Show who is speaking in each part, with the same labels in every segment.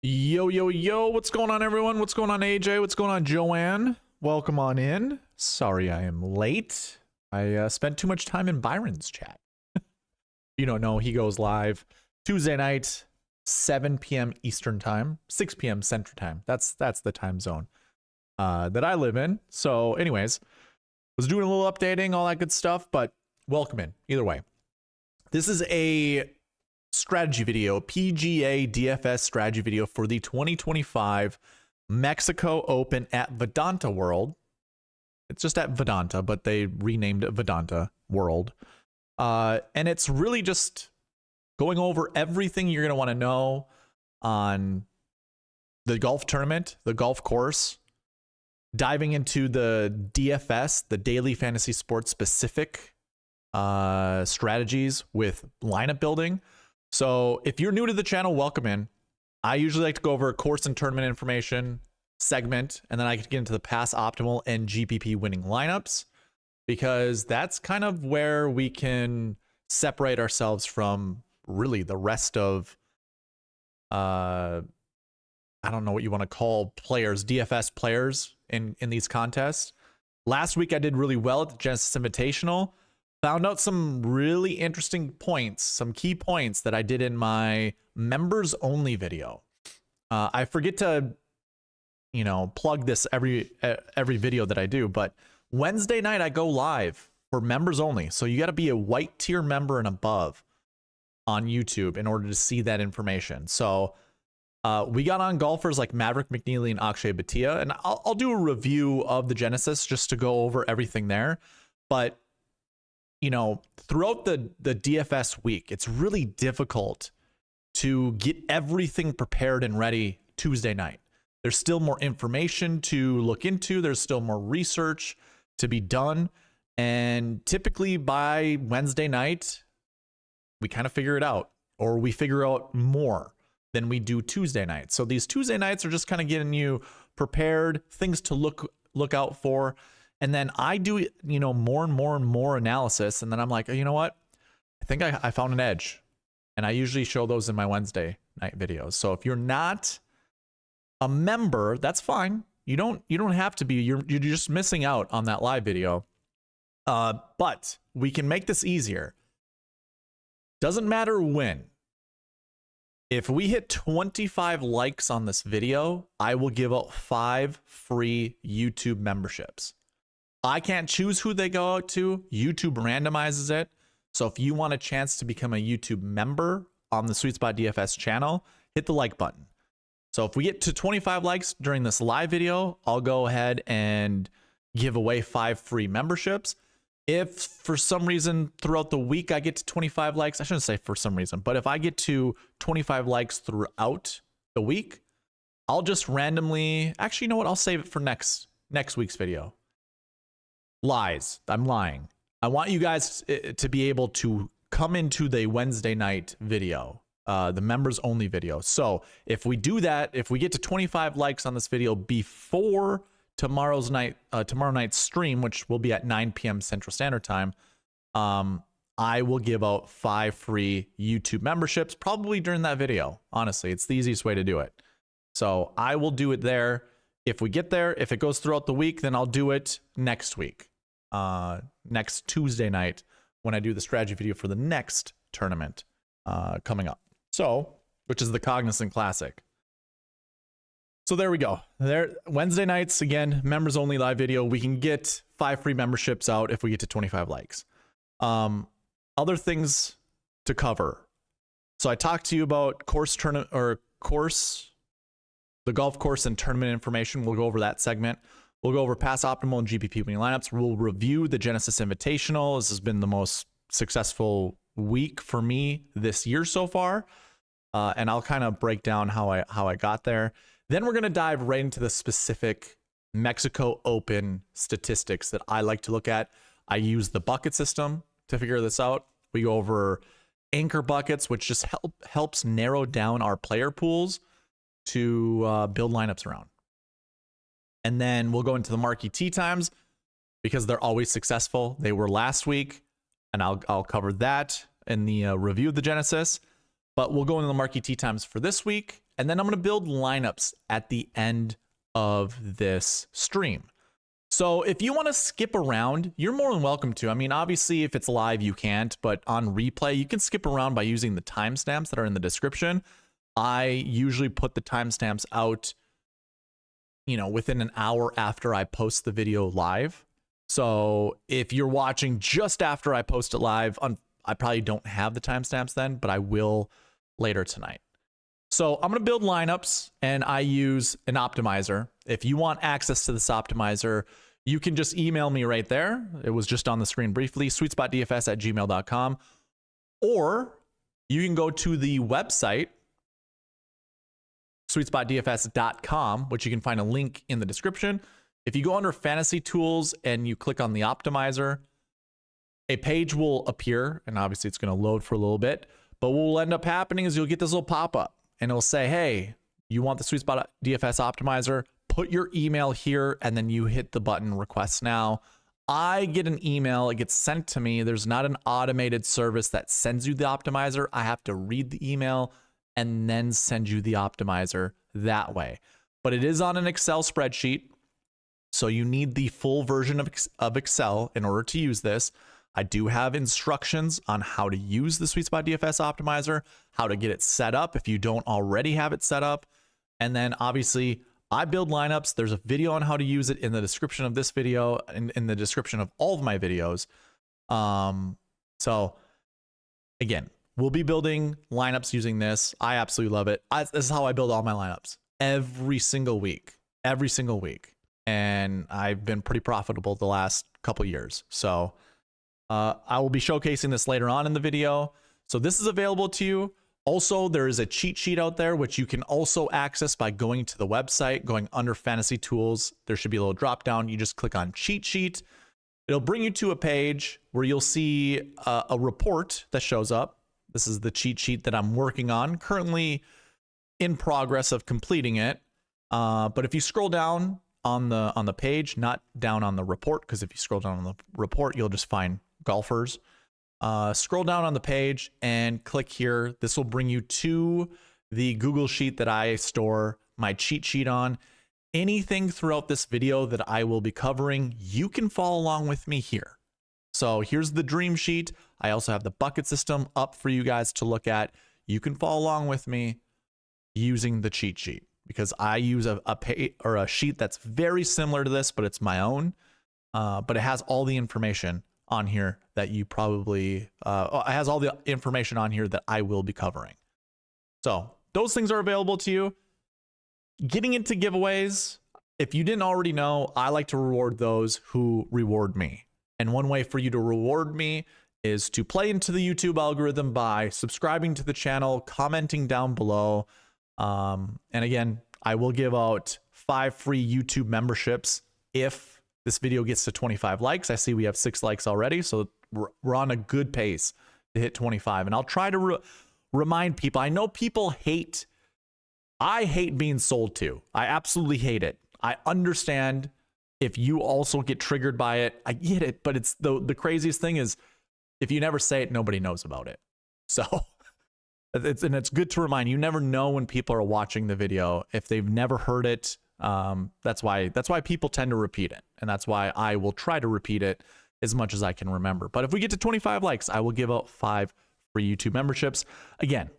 Speaker 1: Yo, yo, yo, what's going on, everyone? What's going on, AJ? What's going on, Joanne? Welcome on in. Sorry I am late. I spent too much time in Byron's chat. You don't know, he goes live Tuesday night, 7 p.m. Eastern time, 6 p.m. Central time. That's the time zone that I live in. So anyways, was doing a little updating, all that good stuff, but welcome in, either way. This is a strategy video, PGA DFS strategy video for the 2025 Mexico Open at VidantaWorld. It's just at Vidanta, but they renamed it VidantaWorld. And it's really just going over everything you're going to want to know on the golf tournament, the golf course, diving into the DFS, the daily fantasy sports specific strategies with lineup building. So if you're new to the channel, welcome in. I usually like to go over course and tournament information segment, and then I can get into the pass optimal and GPP winning lineups, because that's kind of where we can separate ourselves from really the rest of, I don't know what you want to call players, DFS players in these contests. Last week I did really well at the Genesis Invitational. Found out some really interesting points, some key points that I did in my members only video. I forget to, plug this every video that I do, but Wednesday night I go live for members only. So you got to be a white tier member and above on YouTube in order to see that information. So we got on golfers like Maverick McNeely and Akshay Bhatia, and I'll do a review of the Genesis just to go over everything there. But throughout the DFS week, it's really difficult to get everything prepared and ready Tuesday night. There's still more information to look into. There's still more research to be done. And typically by Wednesday night, we kind of figure it out, or we figure out more than we do Tuesday night. So these Tuesday nights are just kind of getting you prepared, things to look out for. And then I do, more and more analysis. And then I'm like, you know what? I think I found an edge. And I usually show those in my Wednesday night videos. So if you're not a member, that's fine. You don't have to be. You're just missing out on that live video. But we can make this easier. Doesn't matter when. If we hit 25 likes on this video, I will give out 5 free YouTube memberships. I can't choose who they go out to. YouTube randomizes it. So if you want a chance to become a YouTube member on the SweetSpot DFS channel, hit the like button. So if we get to 25 likes during this live video, I'll go ahead and give away 5 free memberships. If for some reason throughout the week I get to 25 likes, I shouldn't say for some reason, but if I get to 25 likes throughout the week, I'll just randomly, actually, you know what? I'll save it for next week's video. Lies. I'm lying. I want you guys to be able to come into the Wednesday night video, the members only video. So if we do that, if we get to 25 likes on this video before tomorrow night's stream, which will be at 9 p.m. Central Standard Time, I will give out 5 free YouTube memberships probably during that video. Honestly, it's the easiest way to do it. So I will do it there. If we get there, if it goes throughout the week, then I'll do it next week, next Tuesday night when I do the strategy video for the next tournament coming up. So, which is the Cognizant Classic. So there we go. There, Wednesday nights, again, members only live video. We can get 5 free memberships out if we get to 25 likes. Other things to cover. So I talked to you about the golf course and tournament information. We'll go over that segment. We'll go over pass optimal and GPP winning lineups. We'll review the Genesis Invitational. This has been the most successful week for me this year so far. And I'll kind of break down how I got there. Then we're going to dive right into the specific Mexico Open statistics that I like to look at. I use the bucket system to figure this out. We go over anchor buckets, which just helps narrow down our player pools to build lineups around. And then we'll go into the Marquee Tee Times because they're always successful. They were last week, and I'll cover that in the review of the Genesis. But we'll go into the Marquee Tee Times for this week, and then I'm going to build lineups at the end of this stream. So if you want to skip around, you're more than welcome to. I mean, obviously, if it's live, you can't, but on replay, you can skip around by using the timestamps that are in the description. I usually put the timestamps out, you know, within an hour after I post the video live. So if you're watching just after I post it live, I probably don't have the timestamps then, but I will later tonight. So I'm going to build lineups, and I use an optimizer. If you want access to this optimizer, you can just email me right there. It was just on the screen briefly, SweetSpotDFS@gmail.com. Or you can go to the website, SweetSpotDFS.com, which you can find a link in the description. If you go under Fantasy Tools and you click on the optimizer, a page will appear, and obviously it's going to load for a little bit. But what will end up happening is you'll get this little pop-up, and it'll say, hey, you want the SweetSpot DFS optimizer? Put your email here, and then you hit the button request now. I get an email, it gets sent to me. There's not an automated service that sends you the optimizer. I have to read the email and then send you the optimizer that way. But it is on an Excel spreadsheet, so you need the full version of Excel in order to use this. I do have instructions on how to use the SweetSpot DFS optimizer, how to get it set up if you don't already have it set up. And then obviously I build lineups. There's a video on how to use it in the description of this video and in the description of all of my videos. So again, we'll be building lineups using this. I absolutely love it. This is how I build all my lineups every single week. And I've been pretty profitable the last couple years. So I will be showcasing this later on in the video. So this is available to you. Also, there is a cheat sheet out there, which you can also access by going to the website, going under Fantasy Tools. There should be a little drop down. You just click on cheat sheet. It'll bring you to a page where you'll see a report that shows up. This is the cheat sheet that I'm working on, currently in progress of completing it. But if you scroll down on the page, not down on the report, because if you scroll down on the report, you'll just find golfers. Scroll down on the page and click here. This will bring you to the Google Sheet that I store my cheat sheet on. Anything throughout this video that I will be covering, you can follow along with me here. So here's the dream sheet. I also have the bucket system up for you guys to look at. You can follow along with me using the cheat sheet, because I use a sheet that's very similar to this, but it's my own. But it has all the information on here that you probably, it has all the information on here that I will be covering. So those things are available to you. Getting into giveaways, if you didn't already know, I like to reward those who reward me. And one way for you to reward me is to play into the YouTube algorithm by subscribing to the channel, commenting down below. And again, I will give out 5 free YouTube memberships if this video gets to 25 likes. I see we have 6 likes already, so we're on a good pace to hit 25. And I'll try to remind people. I know people hate, I hate being sold to. I absolutely hate it. I understand if you also get triggered by it. I get it, but it's the craziest thing is if you never say it, nobody knows about it. So it's good to remind. You never know when people are watching the video if they've never heard it. That's why people tend to repeat it, and that's why I will try to repeat it as much as I can remember. But if we get to 25 likes, I will give out 5 free YouTube memberships. Again,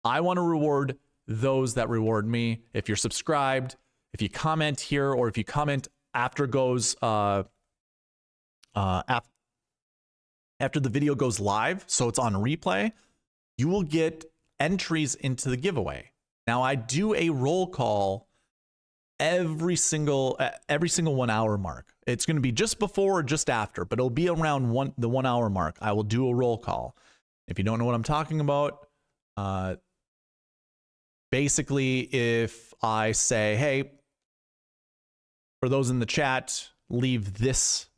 Speaker 1: I want to reward those that reward me. If you're subscribed, if you comment here, or if you comment after goes after the video goes live, so it's on replay, you will get entries into the giveaway. Now I do a roll call every single 1 hour mark. It's going to be just before or just after, but it'll be around the 1 hour mark. I will do a roll call. If you don't know what I'm talking about, basically if I say, hey, for those in the chat, leave this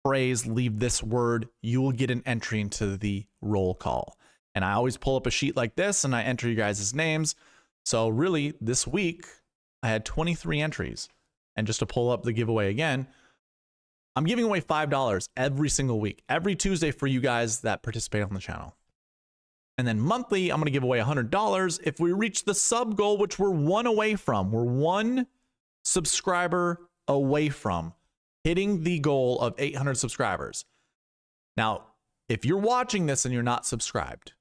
Speaker 1: phrase, leave this word, you will get an entry into the roll call. And I always pull up a sheet like this and I enter you guys' names. So really this week I had 23 entries. And just to pull up the giveaway again, I'm giving away $5 every single week, every Tuesday for you guys that participate on the channel. And then monthly, I'm going to give away $100 if we reach the sub goal, which we're one away from. We're one subscriber away from hitting the goal of 800 subscribers. Now, if you're watching this and you're not subscribed,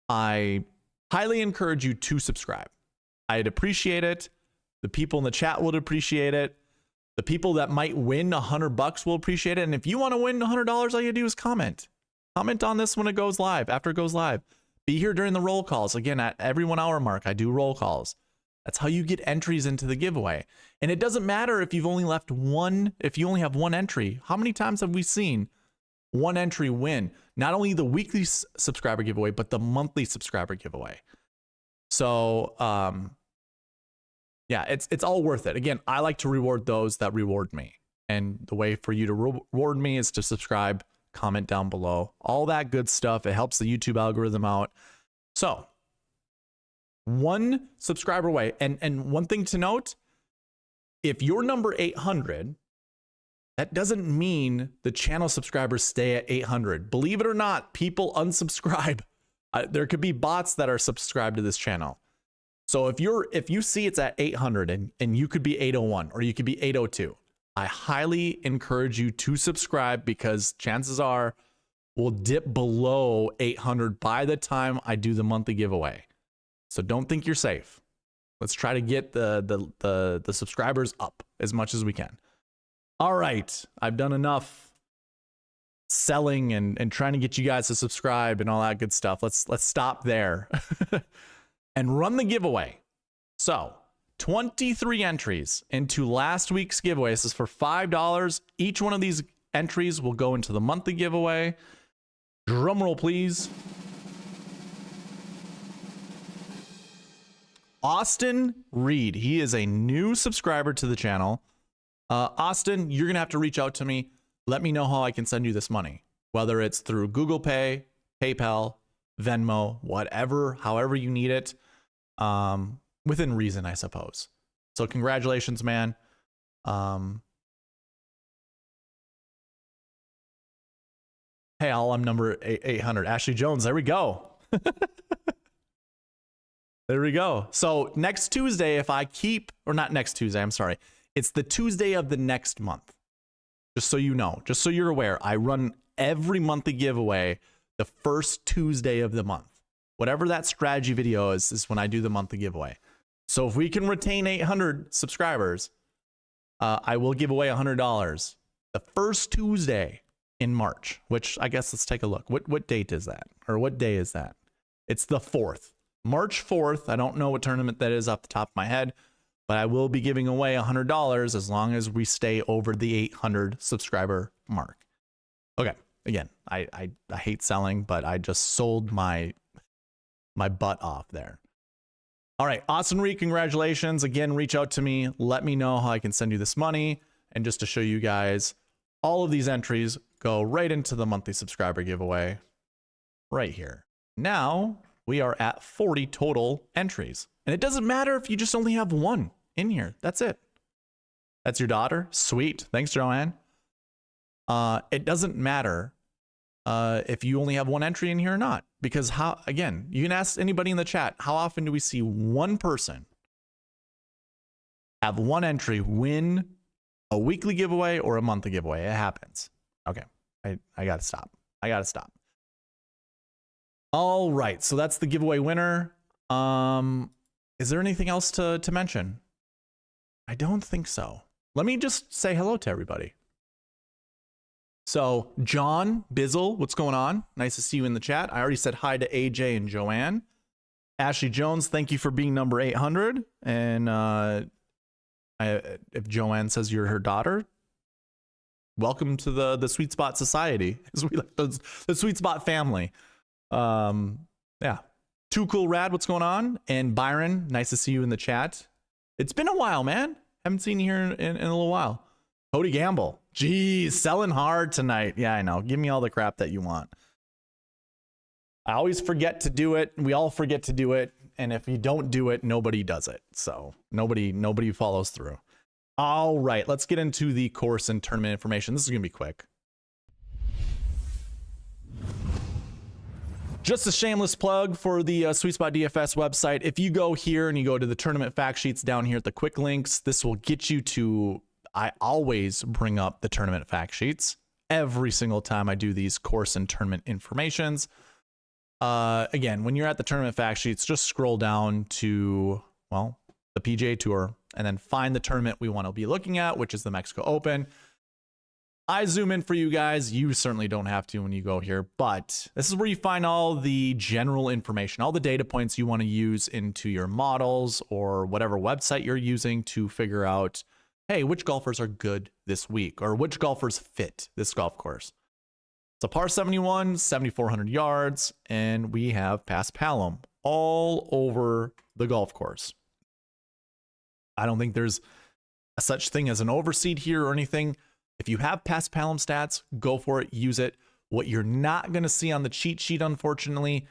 Speaker 1: I highly encourage you to subscribe. I'd appreciate it. The people in the chat would appreciate it. The people that might win $100 will appreciate it. And if you want to win $100, all you do is comment. Comment on this when it goes live, after it goes live. Be here during the roll calls. Again, at every 1 hour mark, I do roll calls. That's how you get entries into the giveaway. And it doesn't matter if you've only left one, if you only have one entry. How many times have we seen one entry win? Not only the weekly subscriber giveaway, but the monthly subscriber giveaway. So, yeah, it's all worth it. Again, I like to reward those that reward me. And the way for you to reward me is to subscribe, comment down below, all that good stuff. It helps the YouTube algorithm out. So, one subscriber away. And one thing to note, if you're number 800, that doesn't mean the channel subscribers stay at 800. Believe it or not, people unsubscribe. There could be bots that are subscribed to this channel. So if you see it's at 800 and you could be 801 or you could be 802, I highly encourage you to subscribe, because chances are we'll dip below 800 by the time I do the monthly giveaway. So don't think you're safe. Let's try to get the subscribers up as much as we can. All right, I've done enough selling and trying to get you guys to subscribe and all that good stuff. Let's stop there and run the giveaway. So 23 entries into last week's giveaway. This is for $5. Each one of these entries will go into the monthly giveaway. Drum roll, please. Austin Reed. He is a new subscriber to the channel. Austin, you're going to have to reach out to me. Let me know how I can send you this money, whether it's through Google Pay, PayPal, Venmo, whatever, however you need it, within reason, I suppose. So congratulations, man. Hey, I'm number 800. Ashley Jones. There we go. There we go. So next Tuesday, if I keep, or not next Tuesday, I'm sorry. It's the Tuesday of the next month. Just so you know, just so you're aware, I run every monthly giveaway the first Tuesday of the month. Whatever that strategy video is when I do the monthly giveaway. So if we can retain 800 subscribers, I will give away $100 the first Tuesday in March, which I guess let's take a look. What date is that? Or what day is that? It's the 4th. March 4th. I don't know what tournament that is off the top of my head, but I will be giving away $100 as long as we stay over the 800 subscriber mark. Okay. Again, I hate selling, but I just sold my butt off there. All right. Austin Reed, congratulations. Again, reach out to me. Let me know how I can send you this money. And just to show you guys, all of these entries go right into the monthly subscriber giveaway right here. Now we are at 40 total entries. And it doesn't matter if you just only have one in here. That's it. That's your daughter. Sweet. Thanks, Joanne. It doesn't matter if you only have one entry in here or not, because again, you can ask anybody in the chat, how often do we see one person have one entry win a weekly giveaway or a monthly giveaway? It happens. Okay. I gotta stop. I gotta stop. All right. So that's the giveaway winner. Is there anything else to mention? I don't think so. Let me just say hello to everybody. So John Bizzle, what's going on? Nice to see you in the chat. I already said hi to AJ and Joanne. Ashley Jones, thank you for being number 800. And if Joanne says you're her daughter, welcome to the SweetSpot Society. We like the SweetSpot family. Yeah. Too Cool Rad, what's going on? And Byron, nice to see you in the chat. It's been a while, man. Haven't seen you here in a little while. Cody Gamble. Geez, selling hard tonight. Yeah, I know. Give me all the crap that you want. I always forget to do it. We all forget to do it. And if you don't do it, nobody does it. So nobody follows through. All right, let's get into the course and tournament information. This is going to be quick. Just a shameless plug for the SweetSpotDFS website. If you go here and you go to the tournament fact sheets down here at the quick links, this will get you to, I always bring up the tournament fact sheets every single time I do these course and tournament informations. Again, when you're at the tournament fact sheets, just scroll down to, well, the PGA Tour and then find the tournament we want to be looking at, which is the Mexico Open. I zoom in for you guys. You certainly don't have to when you go here, but this is where you find all the general information, all the data points you want to use into your models or whatever website you're using to figure out, hey, which golfers are good this week or which golfers fit this golf course. It's a par 71, 7,400 yards, and we have paspalum all over the golf course. I don't think there's a such thing as an overseed here or anything. If you have paspalum stats, go for it, use it. What you're not going to see on the cheat sheet, unfortunately,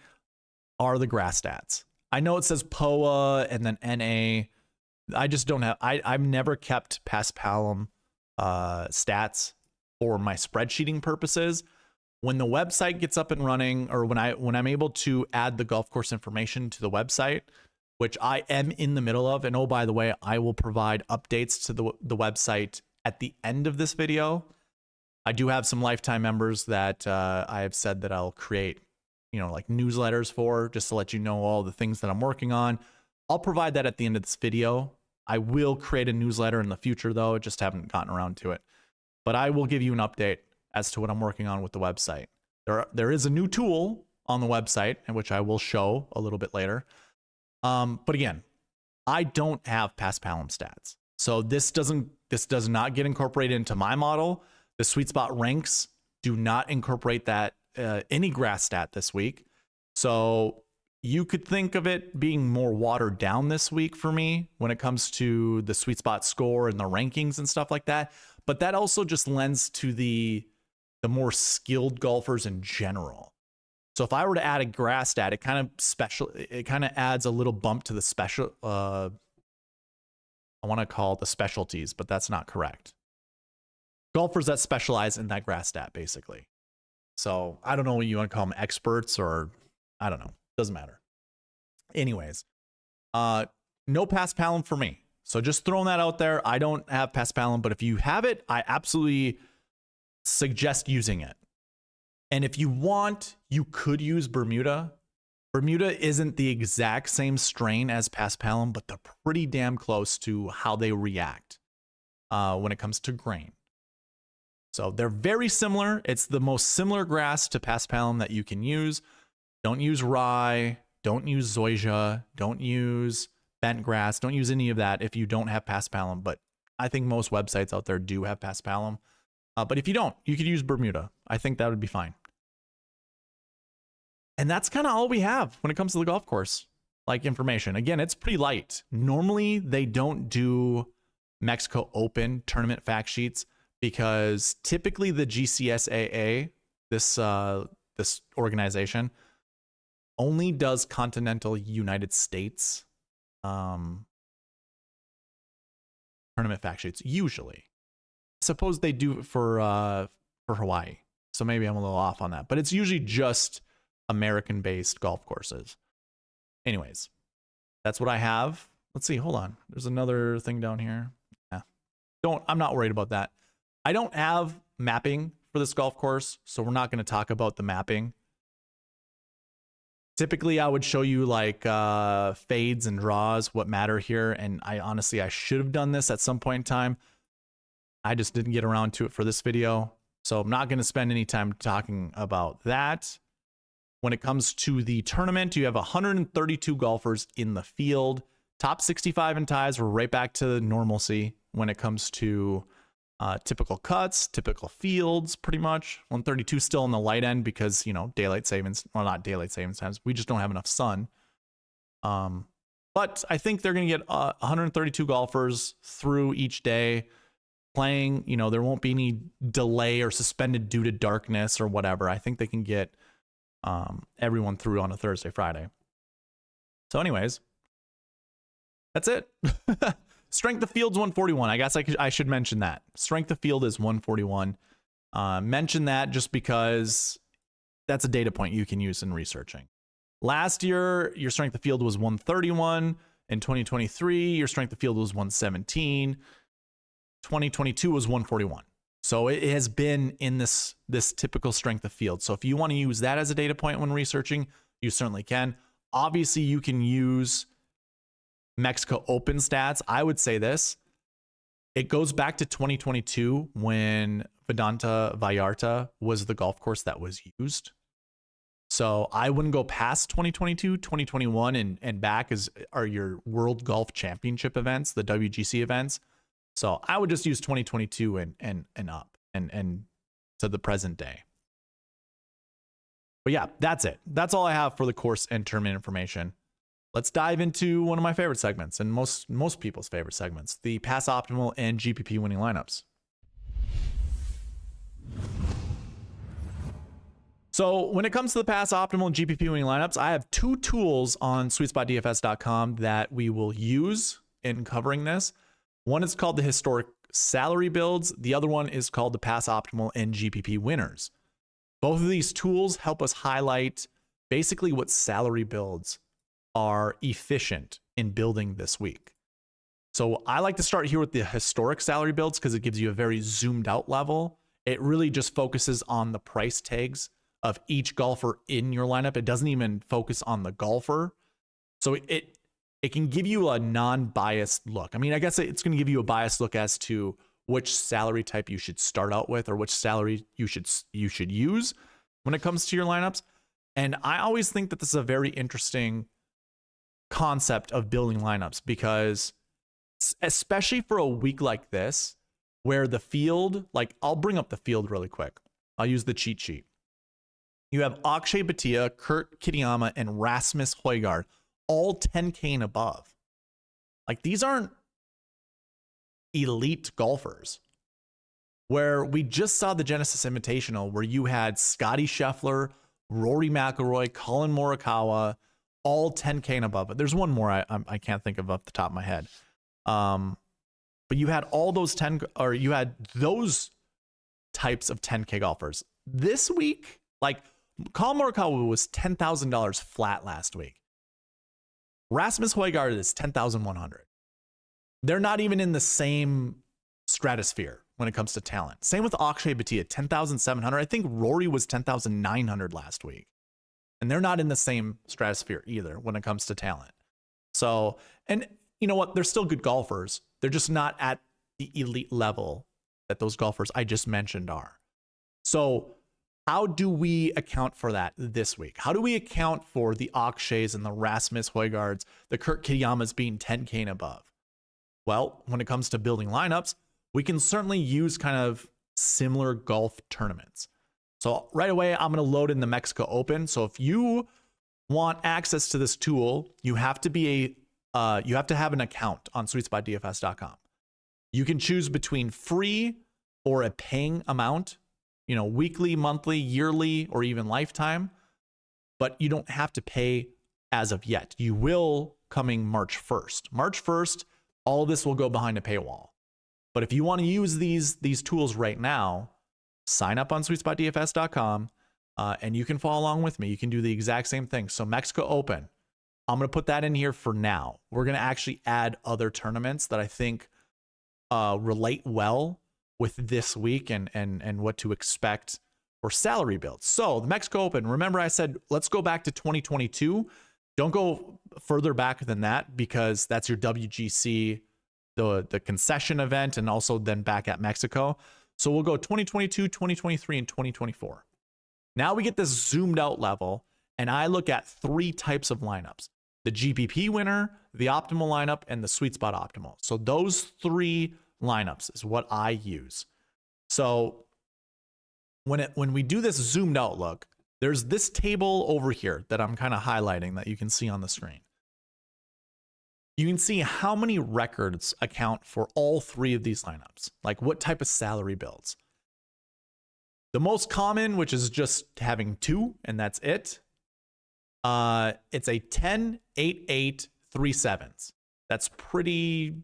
Speaker 1: are the grass stats. I know it says POA and then NA. I just don't have, I've never kept paspalum stats for my spreadsheeting purposes. When the website gets up and running, or when I'm able to add the golf course information to the website, which I am in the middle of, and oh, by the way, I will provide updates to the website at the end of this video. I do have some lifetime members that I have said that I'll create, you know, like newsletters for, just to let you know all the things that I'm working on. I'll provide that at the end of this video. I will create a newsletter in the future though, just haven't gotten around to it. But I will give you an update as to what I'm working on with the website. There is a new tool on the website, and which I will show a little bit later. But again, I don't have paspalum stats. So this does not get incorporated into my model. The SweetSpot ranks do not incorporate that any grass stat this week. So you could think of it being more watered down this week for me when it comes to the SweetSpot score and the rankings and stuff like that. But that also just lends to the more skilled golfers in general. So if I were to add a grass stat, it kind of adds a little bump to the special, I want to call it the specialties, but that's not correct. Golfers that specialize in that grass stat, basically. So I don't know what you want to call them, experts, or I don't know. Doesn't matter. Anyways, no paspalum for me. So just throwing that out there. I don't have paspalum, but if you have it, I absolutely suggest using it. And if you want, you could use Bermuda. Bermuda isn't the exact same strain as paspalum, but they're pretty damn close to how they react when it comes to grain. So they're very similar. It's the most similar grass to paspalum that you can use. Don't use rye. Don't use zoysia. Don't use bent grass. Don't use any of that if you don't have paspalum. But I think most websites out there do have paspalum. But if you don't, you could use Bermuda. I think that would be fine. And that's kind of all we have when it comes to the golf course, like information. Again, it's pretty light. Normally, they don't do Mexico Open tournament fact sheets because typically the GCSAA, this organization, only does continental United States tournament fact sheets. Usually, I suppose they do it for Hawaii. So maybe I'm a little off on that, but it's usually just American-based golf courses. Anyways, that's what I have. Let's see. Hold on. There's another thing down here. Yeah. I'm not worried about that. I don't have mapping for this golf course, so we're not going to talk about the mapping. Typically, I would show you like fades and draws, what matter here. And I should have done this at some point in time. I just didn't get around to it for this video. So I'm not going to spend any time talking about that. When it comes to the tournament, you have 132 golfers in the field. Top 65 in ties. We're right back to normalcy when it comes to typical cuts, typical fields, pretty much. 132 still on the light end because, you know, daylight savings, well, not daylight savings times. We just don't have enough sun. But I think they're going to get 132 golfers through each day playing. You know, there won't be any delay or suspended due to darkness or whatever. I think they can get everyone through on a Thursday, Friday. So anyways, that's it. Strength of field's 141. I guess I should mention that. Strength of field is 141. Mention that just because that's a data point you can use in researching. Last year, your strength of field was 131. In 2023, your strength of field was 117. 2022 was 141. So it has been in this typical strength of field. So if you want to use that as a data point when researching, you certainly can. Obviously, you can use Mexico Open stats. I would say this. It goes back to 2022 when Vidanta Vallarta was the golf course that was used. So I wouldn't go past 2022, 2021 and back are your World Golf Championship events, the WGC events. So I would just use 2022 and up and to the present day. But yeah, that's it. That's all I have for the course and tournament information. Let's dive into one of my favorite segments and most people's favorite segments, the pass optimal and GPP winning lineups. So when it comes to the pass optimal and GPP winning lineups, I have two tools on SweetSpotDFS.com that we will use in covering this. One is called the historic salary builds. The other one is called the pass optimal and GPP winners. Both of these tools help us highlight basically what salary builds are efficient in building this week. So I like to start here with the historic salary builds because it gives you a very zoomed out level. It really just focuses on the price tags of each golfer in your lineup. It doesn't even focus on the golfer. So it can give you a non-biased look. I mean, I guess it's going to give you a biased look as to which salary type you should start out with or which salary you should use when it comes to your lineups. And I always think that this is a very interesting concept of building lineups because especially for a week like this where the field, like I'll bring up the field really quick. I'll use the cheat sheet. You have Akshay Bhatia, Kurt Kitayama, and Rasmus Højgaard, all 10K and above. Like these aren't elite golfers. Where we just saw the Genesis Invitational where you had Scotty Scheffler, Rory McIlroy, Colin Morikawa, all 10K and above. There's one more I can't think of off the top of my head. But you had all those you had those types of 10K golfers. This week, like Colin Morikawa was $10,000 flat last week. Rasmus Højgaard is $10,100. They're not even in the same stratosphere when it comes to talent. Same with Akshay Bhatia, $10,700. I think Rory was $10,900 last week. And they're not in the same stratosphere either when it comes to talent. So, and you know what? They're still good golfers. They're just not at the elite level that those golfers I just mentioned are. So how do we account for that this week? How do we account for the Akshays and the Rasmus Højgaards, the Kurt Kitayamas being 10K and above? Well, when it comes to building lineups, we can certainly use kind of similar golf tournaments. So right away, I'm going to load in the Mexico Open. So if you want access to this tool, you have to have an account on SweetSpotDFS.com. You can choose between free or a paying amount, you know, weekly, monthly, yearly, or even lifetime, but you don't have to pay as of yet. You will coming March 1st. March 1st, all of this will go behind a paywall. But if you want to use these tools right now, sign up on SweetSpotDFS.com and you can follow along with me. You can do the exact same thing. So Mexico Open, I'm going to put that in here for now. We're going to actually add other tournaments that I think relate well with this week and what to expect for salary builds. So the Mexico Open, remember I said, let's go back to 2022. Don't go further back than that because that's your WGC, the concession event, and also then back at Mexico. So we'll go 2022, 2023, and 2024. Now we get this zoomed out level, and I look at three types of lineups: the GPP winner, the optimal lineup, and the sweet spot optimal. So those three lineups is what I use. So when we do this zoomed out look, there's this table over here that I'm kind of highlighting that you can see on the screen. You can see how many records account for all three of these lineups, like what type of salary builds. The most common, which is just having two, and that's it. It's a 10, 8, 8, 3 7s. That's pretty,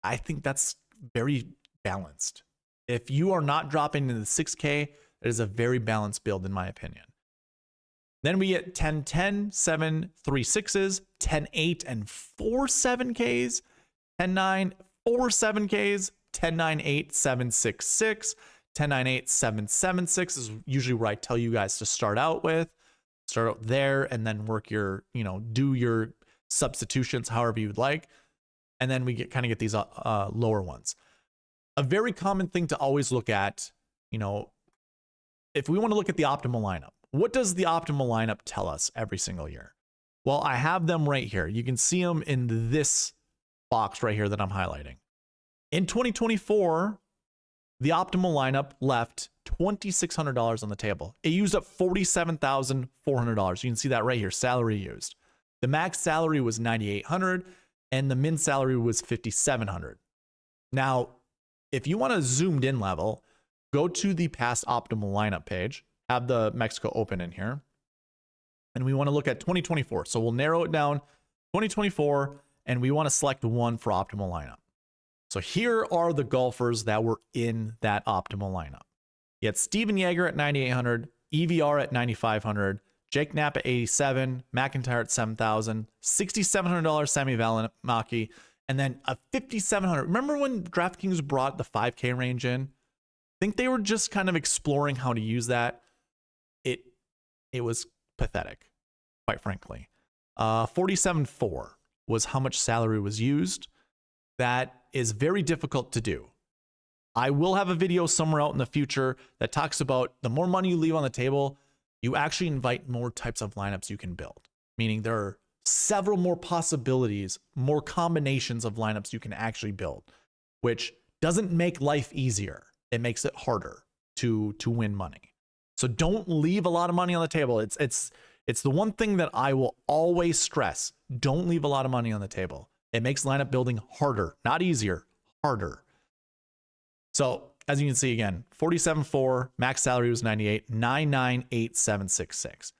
Speaker 1: I think that's very balanced. If you are not dropping into the 6K, it is a very balanced build in my opinion. Then we get 10, 10, 7, 3 6s, 10, 8, and 4 7Ks, 10, 9, 4 7Ks, 10, 9, 8, 7, 6, 6, 10, 9, 8, 7, 7, 6 is usually where I tell you guys to start out with. Start out there and then work your, do your substitutions however you'd like. And then we kind of get these lower ones. A very common thing to always look at, if we want to look at the optimal lineup, what does the optimal lineup tell us every single year? Well, I have them right here. You can see them in this box right here that I'm highlighting. In 2024, the optimal lineup left $2,600 on the table. It used up $47,400. You can see that right here, salary used. The max salary was $9,800 and the min salary was $5,700. Now, if you want a zoomed in level, go to the past optimal lineup page, have the Mexico Open in here, and we want to look at 2024. So we'll narrow it down 2024 and we want to select one for optimal lineup. So here are the golfers that were in that optimal lineup. You had Steven Yeager at 9,800, EVR at 9,500, Jake Knapp at 87, McIntyre at 7,000, $6,700 Sami Valimaki, and then a $5,700. Remember when DraftKings brought the 5K range in? I think they were just kind of exploring how to use that. It was pathetic, quite frankly. 47.4 was how much salary was used. That is very difficult to do. I will have a video somewhere out in the future that talks about the more money you leave on the table, you actually invite more types of lineups you can build. Meaning there are several more possibilities, more combinations of lineups you can actually build, which doesn't make life easier. It makes it harder to win money. So don't leave a lot of money on the table. It's the one thing that I will always stress. Don't leave a lot of money on the table. It makes lineup building harder, not easier, harder. So as you can see again, 47.4, max salary was 98, 9,98766.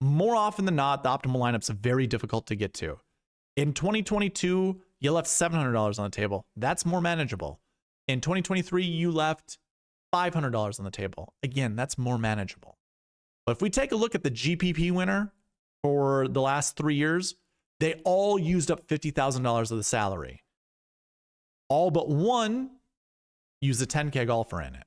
Speaker 1: More often than not, the optimal lineup's very difficult to get to. In 2022, you left $700 on the table. That's more manageable. In 2023, you left $500 on the table. Again, that's more manageable. But if we take a look at the GPP winner for the last 3 years, they all used up $50,000 of the salary. All but one used a 10K golfer in it.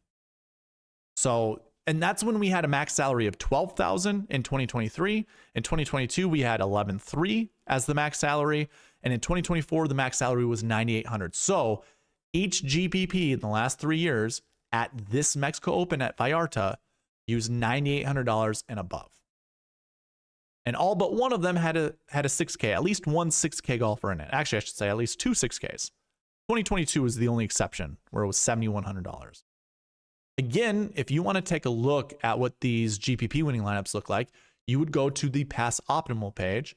Speaker 1: So, and that's when we had a max salary of $12,000 in 2023. In 2022, we had $11,300 as the max salary. And in 2024, the max salary was $9,800. So each GPP in the last 3 years at this Mexico Open at Vallarta used $9,800 and above. And all but one of them had a 6K, at least one 6K golfer in it. Actually, I should say at least two 6Ks. 2022 was the only exception where it was $7,100. Again, if you want to take a look at what these GPP winning lineups look like, you would go to the past optimal page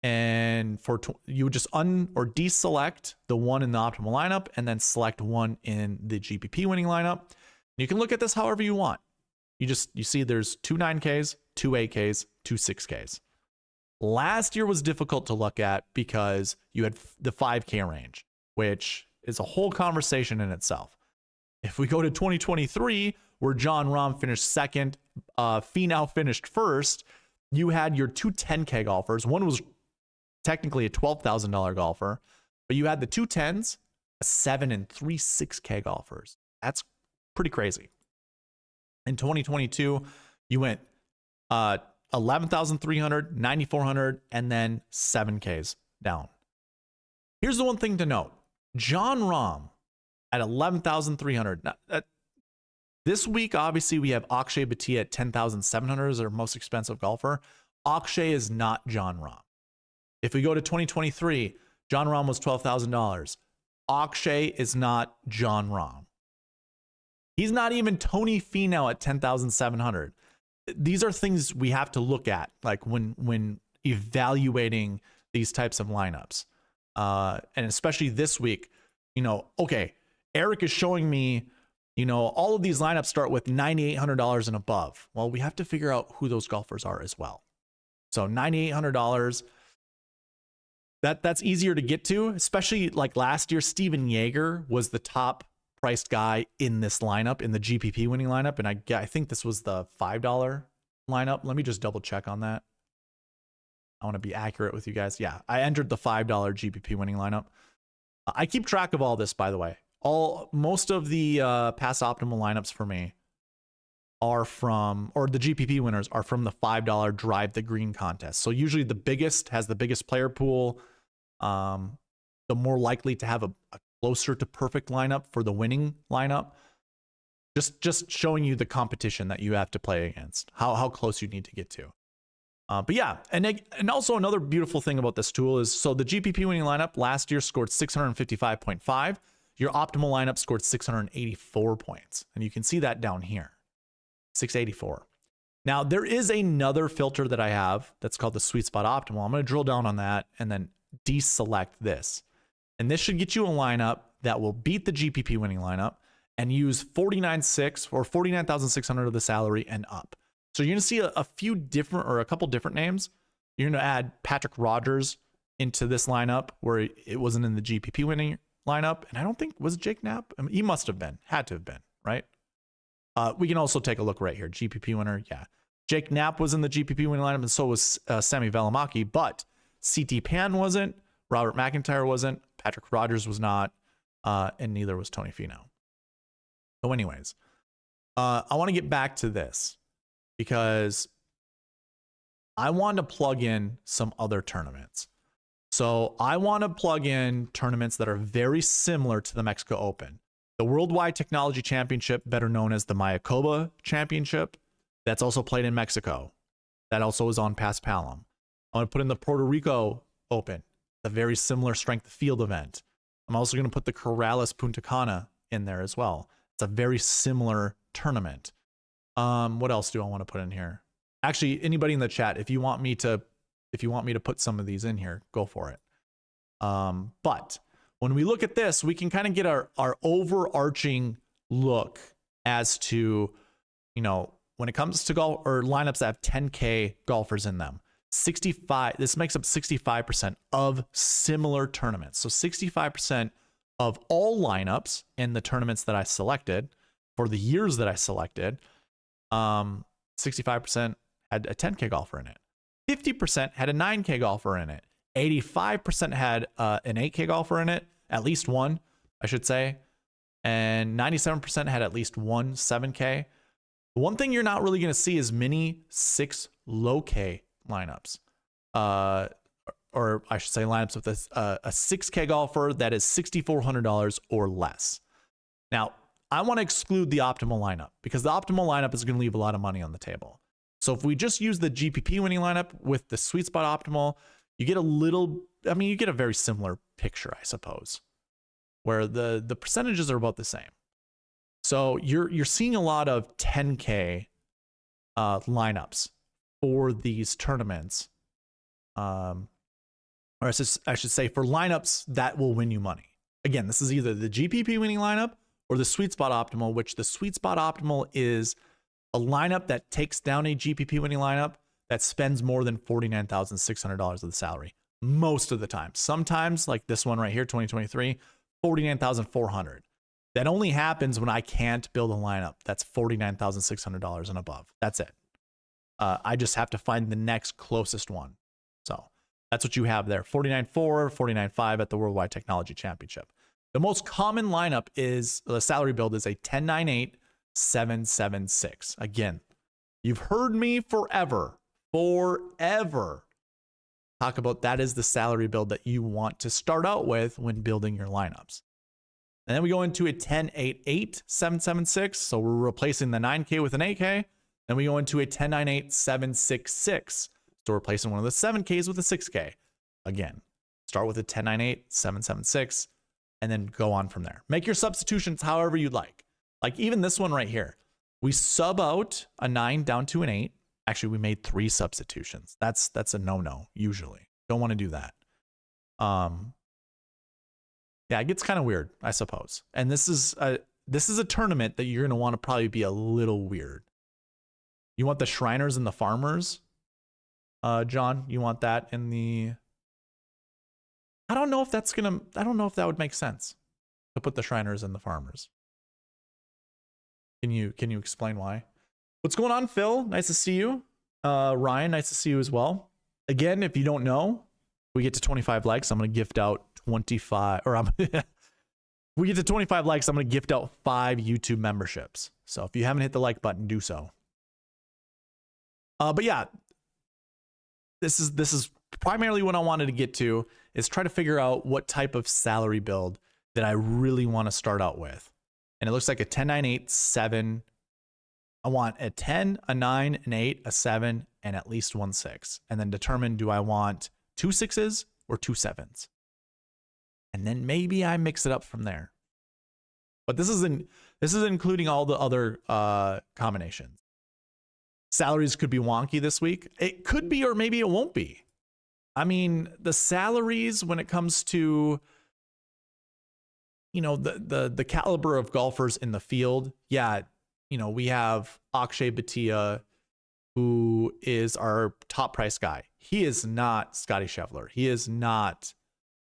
Speaker 1: and you would just or deselect the one in the optimal lineup and then select one in the GPP winning lineup. You can look at this however you want. You see there's 2 9Ks, 2 8Ks, 2 6Ks. Last year was difficult to look at because you had the 5K range, which is a whole conversation in itself. If we go to 2023, where Jon Rahm finished second, Finau finished first, you had your 2 10K golfers. One was technically a $12,000 golfer, but you had the 2 10s, a 7 and 3 6K golfers. That's pretty crazy. In 2022, you went 11,300, 9,400, and then 7Ks down. Here's the one thing to note. Jon Rahm at 11,300. This week, obviously, we have Akshay Bhatia at 10,700 as our most expensive golfer. Akshay is not Jon Rahm. If we go to 2023, Jon Rahm was $12,000. Akshay is not Jon Rahm. He's not even Tony Finau at 10,700. These are things we have to look at, like when evaluating these types of lineups. And especially this week, okay, Eric is showing me, all of these lineups start with $9,800 and above. Well, we have to figure out who those golfers are as well. So $9,800, that's easier to get to, especially like last year, Steven Yeager was the top priced guy in this lineup, in the GPP winning lineup. And I think this was the $5 lineup. Let me just double check on that. I want to be accurate with you guys. Yeah, I entered the $5 GPP winning lineup. I keep track of all this, by the way. Most of the past optimal lineups for me are from, or the GPP winners are from the $5 Drive the Green contest. So usually the biggest has the biggest player pool, the more likely to have a closer to perfect lineup for the winning lineup. Just showing you the competition that you have to play against, how close you need to get to. But yeah, and also another beautiful thing about this tool is, so the GPP winning lineup last year scored 655.5. Your optimal lineup scored 684 points. And you can see that down here, 684. Now, there is another filter that I have that's called the SweetSpot Optimal. I'm going to drill down on that and then deselect this. And this should get you a lineup that will beat the GPP winning lineup and use 49.6 or 49,600 of the salary and up. So you're going to see a few different, or a couple different names. You're going to add Patrick Rogers into this lineup where it wasn't in the GPP winning lineup. And I don't think, was it Jake Knapp? I mean, he must have been, had to have been, right? We can also take a look right here. GPP winner, yeah. Jake Knapp was in the GPP winning lineup, and so was Sami Välimäki, but CT Pan wasn't, Robert McIntyre wasn't, Patrick Rogers was not, and neither was Tony Finau. So anyways, I want to get back to this, because I want to plug in some other tournaments. So I want to plug in tournaments that are very similar to the Mexico Open. The Worldwide Technology Championship, better known as the Mayakoba Championship, that's also played in Mexico. That also is on Paspalum. I want to put in the Puerto Rico Open, the very similar strength of field event. I'm also going to put the Corrales Punta Cana in there as well. It's a very similar tournament. What else do I want to put in here? Actually, anybody in the chat, if you want me to put some of these in here, go for it. But when we look at this, we can kind of get our overarching look as to, you know, when it comes to golf or lineups that have 10K golfers in them. This makes up 65% of similar tournaments. So 65% of all lineups in the tournaments that I selected for the years that I selected, 65% had a 10K golfer in it. 50% had a 9K golfer in it. 85% had an 8K golfer in it, at least one, I should say. And 97% had at least one 7K. One thing you're not really going to see is many 6 low K lineups. Or I should say lineups with a 6K golfer that is $6,400 or less. Now, I want to exclude the optimal lineup because the optimal lineup is going to leave a lot of money on the table. So if we just use the GPP winning lineup with the SweetSpot Optimal, you get you get a very similar picture, I suppose, where the percentages are about the same. So you're seeing a lot of 10K lineups for these tournaments. Or I should say for lineups that will win you money. Again, this is either the GPP winning lineup or the SweetSpot Optimal, which the SweetSpot Optimal is a lineup that takes down a GPP winning lineup that spends more than $49,600 of the salary most of the time. Sometimes, like this one right here, 2023, $49,400. That only happens when I can't build a lineup that's $49,600 and above. That's it. I just have to find the next closest one. So that's what you have there. 49.4, 49.5 at the Worldwide Technology Championship. The most common lineup is, the salary build is a 10.98, 7.76. Again, you've heard me forever talk about that is the salary build that you want to start out with when building your lineups. And then we go into a 10.88, 7.76. So we're replacing the 9K with an 8K. Then we go into a 10.98, 7.66. So we're replacing one of the 7Ks with a 6K. Again, start with a 10.98, 7.76, and then go on from there. Make your substitutions however you'd like. Like even this one right here. We sub out a 9 down to an 8. Actually, we made 3 substitutions. That's a no-no usually. Don't want to do that. Yeah, it gets kind of weird, I suppose. And this is a tournament that you're going to want to probably be a little weird. You want the Shriners and the Farmers? John, you want that in the... I don't know if that would make sense to put the Shriners and the Farmers. Can you explain why? What's going on, Phil? Nice to see you. Ryan, nice to see you as well. Again, if you don't know, we get to 25 likes, I'm going to gift out 25, or we get to 25 likes, I'm going to gift out 5 YouTube memberships. So if you haven't hit the like button, do so. But yeah, this is primarily what I wanted to get to, is try to figure out what type of salary build that I really want to start out with. And it looks like a 10, 9, 8, 7. I want a 10, a 9, an 8, a 7, and at least 1 6. And then determine, do I want 2 6s or 2 7s? And then maybe I mix it up from there. But this is including all the other combinations. Salaries could be wonky this week. It could be, or maybe it won't be. I mean, the salaries when it comes to, you know, the caliber of golfers in the field. Yeah, you know, we have Akshay Bhatia, who is our top price guy. He is not Scotty Scheffler. He is not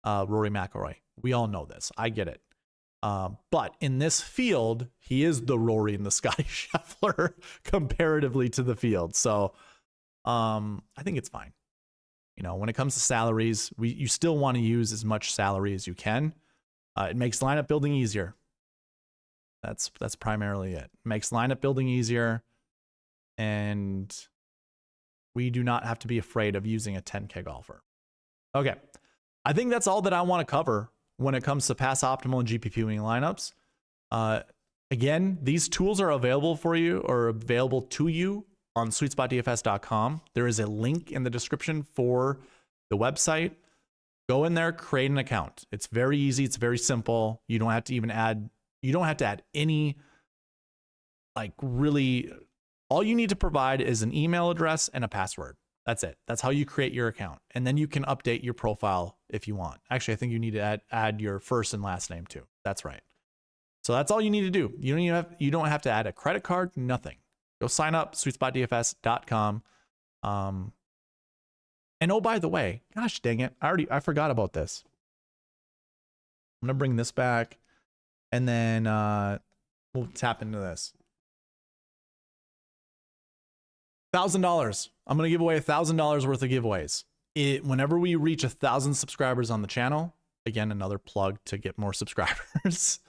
Speaker 1: Rory McIlroy. We all know this. I get it. But in this field, he is the Rory and the Scotty Scheffler comparatively to the field. So I think it's fine. You know, when it comes to salaries, you still want to use as much salary as you can. It makes lineup building easier. That's primarily it. Makes lineup building easier, and we do not have to be afraid of using a 10K golfer. Okay, I think that's all that I want to cover when it comes to pass optimal and GPPing lineups. Again, these tools are available for you, or available to you on SweetSpotDFS.com. There is a link in the description for the website. Go in there, create an account. It's very easy. It's very simple. You don't have to even add. You don't have to add any, like, really, all you need to provide is an email address and a password. That's it. That's how you create your account. And then you can update your profile if you want. Actually, I think you need to add your first and last name too. That's right. So that's all you need to do. You don't have to add a credit card, nothing. Go sign up, SweetSpotDFS.com. And oh, by the way, gosh dang it, I forgot about this. I'm gonna bring this back, and then we'll tap into this. $1,000. I'm gonna give away $1,000 worth of giveaways. Whenever we reach 1,000 subscribers on the channel, again, another plug to get more subscribers.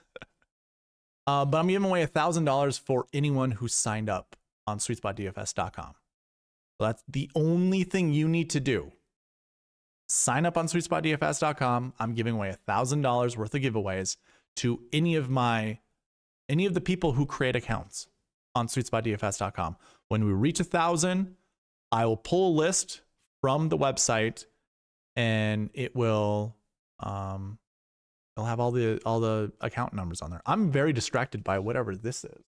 Speaker 1: But I'm giving away $1,000 for anyone who signed up on SweetSpotDFS.com. So that's the only thing you need to do. Sign up on SweetSpotDFS.com. I'm giving away $1,000 worth of giveaways to any of the people who create accounts on SweetSpotDFS.com. When we reach 1,000, I will pull a list from the website, and it will it'll have all the account numbers on there. I'm very distracted by whatever this is.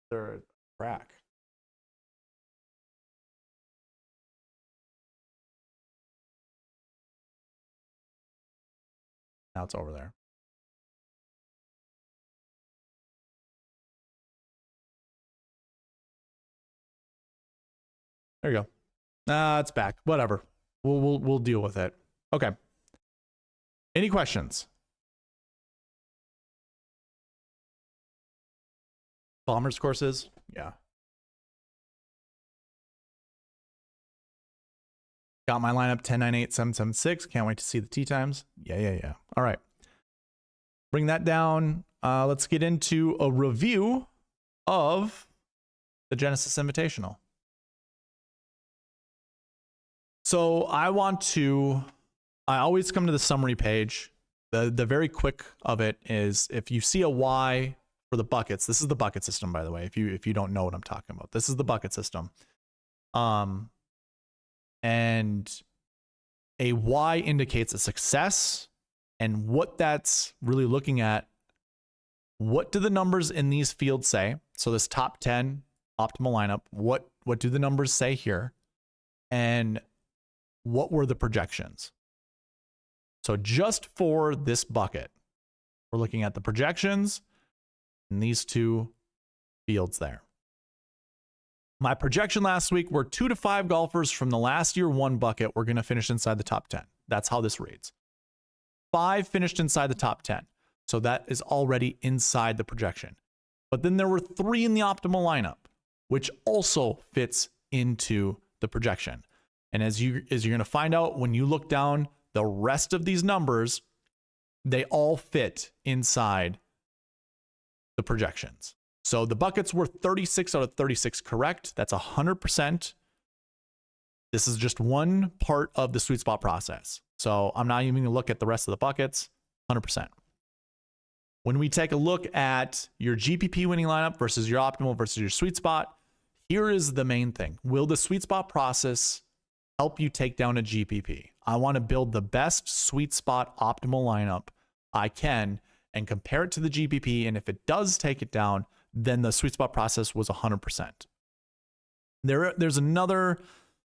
Speaker 1: They're a crack. Now it's over there. There you go. It's back. Whatever. We'll deal with it. Okay. Any questions? Bombers courses? Yeah. Got my lineup 10, 9, 8, 7, 7, 6. Can't wait to see the tee times. Yeah. All right. Bring that down. Let's get into a review of the Genesis Invitational. So I always come to the summary page. The very quick of it is, if you see a Y for the buckets, this is the bucket system, by the way, if you don't know what I'm talking about. This is the bucket system. And a Y indicates a success, and what that's really looking at, what do the numbers in these fields say? So this top 10 optimal lineup, what do the numbers say here? And what were the projections? So just for this bucket, we're looking at the projections in these two fields there. My projection last week were 2 to 5 golfers from the last year 1 bucket were going to finish inside the top 10. That's how this reads. 5 finished inside the top 10. So that is already inside the projection. But then there were 3 in the optimal lineup, which also fits into the projection. And as you're going to find out when you look down, the rest of these numbers, they all fit inside the projections. So the buckets were 36 out of 36 correct. That's 100%. This is just one part of the sweet spot process. So I'm not even going to look at the rest of the buckets, 100%. When we take a look at your GPP winning lineup versus your optimal versus your sweet spot, here is the main thing. Will the sweet spot process help you take down a GPP? I want to build the best sweet spot optimal lineup I can and compare it to the GPP. And if it does take it down, then the sweet spot process was 100%. There's another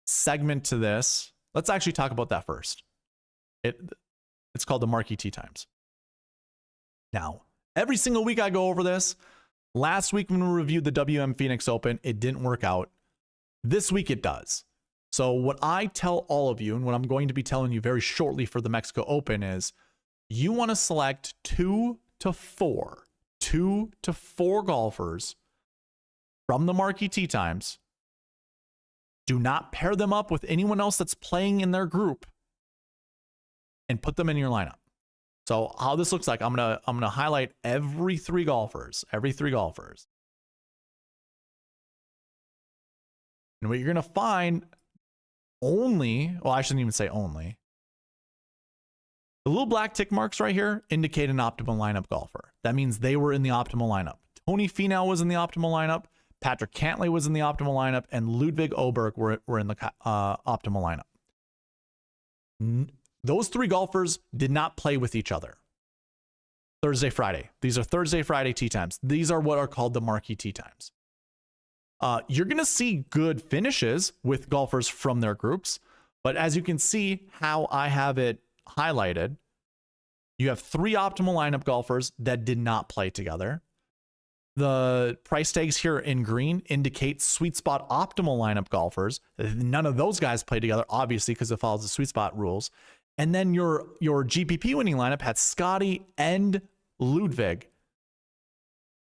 Speaker 1: segment to this. Let's actually talk about that first. It's called the Marquee Tee Times. Now, every single week I go over this. Last week when we reviewed the WM Phoenix Open, it didn't work out. This week it does. So what I tell all of you, and what I'm going to be telling you very shortly for the Mexico Open, is you want to select 2 to 4 golfers from the Marquee Tee Times. Do not pair them up with anyone else that's playing in their group and put them in your lineup. So how this looks like, I'm gonna highlight every three golfers. And what you're gonna find I shouldn't even say only. The little black tick marks right here indicate an optimal lineup golfer. That means they were in the optimal lineup. Tony Finau was in the optimal lineup. Patrick Cantlay was in the optimal lineup, and Ludwig Oberg were in the optimal lineup. Those three golfers did not play with each other. Thursday, Friday. These are Thursday, Friday tee times. These are what are called the Marquee Tee Times. You're going to see good finishes with golfers from their groups, but as you can see how I have it highlighted, you have three optimal lineup golfers that did not play together. The price tags here in green indicate sweet spot optimal lineup golfers. None of those guys played together, obviously, because it follows the sweet spot rules. And then your GPP winning lineup had Scotty and Ludwig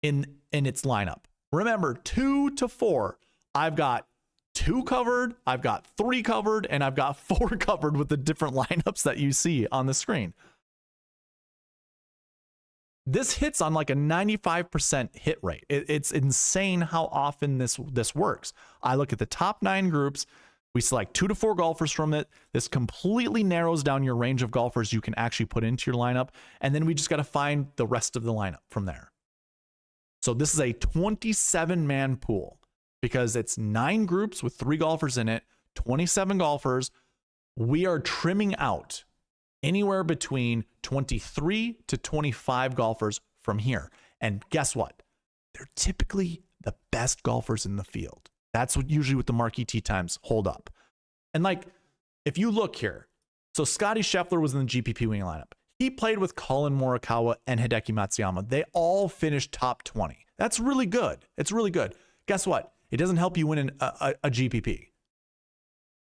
Speaker 1: in its lineup. Remember, 2 to 4. I've got 2 covered, I've got 3 covered, and I've got 4 covered with the different lineups that you see on the screen. This hits on like a 95% hit rate. It's insane how often this works. I look at the top 9 groups. We select 2 to 4 golfers from it. This completely narrows down your range of golfers you can actually put into your lineup. And then we just got to find the rest of the lineup from there. So this is a 27-man pool because it's 9 groups with 3 golfers in it, 27 golfers. We are trimming out anywhere between 23 to 25 golfers from here. And guess what? They're typically the best golfers in the field. That's usually what the Marquee Tee Times hold up. And like, if you look here, so Scotty Scheffler was in the GPP winning lineup. He played with Colin Morikawa and Hideki Matsuyama. They all finished top 20. That's really good. It's really good. Guess what? It doesn't help you win a GPP.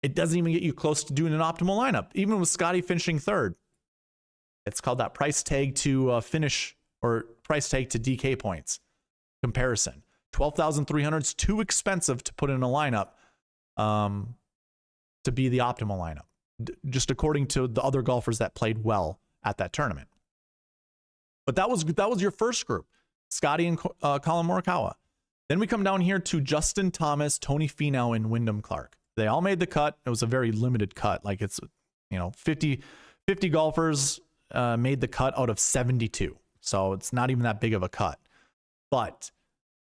Speaker 1: It doesn't even get you close to doing an optimal lineup. Even with Scotty finishing 3rd. It's called that price tag to finish or price tag to DK points comparison. 12,300 is too expensive to put in a lineup to be the optimal lineup, just according to the other golfers that played well at that tournament. But that was your first group, Scotty and Colin Morikawa. Then we come down here to Justin Thomas, Tony Finau, and Wyndham Clark. They all made the cut. It was a very limited cut. Like it's, 50 golfers made the cut out of 72. So it's not even that big of a cut. But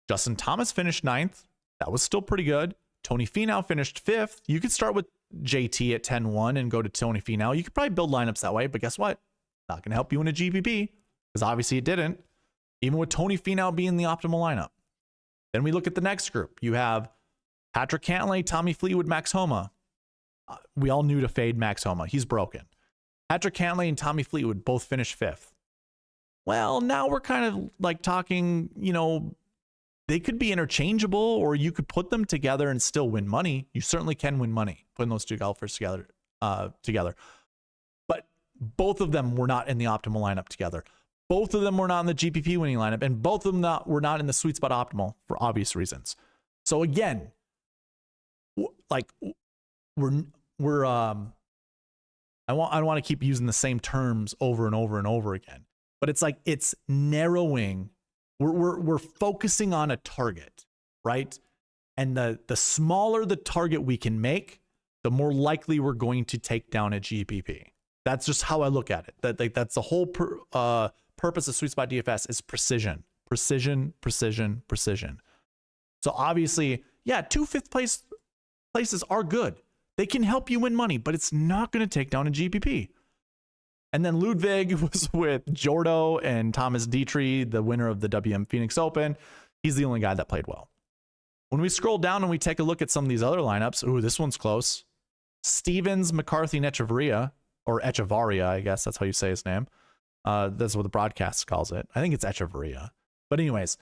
Speaker 1: Justin Thomas finished 9th. That was still pretty good. Tony Finau finished 5th. You could start with JT at 10-1 and go to Tony Finau. You could probably build lineups that way, but guess what? Not going to help you in a GPP because obviously it didn't, even with Tony Finau being the optimal lineup. Then we look at the next group. You have Patrick Cantlay, Tommy Fleetwood, Max Homa. We all knew to fade Max Homa. He's broken. Patrick Cantlay and Tommy Fleetwood both finished 5th. Well, now we're kind of like talking, they could be interchangeable, or you could put them together and still win money. You certainly can win money putting those 2 golfers together. But both of them were not in the optimal lineup together. Both of them were not in the GPP winning lineup, and both of them were not in the sweet spot optimal for obvious reasons. So again, like we're I don't want to keep using the same terms over and over and over again, but it's like it's narrowing. We're focusing on a target, right? And the smaller the target we can make, the more likely we're going to take down a GPP. That's just how I look at it. That's the whole purpose of SweetSpot DFS is precision, precision, precision, precision. So obviously, yeah, 2 fifth place places are good. They can help you win money, but it's not going to take down a GPP. And then Ludwig was with Jordo and Thomas Dietrich, the winner of the WM Phoenix Open. He's the only guy that played well. When we scroll down and we take a look at some of these other lineups, ooh, this one's close. Stevens, McCarthy, and Echevarria, or Echevarria, I guess that's how you say his name. That's what the broadcast calls it. I think it's Echevarria. But anyways,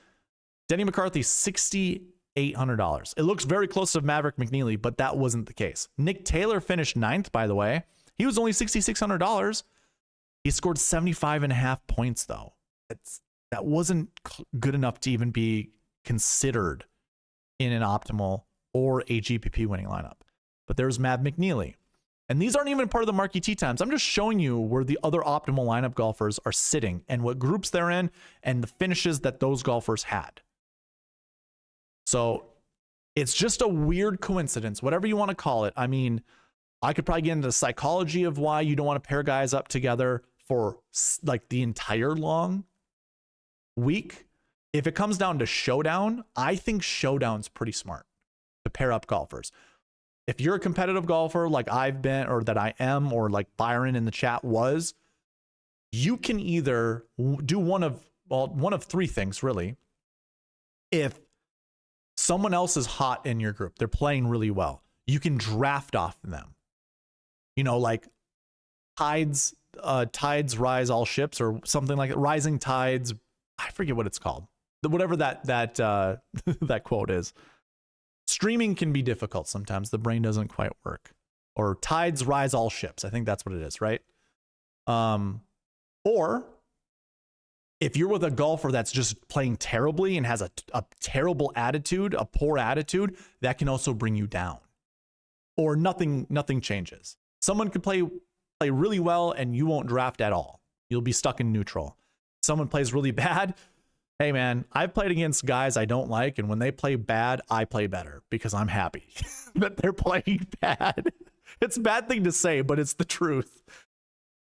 Speaker 1: Denny McCarthy, $6,800. It looks very close to Maverick McNeely, but that wasn't the case. Nick Taylor finished 9th, by the way. He was only $6,600. He scored 75.5 points, though. That wasn't good enough to even be considered in an optimal or a GPP winning lineup. But there's Mav McNeely. And these aren't even part of the Marquee Tee Times. I'm just showing you where the other optimal lineup golfers are sitting and what groups they're in and the finishes that those golfers had. So it's just a weird coincidence, whatever you want to call it. I mean, I could probably get into the psychology of why you don't want to pair guys up together for like the entire long week. If it comes down to showdown, I think showdown's pretty smart to pair up golfers. If you're a competitive golfer like I've been, or that I am, or like Byron in the chat was, you can either do one of 3 things, really. If someone else is hot in your group, they're playing really well, you can draft off them. You know, like tides rise all ships, or something like that. Rising tides, I forget what it's called. Whatever that that quote is. Streaming can be difficult sometimes. The brain doesn't quite work. Or tides rise all ships. I think that's what it is, right? Or if you're with a golfer that's just playing terribly and has a terrible attitude, a poor attitude, that can also bring you down. Or nothing changes. Someone could play really well and you won't draft at all. You'll be stuck in neutral. Someone plays really bad. Hey man, I've played against guys I don't like, and when they play bad, I play better because I'm happy that they're playing bad. It's a bad thing to say, but it's the truth.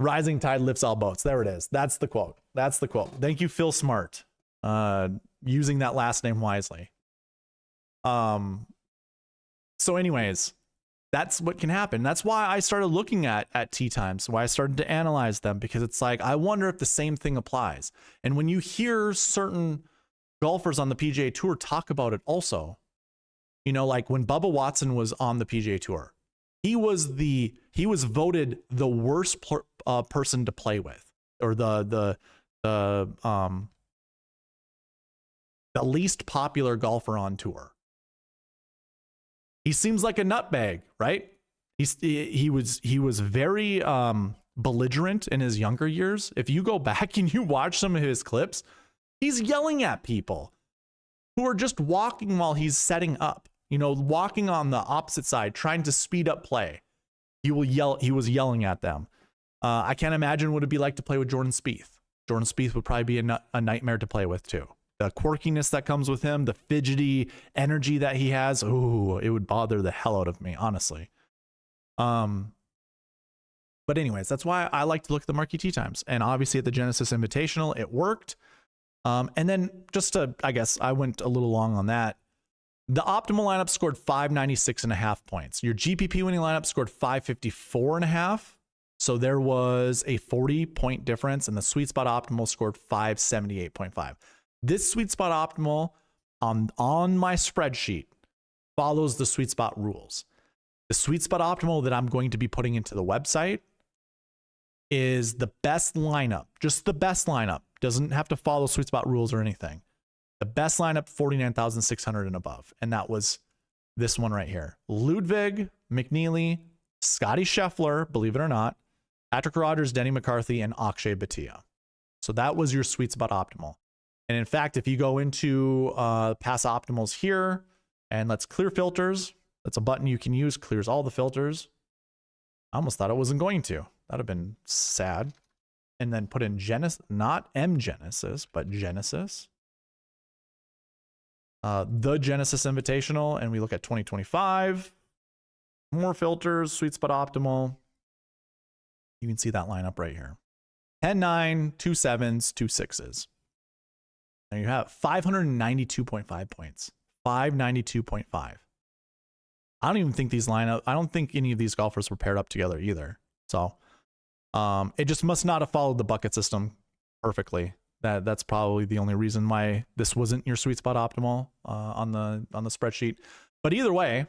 Speaker 1: Rising tide lifts all boats. There it is. That's the quote. That's the quote. Thank you, Phil Smart. Using that last name wisely. So anyways, that's what can happen. That's why I started looking at tee times, why I started to analyze them, because it's like, I wonder if the same thing applies. And when you hear certain golfers on the PGA Tour talk about it also, you know, like when Bubba Watson was on the PGA Tour, he was voted the worst person to play with, or the least popular golfer on tour. He seems like a nutbag, right? He was very belligerent in his younger years. If you go back and you watch some of his clips, he's yelling at people who are just walking while he's setting up. You know, walking on the opposite side, trying to speed up play. He was yelling at them. I can't imagine what it'd be like to play with Jordan Spieth. Jordan Spieth would probably be a nightmare to play with too. The quirkiness that comes with him, the fidgety energy that he has, ooh, it would bother the hell out of me, honestly. But anyways, that's why I like to look at the Marquee Tee Times. And obviously at the Genesis Invitational, it worked. And then just to, I guess I went a little long on that. The optimal lineup scored 596.5 points. Your GPP winning lineup scored 554.5. So there was a 40-point difference, and the SweetSpot optimal scored 578.5. This SweetSpot optimal on my spreadsheet follows the SweetSpot rules. The SweetSpot optimal that I'm going to be putting into the website is the best lineup, just the best lineup. Doesn't have to follow SweetSpot rules or anything. The best lineup, 49,600 and above. And that was this one right here. Ludwig, McNeely, Scotty Scheffler, believe it or not, Patrick Rogers, Denny McCarthy, and Akshay Bhatia. So that was your SweetSpot optimal. And in fact, if you go into past optimals here, and let's clear filters, That's a button you can use, clears all the filters. I almost thought it wasn't going to. That'd have been sad. And then put in Genesis, not M Genesis, but Genesis. The Genesis Invitational, and we look at 2025. More filters, SweetSpot Optimal. You can see that lineup right here. 10, 9, 2 7s, 2 6s. There you have 592.5 points. 592.5. I don't even think these lineup, I don't think any of these golfers were paired up together either. So it just must not have followed the bucket system perfectly. That's probably the only reason why this wasn't your SweetSpot Optimal on the spreadsheet. But either way,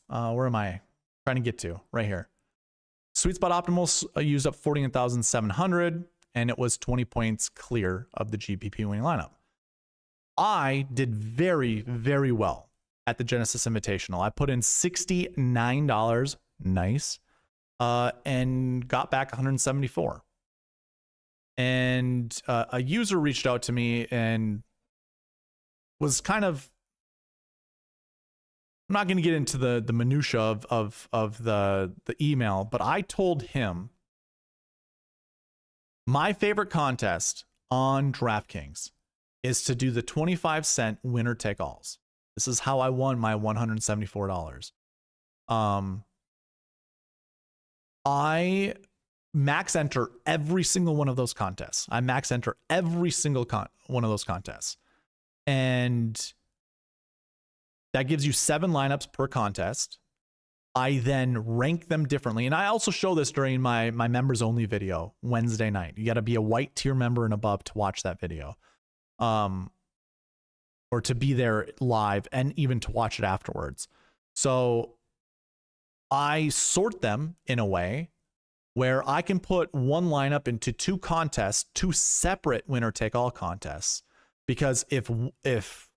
Speaker 1: where am I trying to get to? Right here. SweetSpot Optimal used up 49,700, and it was 20 points clear of the GPP winning lineup. I did very, very well at the Genesis Invitational. I put in $69, nice, and got back 174. And a user reached out to me and was kind of, I'm not going to get into the minutia of the email, but I told him my favorite contest on DraftKings is to do the 25-cent winner take alls. This is how I won my $174. I max enter every single one of those contests. I max enter every single one of those contests. And that gives you 7 lineups per contest. I then rank them differently. And I also show this during my members only video Wednesday night. You got to be a white tier member and above to watch that video. Or to be there live and even to watch it afterwards. So I sort them in a way where I can put one lineup into 2 contests, 2 separate winner take all contests, because if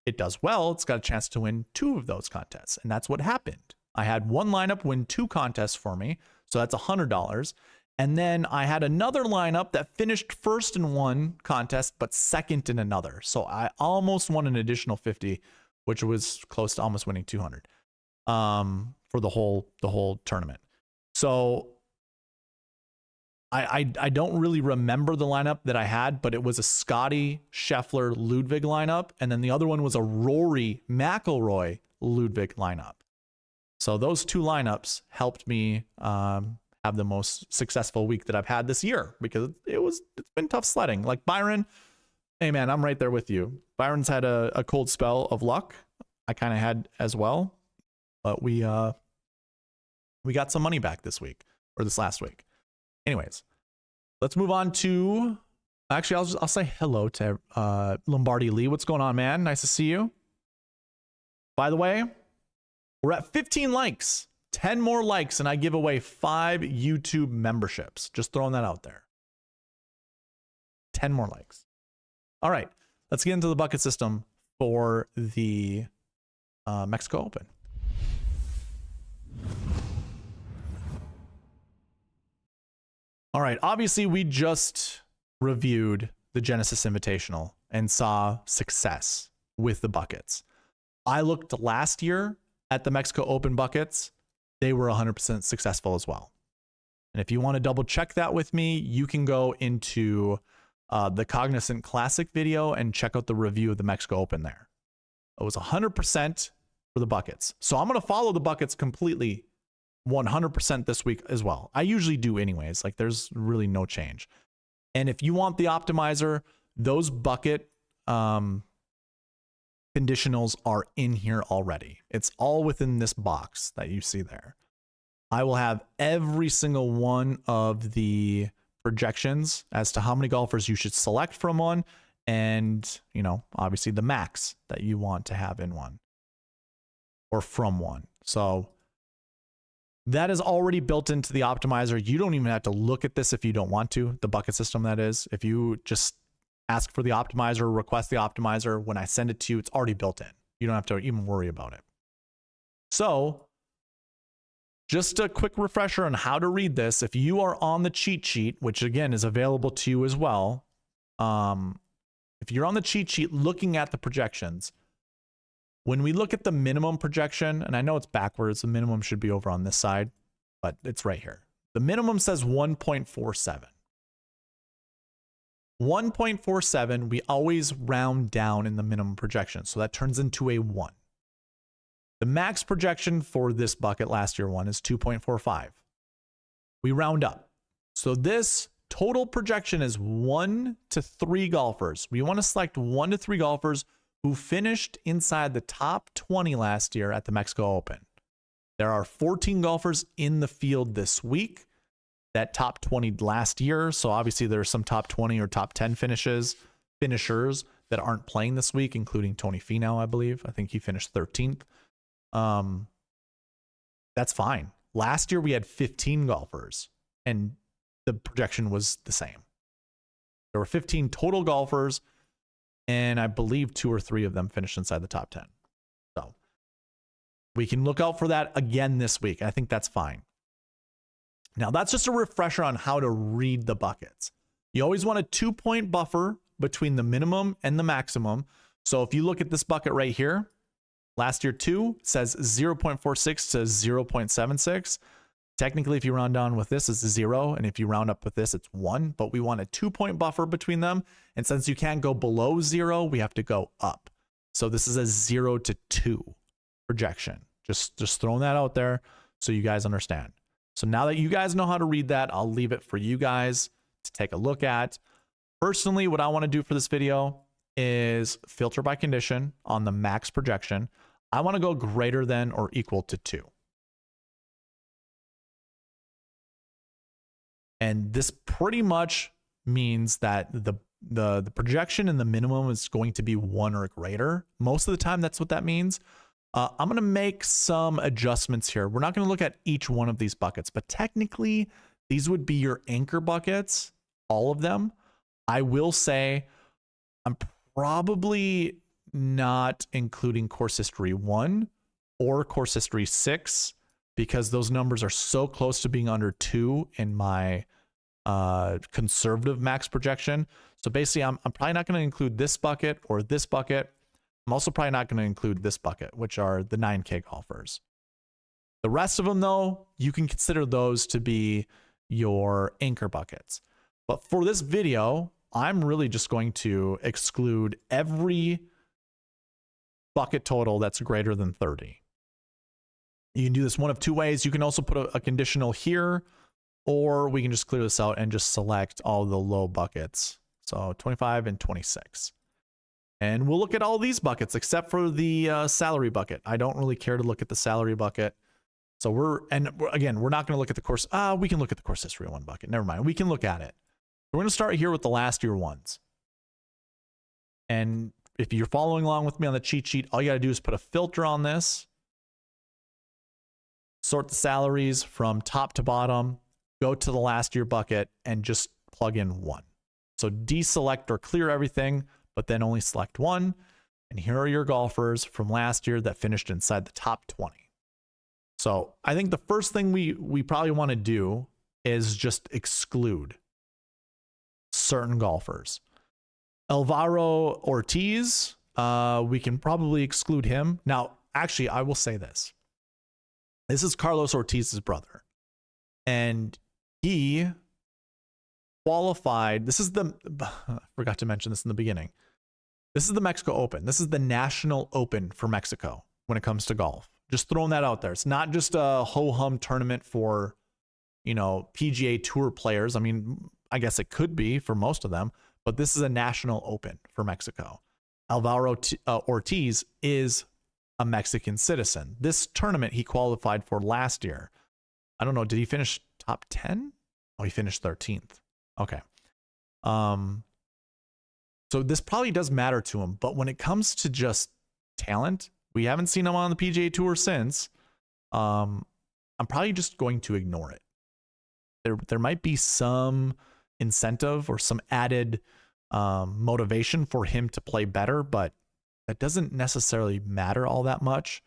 Speaker 1: it does well, it's got a chance to win 2 of those contests. And that's what happened. I had one lineup win 2 contests for me. So that's $100. And then I had another lineup that finished first in one contest, but second in another. So I almost won an additional 50, which was close to almost winning 200 for the whole tournament. So I don't really remember the lineup that I had, but it was a Scotty Scheffler Ludwig lineup, and then the other one was a Rory McIlroy Ludwig lineup. So those 2 lineups helped me have the most successful week that I've had this year, because it's been tough sledding. Like Byron, hey man, I'm right there with you. Byron's had a cold spell of luck. I kind of had as well, but we got some money back this week, or this last week. Anyways, let's move on to, actually, I'll say hello to Lombardi Lee. What's going on, man? Nice to see you. By the way, we're at 15 likes. 10 more likes, and I give away 5 YouTube memberships. Just throwing that out there. 10 more likes. All right, let's get into the bucket system for the Mexico Open. All right, obviously we just reviewed the Genesis Invitational and saw success with the buckets. I looked last year at the Mexico Open buckets. They were 100% successful as well. And if you want to double check that with me, you can go into the Cognizant Classic video and check out the review of the Mexico Open there. It was 100% for the buckets. So I'm going to follow the buckets completely 100% this week as well. I usually do anyways. Like, there's really no change. And if you want the optimizer, those bucket conditionals are in here already. It's all within this box that you see there. I will have every single one of the projections as to how many golfers you should select from one, and, you know, obviously the max that you want to have in one or from one. So that is already built into the optimizer. You don't even have to look at this if you don't want to, the bucket system that is. If you just ask for the optimizer, request the optimizer, when I send it to you, it's already built in. You don't have to even worry about it. So just a quick refresher on how to read this. If you are on the cheat sheet, which again is available to you as well, if you're on the cheat sheet looking at the projections, When we look at the minimum projection, and I know it's backwards, the minimum should be over on this side, but it's right here. The minimum says 1.47. 1.47, we always round down in the minimum projection, so that turns into a 1. The max projection for this bucket last year one is 2.45. We round up. So this total projection is 1 to 3 golfers. We want to select 1 to 3 golfers who finished inside the top 20 last year at the Mexico Open. There are 14 golfers in the field this week that top 20 last year. So obviously there's some top 20 or top 10 finishers that aren't playing this week, including Tony Finau, I believe. I think he finished 13th. That's fine. Last year we had 15 golfers and the projection was the same. There were 15 total golfers and I believe 2 or 3 of them finished inside the top 10. So we can look out for that again this week. I think that's fine. Now that's just a refresher on how to read the buckets. You always want a 2-point buffer between the minimum and the maximum. So if you look at this bucket right here, last year 2 says 0.46 to 0.76. Technically, if you round down with this, it's 0. And if you round up with this, it's 1. But we want a 2-point buffer between them. And since you can't go below 0, we have to go up. So this is a 0 to 2 projection. Just throwing that out there so you guys understand. So now that you guys know how to read that, I'll leave it for you guys to take a look at. Personally, what I want to do for this video is filter by condition on the max projection. I want to go greater than or equal to 2. And this pretty much means that the projection and the minimum is going to be 1 or greater. Most of the time, that's what that means. I'm going to make some adjustments here. We're not going to look at each one of these buckets, but technically, these would be your anchor buckets, all of them. I will say I'm probably not including course history 1 or course history 6 because those numbers are so close to being under 2 in my conservative max projection. So basically, I'm probably not going to include this bucket or this bucket. I'm also probably not going to include this bucket, which are the 9K golfers. The rest of them, though, you can consider those to be your anchor buckets. But for this video, I'm really just going to exclude every bucket total that's greater than 30. You can do this one of 2 ways. You can also put a conditional here, or we can just clear this out and just select all the low buckets. So 25 and 26. And we'll look at all these buckets except for the salary bucket. I don't really care to look at the salary bucket. So again, we're not going to look at the course. We can look at the course history 1 bucket. Never mind. We can look at it. We're going to start here with the last year ones. And if you're following along with me on the cheat sheet, all you got to do is put a filter on this, sort the salaries from top to bottom, go to the last year bucket, and just plug in 1. So deselect or clear everything, but then only select 1. And here are your golfers from last year that finished inside the top 20. So I think the first thing we probably want to do is just exclude certain golfers. Alvaro Ortiz, we can probably exclude him. Now, actually, I will say this. This is Carlos Ortiz's brother. And he qualified. This is I forgot to mention this in the beginning. This is the Mexico Open. This is the national open for Mexico when it comes to golf. Just throwing that out there. It's not just a ho-hum tournament for, PGA Tour players. I mean, I guess it could be for most of them, but this is a national open for Mexico. Alvaro Ortiz is a Mexican citizen. This tournament he qualified for last year. I don't know. Did he finish top 10? Oh, he finished 13th. Okay. So this probably does matter to him, but when it comes to just talent, we haven't seen him on the PGA Tour since. I'm probably just going to ignore it. There might be some incentive or some added motivation for him to play better, but that doesn't necessarily matter all that much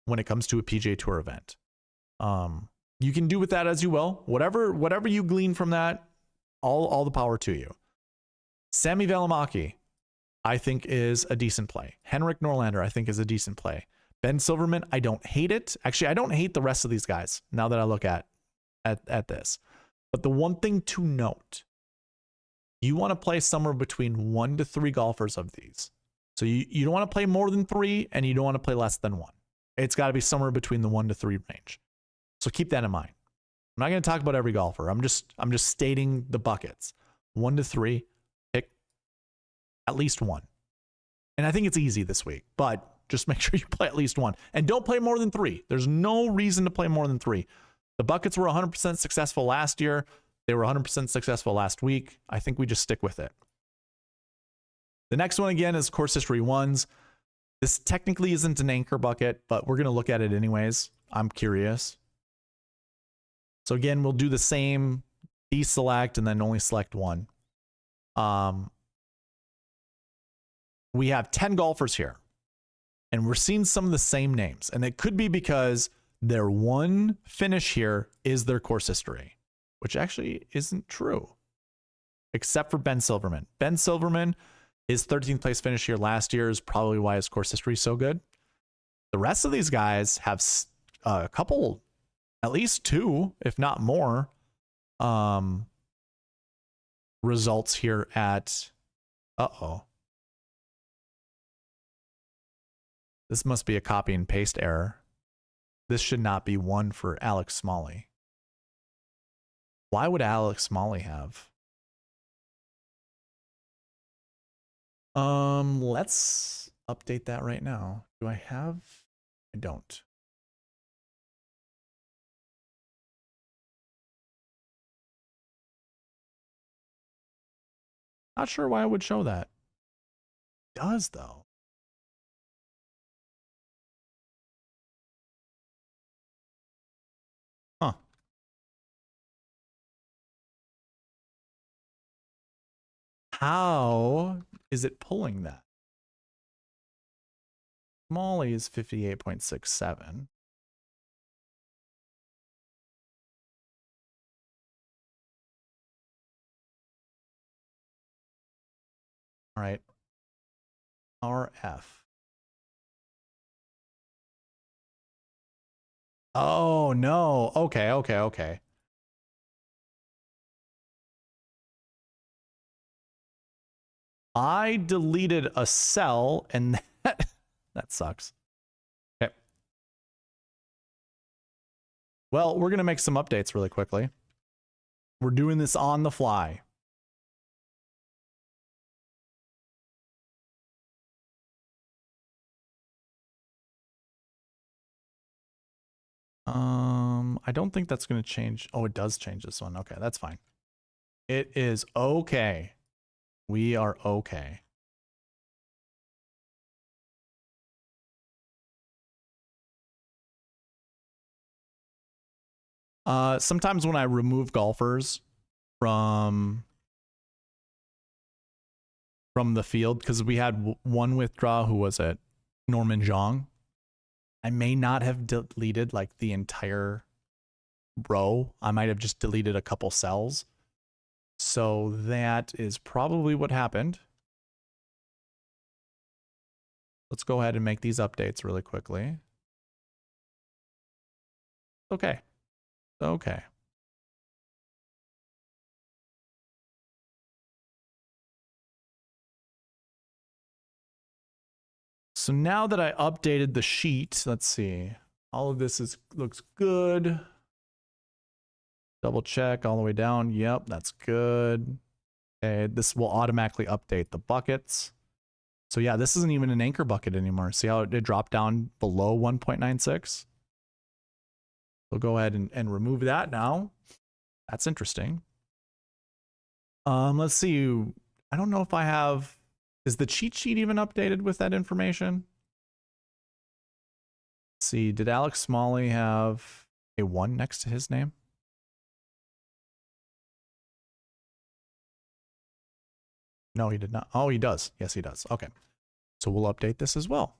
Speaker 1: when it comes to a PGA Tour event. You can do with that as you will. Whatever you glean from that, all the power to you. Sami Välimäki, I think is a decent play. Henrik Norlander, I think is a decent play. Ben Silverman, I don't hate it. Actually, I don't hate the rest of these guys now that I look at this. But the one thing to note, you want to play somewhere between 1 to 3 golfers of these. So you don't want to play more than 3 and you don't want to play less than 1. It's got to be somewhere between the 1 to 3 range. So keep that in mind. I'm not going to talk about every golfer. I'm just stating the buckets. 1 to 3, pick at least 1. And I think it's easy this week, but just make sure you play at least 1. And don't play more than 3. There's no reason to play more than 3. The buckets were 100% successful last year. They were 100% successful last week. I think we just stick with it. The next one, again, is course history 1s. This technically isn't an anchor bucket, but we're going to look at it anyways. I'm curious. So again, we'll do the same deselect and then only select 1. We have 10 golfers here, and we're seeing some of the same names. And it could be because their one finish here is their course history, which actually isn't true, except for Ben Silverman. Ben Silverman, his 13th place finish here last year is probably why his course history is so good. The rest of these guys have a couple, at least 2, if not more, results here at, this must be a copy and paste error. This should not be 1 for Alex Smalley. Why would Alex Smalley have? Let's update that right now. Do I have? I don't. Not sure why it would show that. It does though. Huh. How is it pulling that? Smalley is 58.67. All right. RF. Oh, no. Okay. I deleted a cell and that sucks. Okay. Well, we're going to make some updates really quickly. We're doing this on the fly. I don't think that's going to change. Oh, it does change this one. Okay, that's fine. It is okay. We are okay. Sometimes when I remove golfers from the field, because we had one withdraw, who was it? Norman Zhang. I may not have deleted like the entire row. I might have just deleted a couple cells. So that is probably what happened. Let's go ahead and make these updates really quickly. Okay. Okay. So now that I updated the sheet, let's see. All of this looks good. Double check all the way down. Yep, that's good. Okay, this will automatically update the buckets. So yeah, this isn't even an anchor bucket anymore. See how it dropped down below 1.96? We'll go ahead and remove that now. That's interesting. Let's see. I don't know if I have... Is the cheat sheet even updated with that information? Let's see, did Alex Smalley have a 1 next to his name? No, he did not. Oh, he does. Yes, he does. Okay. So we'll update this as well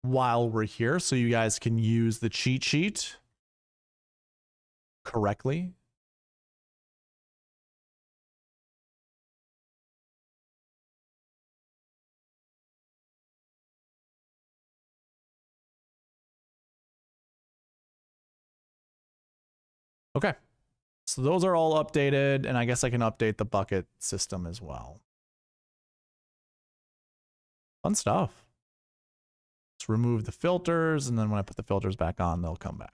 Speaker 1: while we're here so you guys can use the cheat sheet correctly. Okay. So those are all updated, and I guess I can update the bucket system as well. Fun stuff. Let's remove the filters, and then when I put the filters back on, they'll come back.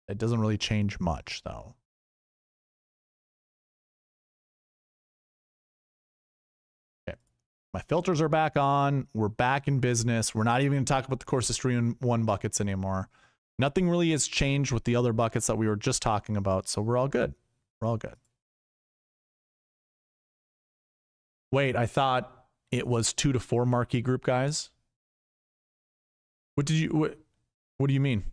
Speaker 1: It doesn't really change much, though. Okay. My filters are back on. We're back in business. We're not even going to talk about the course history in one buckets anymore. Nothing really has changed with the other buckets that we were just talking about, so we're all good. We're all good. Wait, I thought it was 2 to 4 marquee group guys. What do you mean?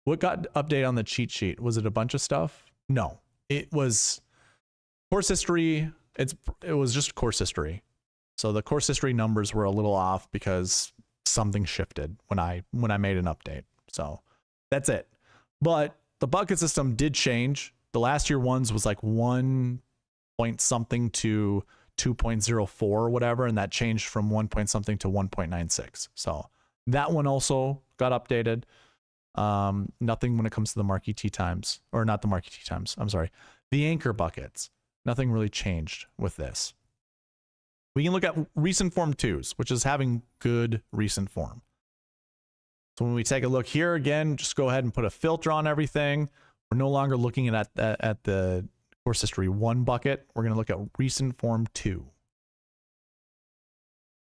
Speaker 1: What got updated on the cheat sheet? Was it a bunch of stuff? No, it was course history. It was just course history. So the course history numbers were a little off because something shifted when I made an update. So that's it. But the bucket system did change. The last year ones was like 1 point something to 2.04 or whatever, and that changed from 1 point something to 1.96. So that one also got updated. Nothing when it comes to the Marquee Tee Times, or not the Marquee Tee Times, I'm sorry, the anchor buckets. Nothing really changed with this. We can look at recent form 2s, which is having good recent form. So when we take a look here again, just go ahead and put a filter on everything. We're no longer looking at the course history 1 bucket. We're going to look at recent form 2.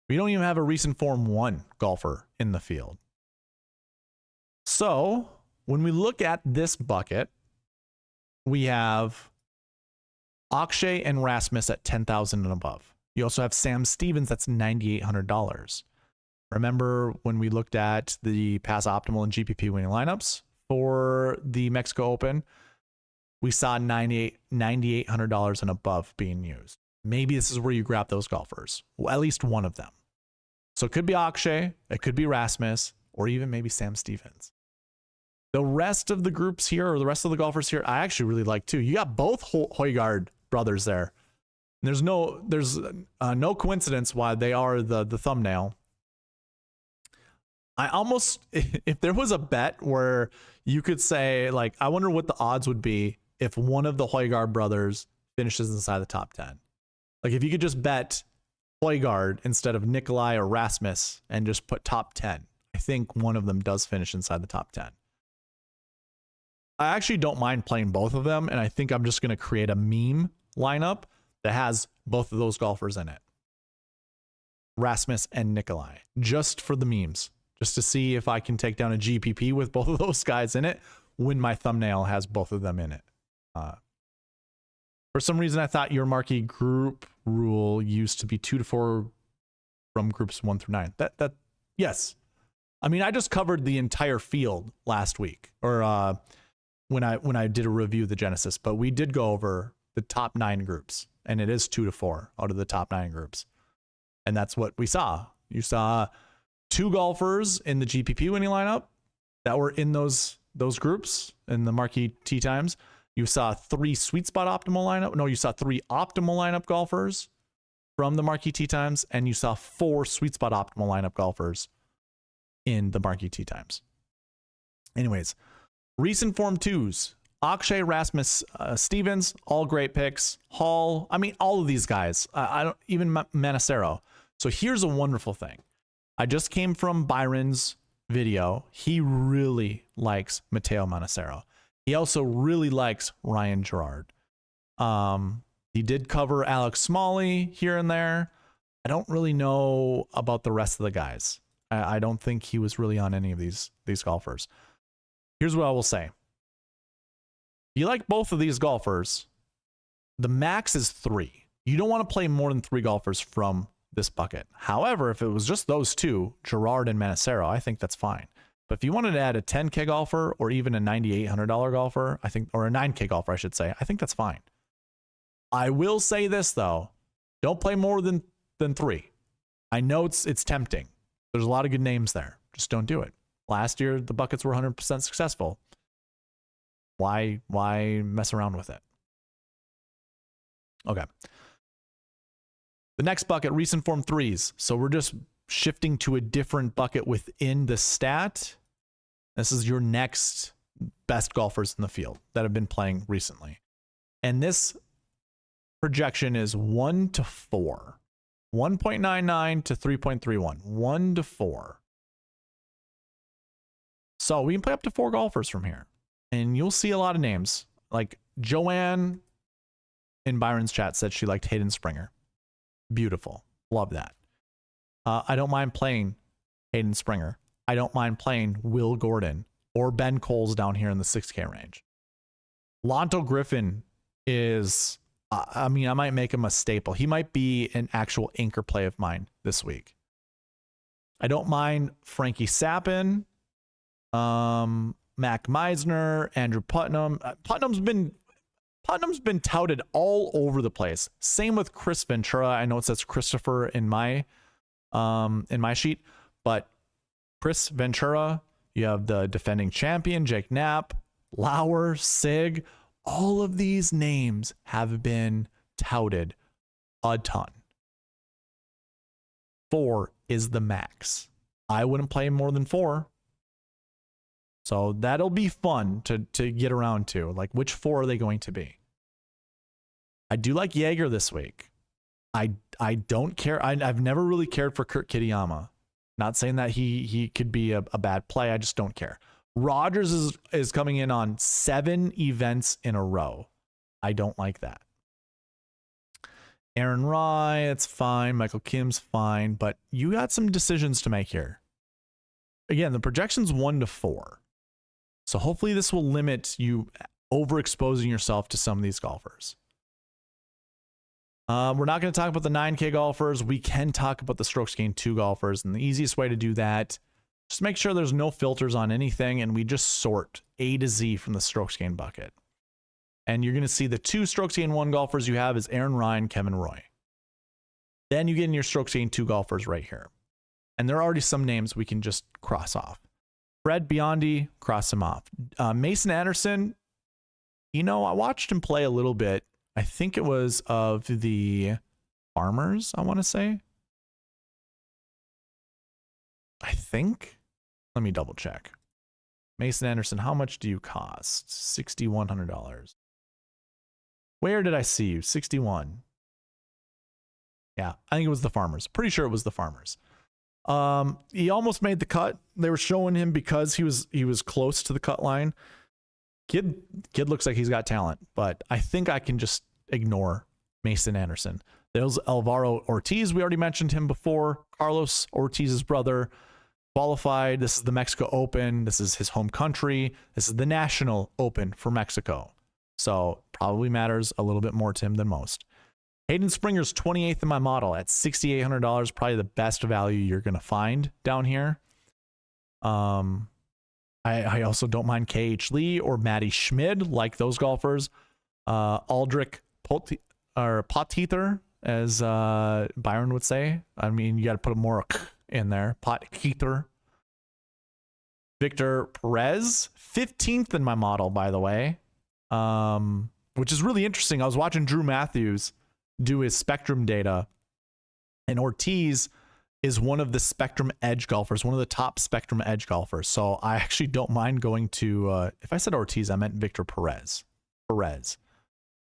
Speaker 1: We don't even have a recent form 1 golfer in the field. So when we look at this bucket, we have Akshay and Rasmus at $10,000 and above. You also have Sam Stevens, that's $9,800. Remember when we looked at the pass optimal and GPP winning lineups for the Mexico Open, we saw $9,800 and above being used. Maybe this is where you grab those golfers, well, at least one of them. So it could be Akshay, it could be Rasmus, or even maybe Sam Stevens. The rest of the groups here, or the rest of the golfers here, I actually really like too. You got both Højgaard brothers there. There's no coincidence why they are the thumbnail. I almost, if there was a bet where you could say, like, I wonder what the odds would be if one of the Højgaard brothers finishes inside the top 10. Like, if you could just bet Højgaard instead of Nikolai or Rasmus and just put top 10, I think one of them does finish inside the top 10. I actually don't mind playing both of them, and I think I'm just going to create a meme lineup that has both of those golfers in it. Rasmus and Nikolai, just for the memes, just to see if I can take down a GPP with both of those guys in it when my thumbnail has both of them in it. For some reason, I thought your marquee group rule used to be 2 to 4 from groups 1 through 9. Yes. I mean, I just covered the entire field last week, or when I did a review of the Genesis, but we did go over the top 9 groups, and it is 2 to 4 out of the top 9 groups. And that's what we saw. You saw 2 golfers in the GPP winning lineup that were in those groups in the Marquee Tee Times. You saw 3 SweetSpot optimal lineup. No, you saw 3 optimal lineup golfers from the Marquee Tee Times, and you saw 4 SweetSpot optimal lineup golfers in the Marquee Tee Times. Anyways, recent form 2s. Akshay, Rasmus, Stevens, all great picks. Hall, I mean, all of these guys. I don't even Manacero. So here's a wonderful thing. I just came from Byron's video. He really likes Matteo Manacero. He also really likes Ryan Gerard. He did cover Alex Smalley here and there. I don't really know about the rest of the guys. I don't think he was really on any of these golfers. Here's what I will say. If you like both of these golfers, the max is 3. You don't want to play more than 3 golfers from this bucket. However, if it was just those 2, Gerard and Manacero, I think that's fine. But if you wanted to add a 10K golfer or even a $9,800 golfer, I think, or a 9K golfer, I should say, I think that's fine. I will say this though, don't play more than 3. I know it's tempting. There's a lot of good names there. Just don't do it. Last year, the buckets were 100% successful. Why mess around with it? Okay. The next bucket, recent form 3s. So we're just shifting to a different bucket within the stat, this is your next best golfers in the field that have been playing recently. And this projection is 1 to 4. 1.99 to 3.31. 1 to 4. So we can play up to 4 golfers from here. And you'll see a lot of names. Like Joanne in Byron's chat said she liked Hayden Springer. Beautiful. Love that. I don't mind playing Hayden Springer. I don't mind playing Will Gordon or Ben Coles down here in the 6K range. Lonto Griffin is, I mean, I might make him a staple. He might be an actual anchor play of mine this week. I don't mind Frankie Sappin, Mac Meisner, Andrew Putnam. Putnam's been touted all over the place. Same with Chris Ventura. I know it says Christopher in my sheet, but Chris Ventura, you have the defending champion, Jake Knapp, Lauer, Sig. All of these names have been touted a ton. 4 is the max. I wouldn't play more than 4. So that'll be fun to get around to. Like, which 4 are they going to be? I do like Jaeger this week. I don't care. I've never really cared for Kurt Kitayama. Not saying that he could be a bad play. I just don't care. Rogers is coming in on 7 events in a row. I don't like that. Aaron Rye, it's fine. Michael Kim's fine. But you got some decisions to make here. Again, the projection's 1 to 4. So hopefully this will limit you overexposing yourself to some of these golfers. We're not going to talk about the 9K golfers. We can talk about the strokes gained 2 golfers. And the easiest way to do that, just make sure there's no filters on anything. And we just sort A to Z from the strokes gained bucket. And you're going to see the 2 strokes gained 1 golfers you have is Aaron Ryan, Kevin Roy. Then you get in your strokes gained 2 golfers right here. And there are already some names we can just cross off. Fred Biondi, cross him off. Mason Anderson, you know, I watched him play a little bit. I think it was of the Farmers, I want to say. I think. Let me double check. Mason Anderson, how much do you cost? $6,100. Where did I see you? 61. Yeah, I think it was the Farmers. Pretty sure it was the Farmers. He almost made the cut. They were showing him because he was close to the cut line. Kid looks like he's got talent, but I think I can just ignore Mason Anderson. There's Alvaro Ortiz. We already mentioned him before. Carlos Ortiz's brother, qualified. This is the Mexico Open. This is his home country. This is the National Open for Mexico. So probably matters a little bit more to him than most. Hayden Springer's 28th in my model at $6,800. Probably the best value you're going to find down here. I also don't mind KH Lee or Matty Schmid, like those golfers. Aldrich Potteether, as Byron would say. I mean, you got to put more in there. Potteether. Victor Perez, 15th in my model, by the way, which is really interesting. I was watching Drew Matthews do his Spectrum data, and Ortiz is one of the Spectrum Edge golfers, one of the top Spectrum Edge golfers. So I actually don't mind going to, if I said Ortiz, I meant Victor Perez.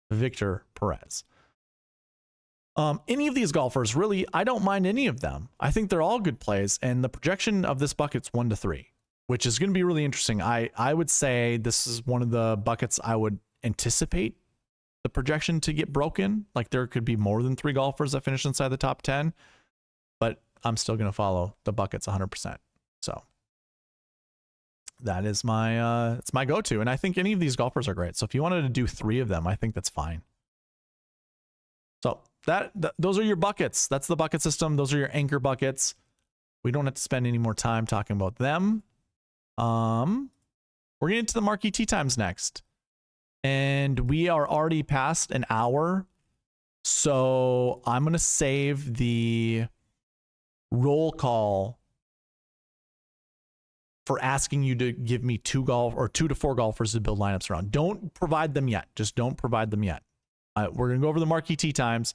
Speaker 1: Victor Perez. Any of these golfers, really, I don't mind any of them. I think they're all good plays, and the projection of this bucket's 1 to 3, which is going to be really interesting. I would say this is one of the buckets I would anticipate the projection to get broken. Like there could be more than 3 golfers that finish inside the top 10, but I'm still going to follow the buckets 100%. So that is my, it's my go-to. And I think any of these golfers are great. So if you wanted to do 3 of them, I think that's fine. So those are your buckets. That's the bucket system. Those are your anchor buckets. We don't have to spend any more time talking about them. We're getting to the Marquee Tee Times next. And we are already past an hour. So I'm going to save the roll call for asking you to give me 2 to 4 golfers to build lineups around. Don't provide them yet. Just don't provide them yet. We're going to go over the Marquee Tee Times,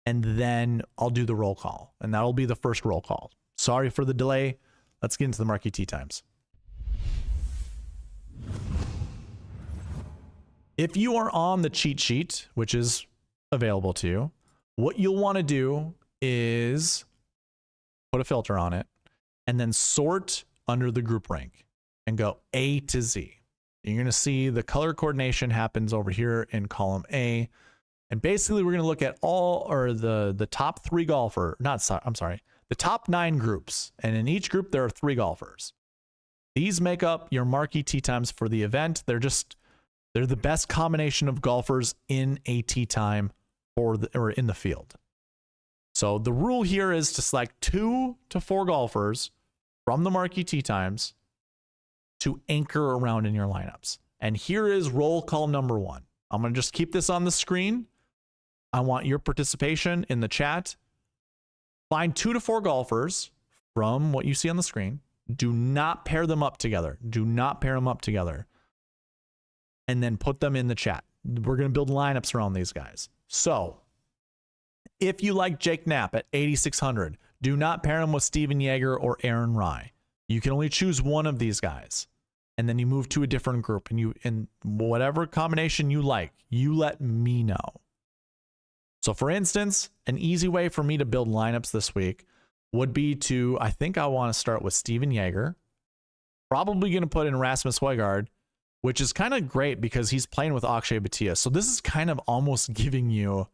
Speaker 1: and then I'll do the roll call. And that'll be the first roll call. Sorry for the delay. Let's get into the Marquee Tee Times. If you are on the cheat sheet, which is available to you, what you'll want to do is put a filter on it and then sort under the group rank and go A to Z. You're going to see the color coordination happens over here in column A. And basically we're going to look at the top 3 golfer, the top 9 groups. And in each group, there are 3 golfers. These make up your Marquee Tee Times for the event. They're the best combination of golfers in a tee time or in the field. So the rule here is to select 2 to 4 golfers from the Marquee Tee Times to anchor around in your lineups. And here is roll call number 1. I'm going to just keep this on the screen. I want your participation in the chat. Find 2 to 4 golfers from what you see on the screen. Do not pair them up together. Do not pair them up together. And then put them in the chat. We're going to build lineups around these guys. So if you like Jake Knapp at 8,600, do not pair him with Steven Yeager or Aaron Rai. You can only choose one of these guys. And then you move to a different group, and in whatever combination you like, you let me know. So for instance, an easy way for me to build lineups this week would be I think I want to start with Steven Yeager. Probably going to put in Rasmus Højgaard, which is kind of great because he's playing with Akshay Bhatia. So this is kind of almost giving you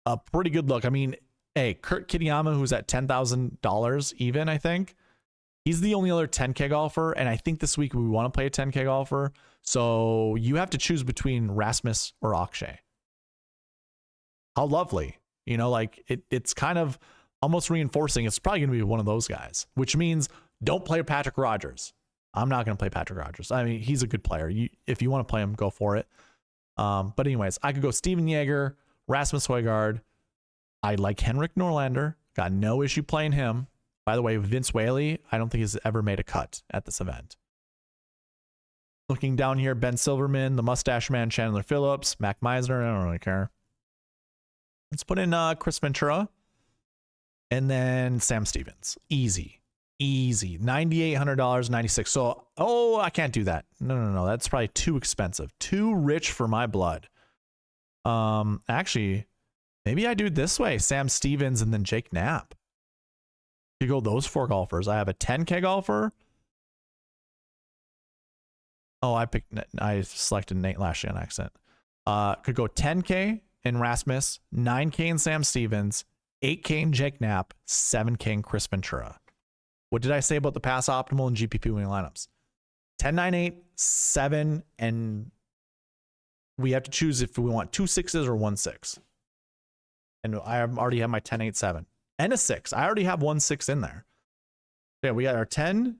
Speaker 1: a pretty good look. I mean, hey, Kurt Kitayama, who's at $10,000 even, I think. He's the only other 10K golfer, and I think this week we want to play a 10K golfer. So you have to choose between Rasmus or Akshay. How lovely. You know, like it's kind of almost reinforcing it's probably going to be one of those guys, which means don't play Patrick Rodgers. I'm not going to play Patrick Rodgers. I mean, he's a good player. If you want to play him, go for it. But anyways, I could go Steven Yeager, Rasmus Højgaard. I like Henrik Norlander. Got no issue playing him. By the way, Vince Whaley, I don't think he's ever made a cut at this event. Looking down here, Ben Silverman, the Mustache Man, Chandler Phillips, Mac Meisner. I don't really care. Let's put in Chris Ventura. And then Sam Stevens. Easy. $9,800, 96. So, I can't do that. No. That's probably too expensive. Too rich for my blood. Actually, maybe I do it this way. Sam Stevens and then Jake Knapp. You go those 4 golfers. I have a 10K golfer. I selected Nate Lashley on accident. Could go 10K in Rasmus, 9K in Sam Stevens, 8K in Jake Knapp, 7K in Chris Ventura. What did I say about the pass optimal and GPP winning lineups? 10, 9, 8, 7, and we have to choose if we want 2 6s or 1 6. And I already have my 10, 8, 7. And a 6. I already have 1 6 in there. Yeah, we got our 10,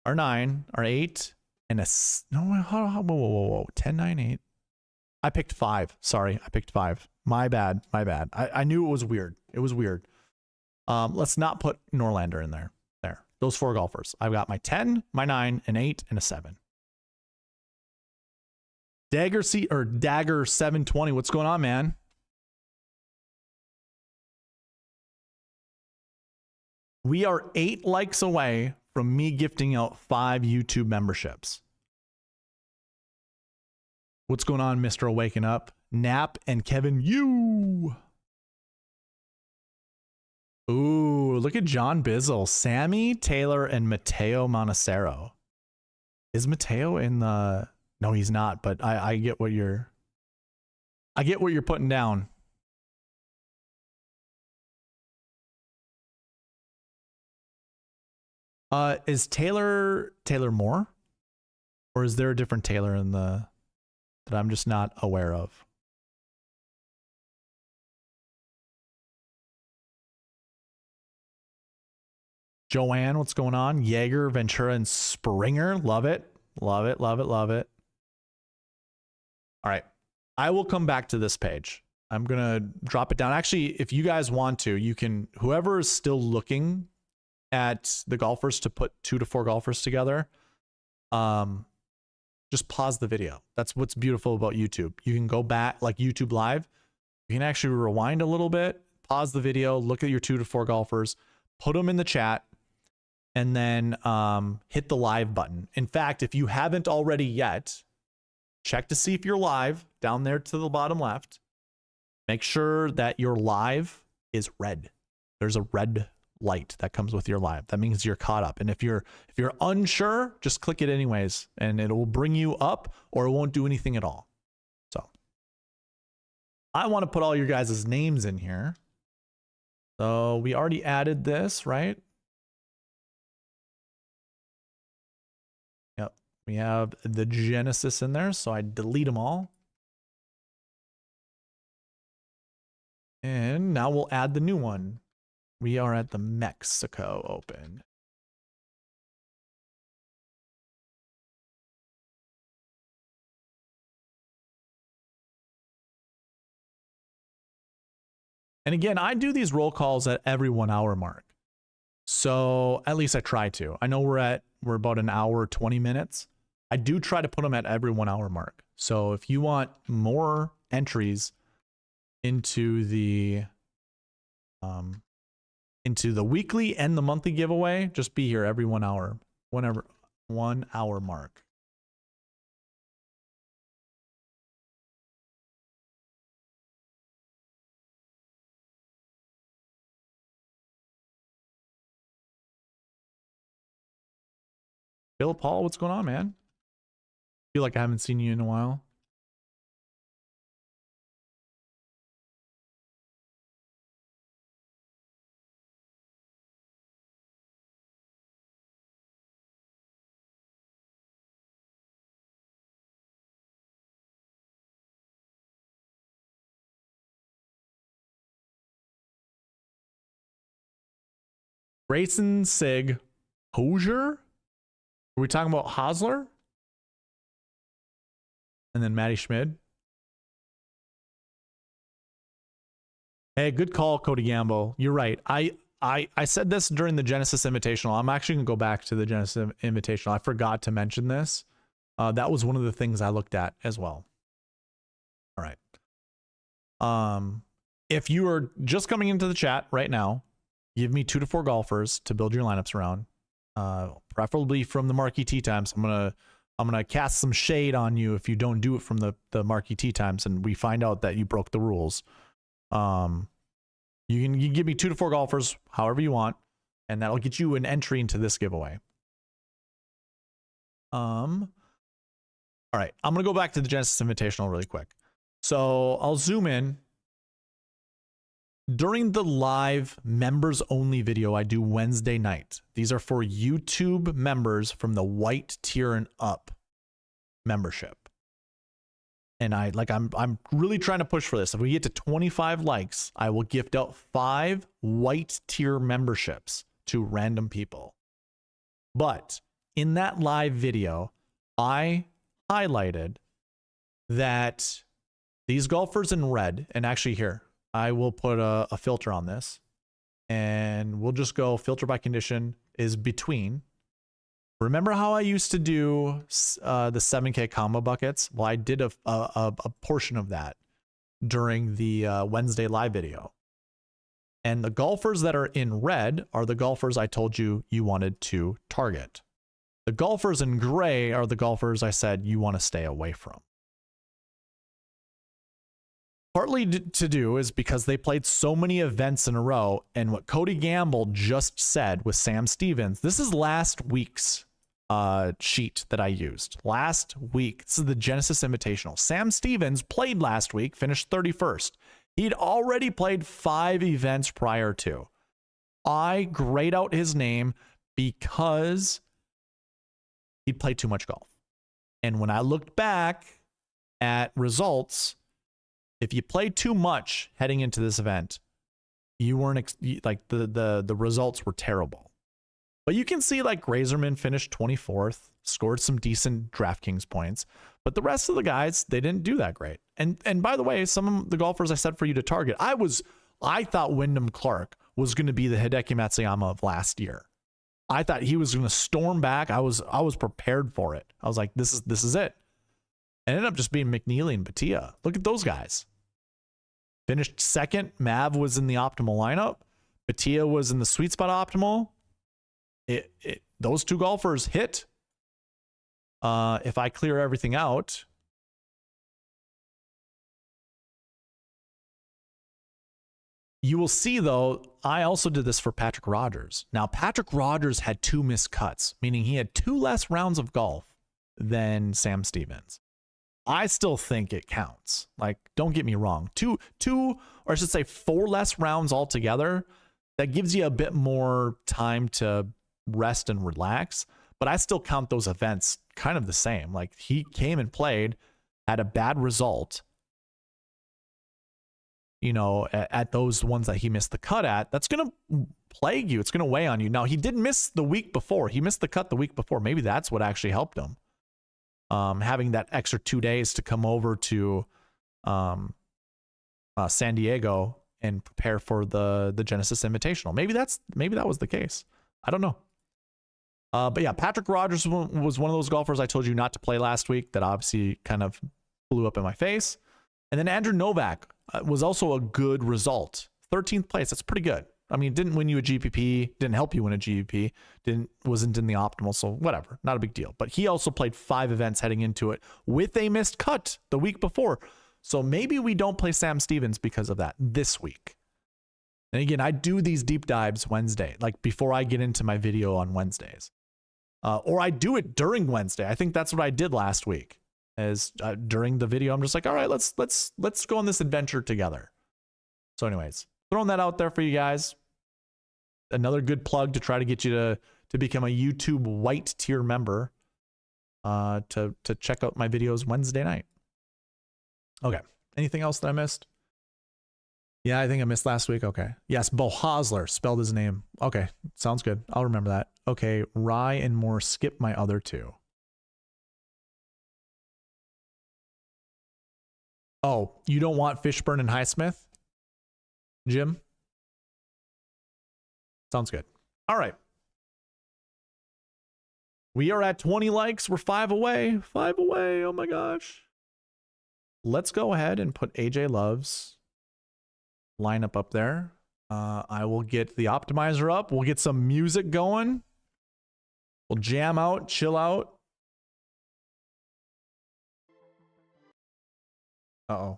Speaker 1: our 9, our 8, and whoa. 10, 9, 8. I picked 5. Sorry, I picked 5. My bad. I knew it was weird. It was weird. Let's not put Norlander in there. There. Those 4 golfers. I've got my 10, my 9, an 8, and a 7. Dagger 720. What's going on, man? We are 8 likes away from me gifting out 5 YouTube memberships. What's going on, Mr. Awaken Up? Nap and Kevin Yu. Ooh, look at John Bizzle, Sammy Taylor, and Mateo Monacero. Is Mateo in the... No, he's not, but I get what you're... I get what you're putting down. Is Taylor Moore? Or is there a different Taylor in the... that I'm just not aware of? Joanne, what's going on? Yeager, Ventura, and Springer. Love it. Love it, love it, love it. All right. I will come back to this page. I'm going to drop it down. Actually, if you guys want to, you can, whoever is still looking at the golfers to put 2 to 4 golfers together, just pause the video. That's what's beautiful about YouTube. You can go back, like YouTube Live. You can actually rewind a little bit, pause the video, look at your 2 to 4 golfers, put them in the chat, and then hit the live button. In fact, if you haven't already yet, check to see if you're live down there to the bottom left. Make sure that your live is red. There's a red light that comes with your live. That means you're caught up. And if you're unsure, just click it anyways, and it will bring you up, or it won't do anything at all. So I want to put all your guys' names in here. So we already added this, right? Yep. We have the Genesis in there, so I delete them all. And now we'll add the new one. We are at the Mexico Open. And again, I do these roll calls at every 1 hour mark. So at least I try to. I know we're about an hour, 20 minutes. I do try to put them at every 1 hour mark. So if you want more entries into the weekly and the monthly giveaway, just be here every 1 hour, whenever 1 hour mark. Bill Paul, what's going on, man? Feel like I haven't seen you in a while. Grayson Sig Hosier? Are we talking about Hosler? And then Matty Schmid. Hey, good call, Cody Gamble. You're right. I said this during the Genesis Invitational. I'm actually going to go back to the Genesis Invitational. I forgot to mention this. That was one of the things I looked at as well. All right. If you are just coming into the chat right now, give me 2 to 4 golfers to build your lineups around. Preferably from the Marquee Tee Times. I'm gonna cast some shade on you if you don't do it from the Marquee Tee Times and we find out that you broke the rules. You can give me 2 to 4 golfers, however you want, and that'll get you an entry into this giveaway. All right, I'm gonna go back to the Genesis Invitational really quick. So I'll zoom in. During the live members only video I do Wednesday night, these are for YouTube members from the white tier and up membership. And I'm really trying to push for this. If we get to 25 likes, I will gift out 5 white tier memberships to random people. But in that live video, I highlighted that these golfers in red, and actually here, I will put a filter on this, and we'll just go filter by condition is between. Remember how I used to do the 7K combo buckets? Well, I did a portion of that during the Wednesday live video. And the golfers that are in red are the golfers I told you you wanted to target. The golfers in gray are the golfers I said you want to stay away from. Partly to do is because they played so many events in a row, and what Cody Gamble just said with Sam Stevens, this is last week's sheet that I used. Last week, this is the Genesis Invitational. Sam Stevens played last week, finished 31st. He'd already played 5 events prior to. I grayed out his name because he played too much golf. And when I looked back at results, if you played too much heading into this event, you weren't like the results were terrible. But you can see like Grazerman finished 24th, scored some decent DraftKings points, but the rest of the guys, they didn't do that great. And by the way, some of the golfers I said for you to target, I thought Wyndham Clark was going to be the Hideki Matsuyama of last year. I thought he was going to storm back. I was prepared for it. I was like, this is it. It ended up just being McNeely and Batia. Look at those guys. Finished second. Mav was in the optimal lineup. Batia was in the sweet spot optimal. Those two golfers hit. If I clear everything out, you will see, though, I also did this for Patrick Rodgers. Now, Patrick Rodgers had 2 missed cuts, meaning he had 2 less rounds of golf than Sam Stevens. I still think it counts. Like, don't get me wrong. 2, or I should say 4 less rounds altogether. That gives you a bit more time to rest and relax. But I still count those events kind of the same. Like, he came and played, had a bad result, you know, at those ones that he missed the cut at. That's going to plague you. It's going to weigh on you. Now, he did miss the week before. He missed the cut the week before. Maybe that's what actually helped him. Having that extra 2 days to come over to San Diego and prepare for the Genesis Invitational. Maybe that was the case. I don't know. But yeah, Patrick Rodgers was one of those golfers I told you not to play last week that obviously kind of blew up in my face. And then Andrew Novak was also a good result. 13th place. That's pretty good. I mean, it didn't win you a GPP, didn't help you win a GPP, wasn't in the optimal, so whatever, not a big deal. But he also played 5 events heading into it with a missed cut the week before. So maybe we don't play Sam Stevens because of that this week. And again, I do these deep dives Wednesday, like before I get into my video on Wednesdays. Or I do it during Wednesday. I think that's what I did last week. As during the video, I'm just like, all right, let's go on this adventure together. So anyways, throwing that out there for you guys. Another good plug to try to get you to become a YouTube white tier member, to check out my videos Wednesday night. Okay. Anything else that I missed? Yeah, I think I missed last week. Okay. Yes, Bo Hosler spelled his name. Okay. Sounds good. I'll remember that. Okay. Rye and Moore, skip my other 2. Oh, you don't want Fishburne and Highsmith? Jim? Sounds good. All right. We are at 20 likes. We're 5 away. 5 away. Oh my gosh. Let's go ahead and put AJ Love's lineup up there. I will get the optimizer up. We'll get some music going. We'll jam out, chill out. Uh-oh.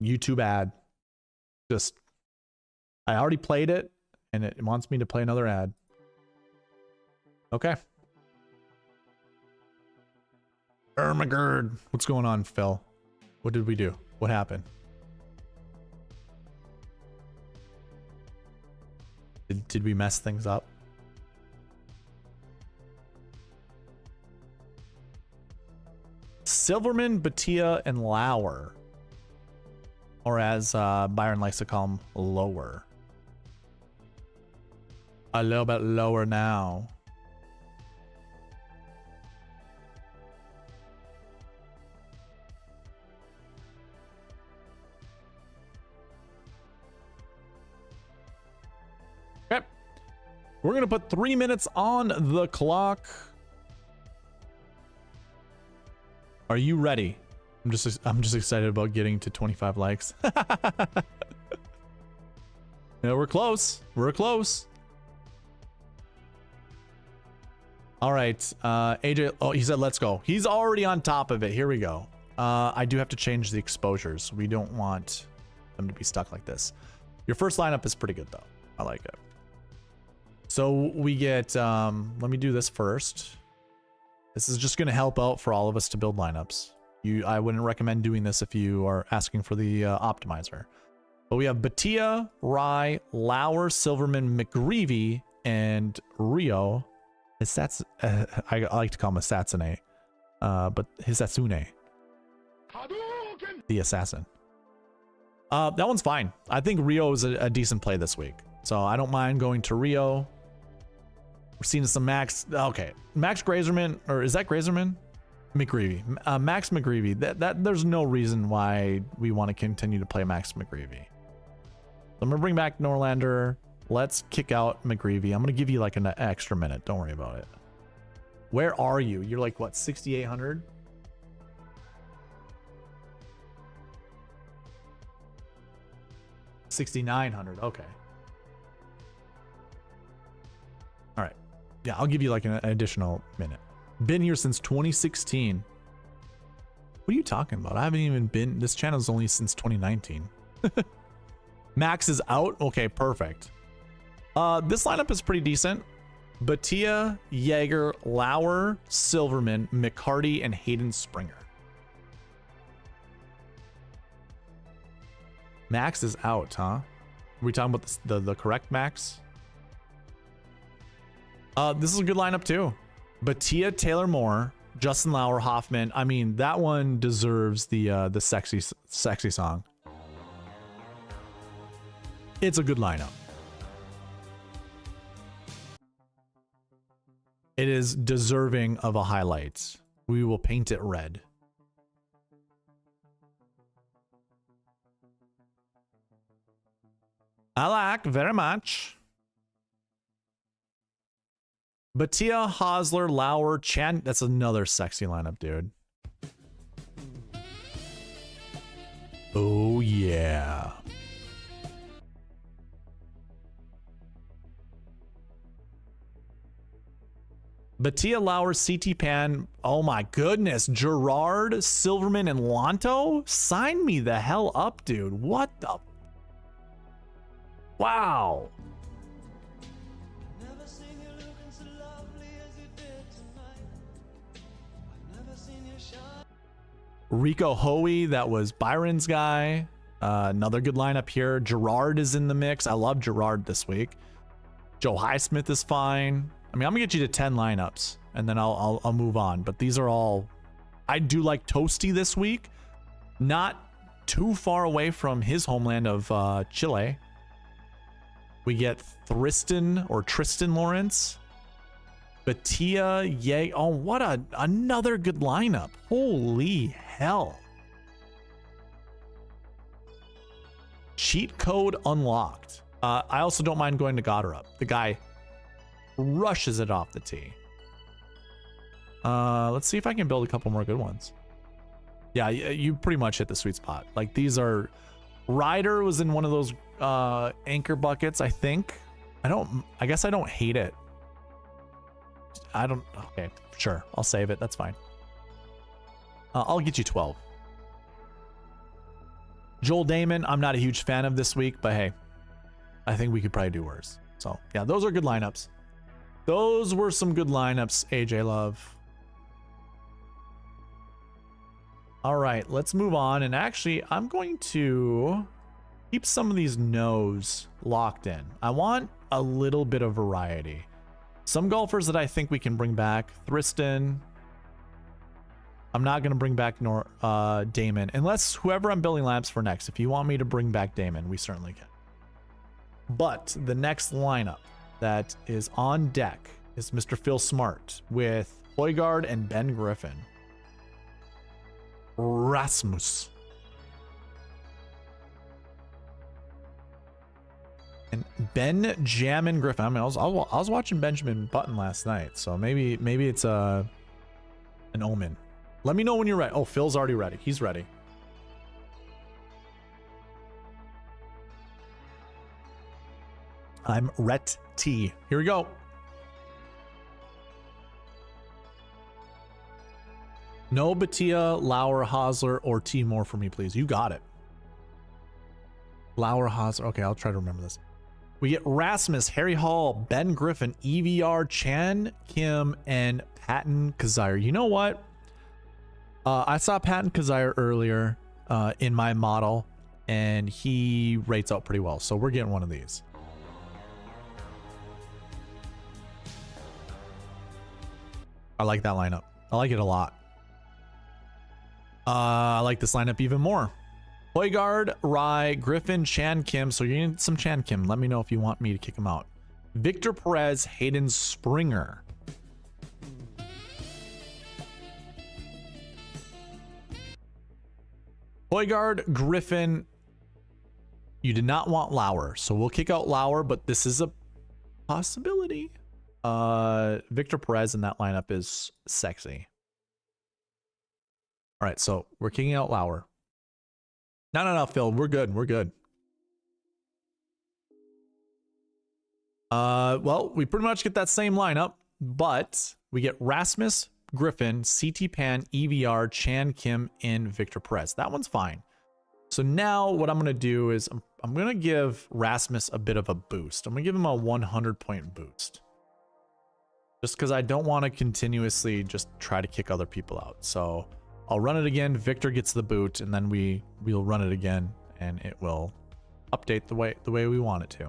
Speaker 1: YouTube ad. Just, I already played it, and it wants me to play another ad. Okay. Ermagerd. What's going on, Phil? What did we do? What happened? Did we mess things up? Silverman, Batia, and Lauer. Or as Byron likes to call them, lower. A little bit lower now. Okay. We're going to put 3 minutes on the clock. Are you ready? I'm just excited about getting to 25 likes. Yeah, we're close. We're close. All right, AJ. Oh, he said let's go. He's already on top of it. Here we go. I do have to change the exposures. We don't want them to be stuck like this. Your first lineup is pretty good though. I like it. So we get. Let me do this first. This is just going to help out for all of us to build lineups. I wouldn't recommend doing this if you are asking for the optimizer. But we have Batia, Rye, Lauer, Silverman, McGreevy, and Rio. I like to call him Hisatsune, but Hisatsune, the assassin. That one's fine. I think Rio is a decent play this week, so I don't mind going to Rio. We're seeing some Max. Okay, Max Grazerman, or is that Grazerman? McGreevy. Max McGreevy. That there's no reason why we want to continue to play Max McGreevy. So I'm gonna bring back Norlander. Let's kick out McGreevy. I'm gonna give you like an extra minute. Don't worry about it. Where are you? You're like what, 6,800? $6,900. Okay. Yeah, I'll give you like an additional minute. Been here since 2016. What are you talking about? I haven't even been. This channel's only since 2019. Max is out. Okay, perfect. This lineup is pretty decent. Batia, Jaeger, Lauer, Silverman, McCarty, and Hayden Springer. Max is out, huh? Are we talking about the correct Max? This is a good lineup too. Batia, Taylor Moore, Justin Lauer, Hoffman. I mean, that one deserves the sexy song. It's a good lineup. It is deserving of a highlight. We will paint it red. I like very much. Batia, Hosler, Lauer, Chan. That's another sexy lineup, dude. Oh, yeah. Batia, Lauer, CT Pan. Oh my goodness. Gerard, Silverman, and Lanto? Sign me the hell up, dude. What the? Wow. Rico Hoey, that was Byron's guy. Another good lineup here. Gerard is in the mix. I love Gerard this week. Joe Highsmith is fine. I mean, I'm gonna get you to 10 lineups and then I'll move on. But these are all. I do like Toasty this week. Not too far away from his homeland of Chile. We get Tristan Lawrence. Batia, yay. Oh, what another good lineup. Holy hell. Cheat code unlocked. I also don't mind going to Goddard. The guy rushes it off the tee. Let's see if I can build a couple more good ones. Yeah, you pretty much hit the sweet spot. Like these are... Ryder was in one of those anchor buckets, I think. I guess I don't hate it. Okay, sure. I'll save it. That's fine. I'll get you 12. Joel Damon, I'm not a huge fan of this week, but hey, I think we could probably do worse. So yeah, those are good lineups. Those were some good lineups, AJ Love. All right, let's move on. And actually, I'm going to keep some of these no's locked in. I want a little bit of variety. Some golfers that I think we can bring back. Tristan. I'm not going to bring back Damon. Unless whoever I'm building laps for next. If you want me to bring back Damon, we certainly can. But the next lineup that is on deck is Mr. Phil Smart with Højgaard and Ben Griffin. Rasmus. And Ben Jammin Griffin. I mean, I was watching Benjamin Button last night, so maybe it's an omen. Let me know when you're ready. Oh, Phil's already ready. He's ready. I'm Rhett T. Here we go. No Batia, Lauer, Hosler, or T Moore for me, please. You got it. Lauer, Hosler. Okay, I'll try to remember this. We get Rasmus, Harry Hall, Ben Griffin, EVR, Chan Kim, and Patton Kazire. You know what? I saw Patton Kazire earlier in my model, and he rates out pretty well. So we're getting one of these. I like that lineup. I like it a lot. I like this lineup even more. Højgaard, Rai, Griffin, Chan Kim. So you need some Chan Kim. Let me know if you want me to kick him out. Victor Perez, Hayden Springer. Højgaard, Griffin. You did not want Lauer, so we'll kick out Lauer, but this is a possibility. Victor Perez in that lineup is sexy. All right, so we're kicking out Lauer. No, Phil, we're good. We're good. Well, we pretty much get that same lineup. but we get Rasmus, Griffin, CT Pan, EVR, Chan Kim, and Victor Perez. That one's fine. So now what I'm going to do is I'm going to give Rasmus a bit of a boost. I'm going to give him a 100-point boost. Just because I don't want to continuously just try to kick other people out. So I'll run it again. Victor gets the boot, and then we'll run it again, and it will update the way we want it to.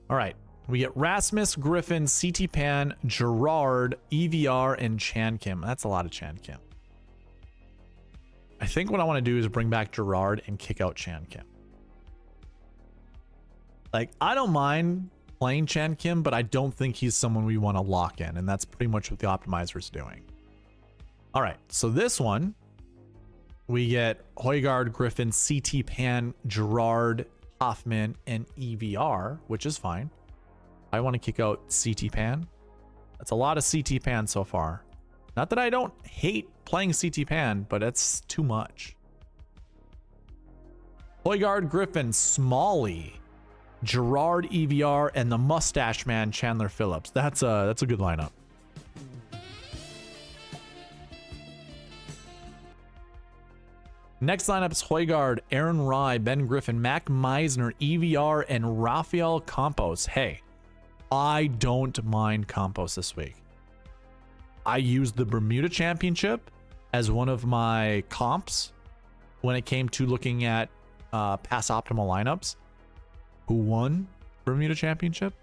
Speaker 1: All right. We get Rasmus, Griffin, CT Pan, Gerard, EVR, and Chan Kim. That's a lot of Chan Kim. I think what I want to do is bring back Gerard and kick out Chan Kim. Like, I don't mind playing Chan Kim, but I don't think he's someone we want to lock in, and that's pretty much what the optimizer is doing. All right, so this one, we get Højgaard, Griffin, CT Pan, Gerard, Hoffman, and EVR, which is fine. I want to kick out CT Pan. That's a lot of CT Pan so far. Not that I don't hate playing CT Pan, but it's too much. Højgaard, Griffin, Smalley, Gerard, EVR, and the mustache man Chandler Phillips. That's a good lineup. Next lineup is Højgaard, Aaron Rai, Ben Griffin, Mac Meisner, EVR, and Rafael Campos. Hey, I don't mind Campos this week. I used the Bermuda Championship as one of my comps when it came to looking at pass optimal lineups. Who won Bermuda Championship?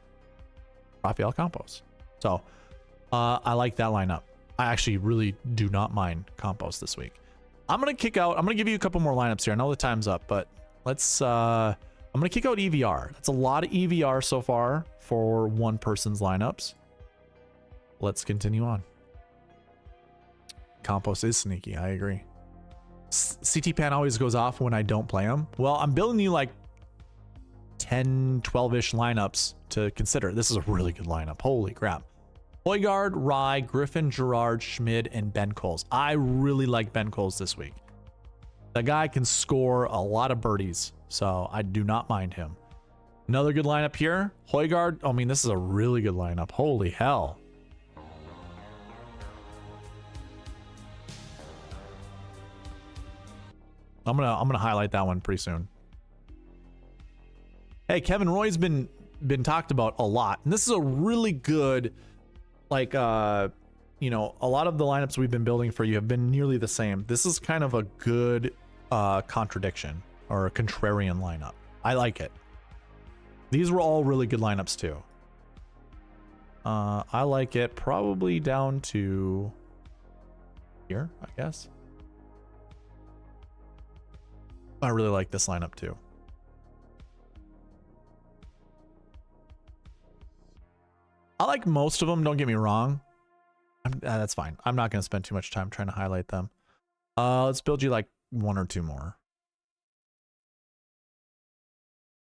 Speaker 1: Rafael Campos. So I like that lineup. I actually really do not mind Campos this week. I'm going to give you a couple more lineups here. I know the time's up, but let's, I'm going to kick out EVR. That's a lot of EVR so far for one person's lineups. Let's continue on. Campos is sneaky. I agree. CT Pan always goes off when I don't play him. Well, I'm building you like 10, 12-ish lineups to consider. This is a really good lineup. Holy crap. Højgaard, Rai, Griffin, Gerard, Schmid, and Ben Coles. I really like Ben Coles this week. The guy can score a lot of birdies, so I do not mind him. Another good lineup here. Højgaard. I mean, this is a really good lineup. Holy hell. I'm gonna highlight that one pretty soon. Hey, Kevin Roy's been talked about a lot, and this is a really good, like, you know, a lot of the lineups we've been building for you have been nearly the same. This is kind of a good contradiction or a contrarian lineup. I like it. These were all really good lineups too. I like it probably down to here, I guess. I really like this lineup too. I like most of them, don't get me wrong. That's fine. I'm not going to spend too much time trying to highlight them. Let's build you like one or two more.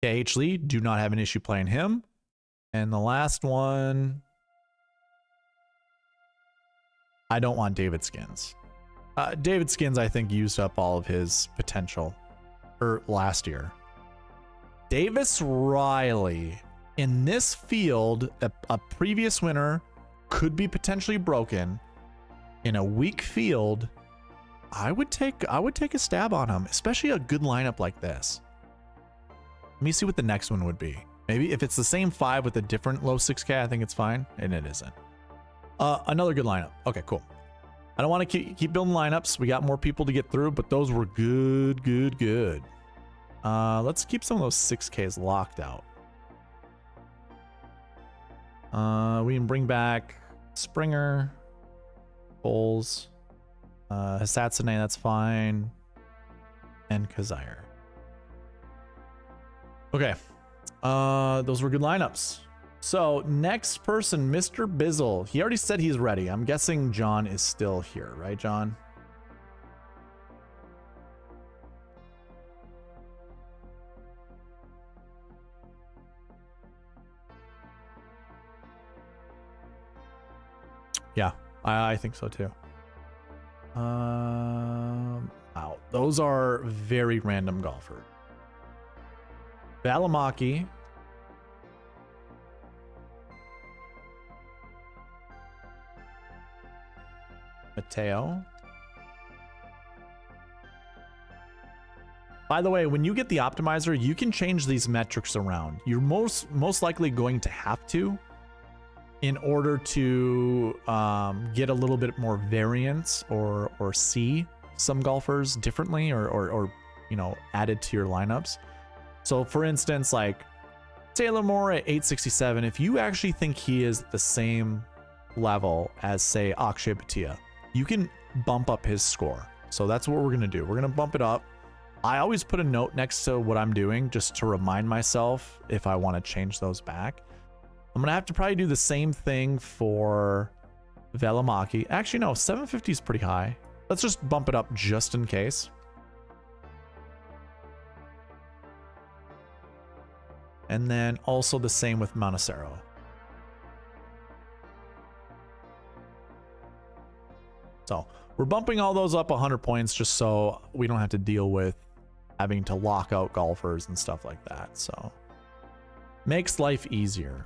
Speaker 1: Okay, H. Lee, do not have an issue playing him. And the last one, I don't want David Skins. David Skins, I think, used up all of his potential last year. Davis Riley. In this field, a previous winner could be potentially broken. In a weak field, I would take a stab on him, especially a good lineup like this. Let me see what the next one would be. Maybe if it's the same 5 with a different low 6K, I think it's fine, and it isn't. Another good lineup. Okay, cool. I don't want to keep building lineups. We got more people to get through, but those were good. Let's keep some of those 6Ks locked out. We can bring back Springer, Bowles, Hisatsune, that's fine, and Kazire. Okay, those were good lineups. So next person, Mr. Bizzle. He already said he's ready. I'm guessing John is still here, right, John? Yeah, I think so too. Wow, those are very random golfers. Valimaki. Mateo. By the way, when you get the optimizer, you can change these metrics around. You're most likely going to have to in order to get a little bit more variance or see some golfers differently or you know, added to your lineups. So for instance, like Taylor Moore at 867, if you actually think he is the same level as, say, Akshay Bhatia, you can bump up his score. So that's what we're gonna do. We're gonna bump it up. I always put a note next to what I'm doing just to remind myself if I want to change those back. I'm gonna have to probably do the same thing for Valimaki. Actually, no, 750 is pretty high. Let's just bump it up just in case. And then also the same with Manacero. So we're bumping all those up 100 points just so we don't have to deal with having to lock out golfers and stuff like that. So makes life easier.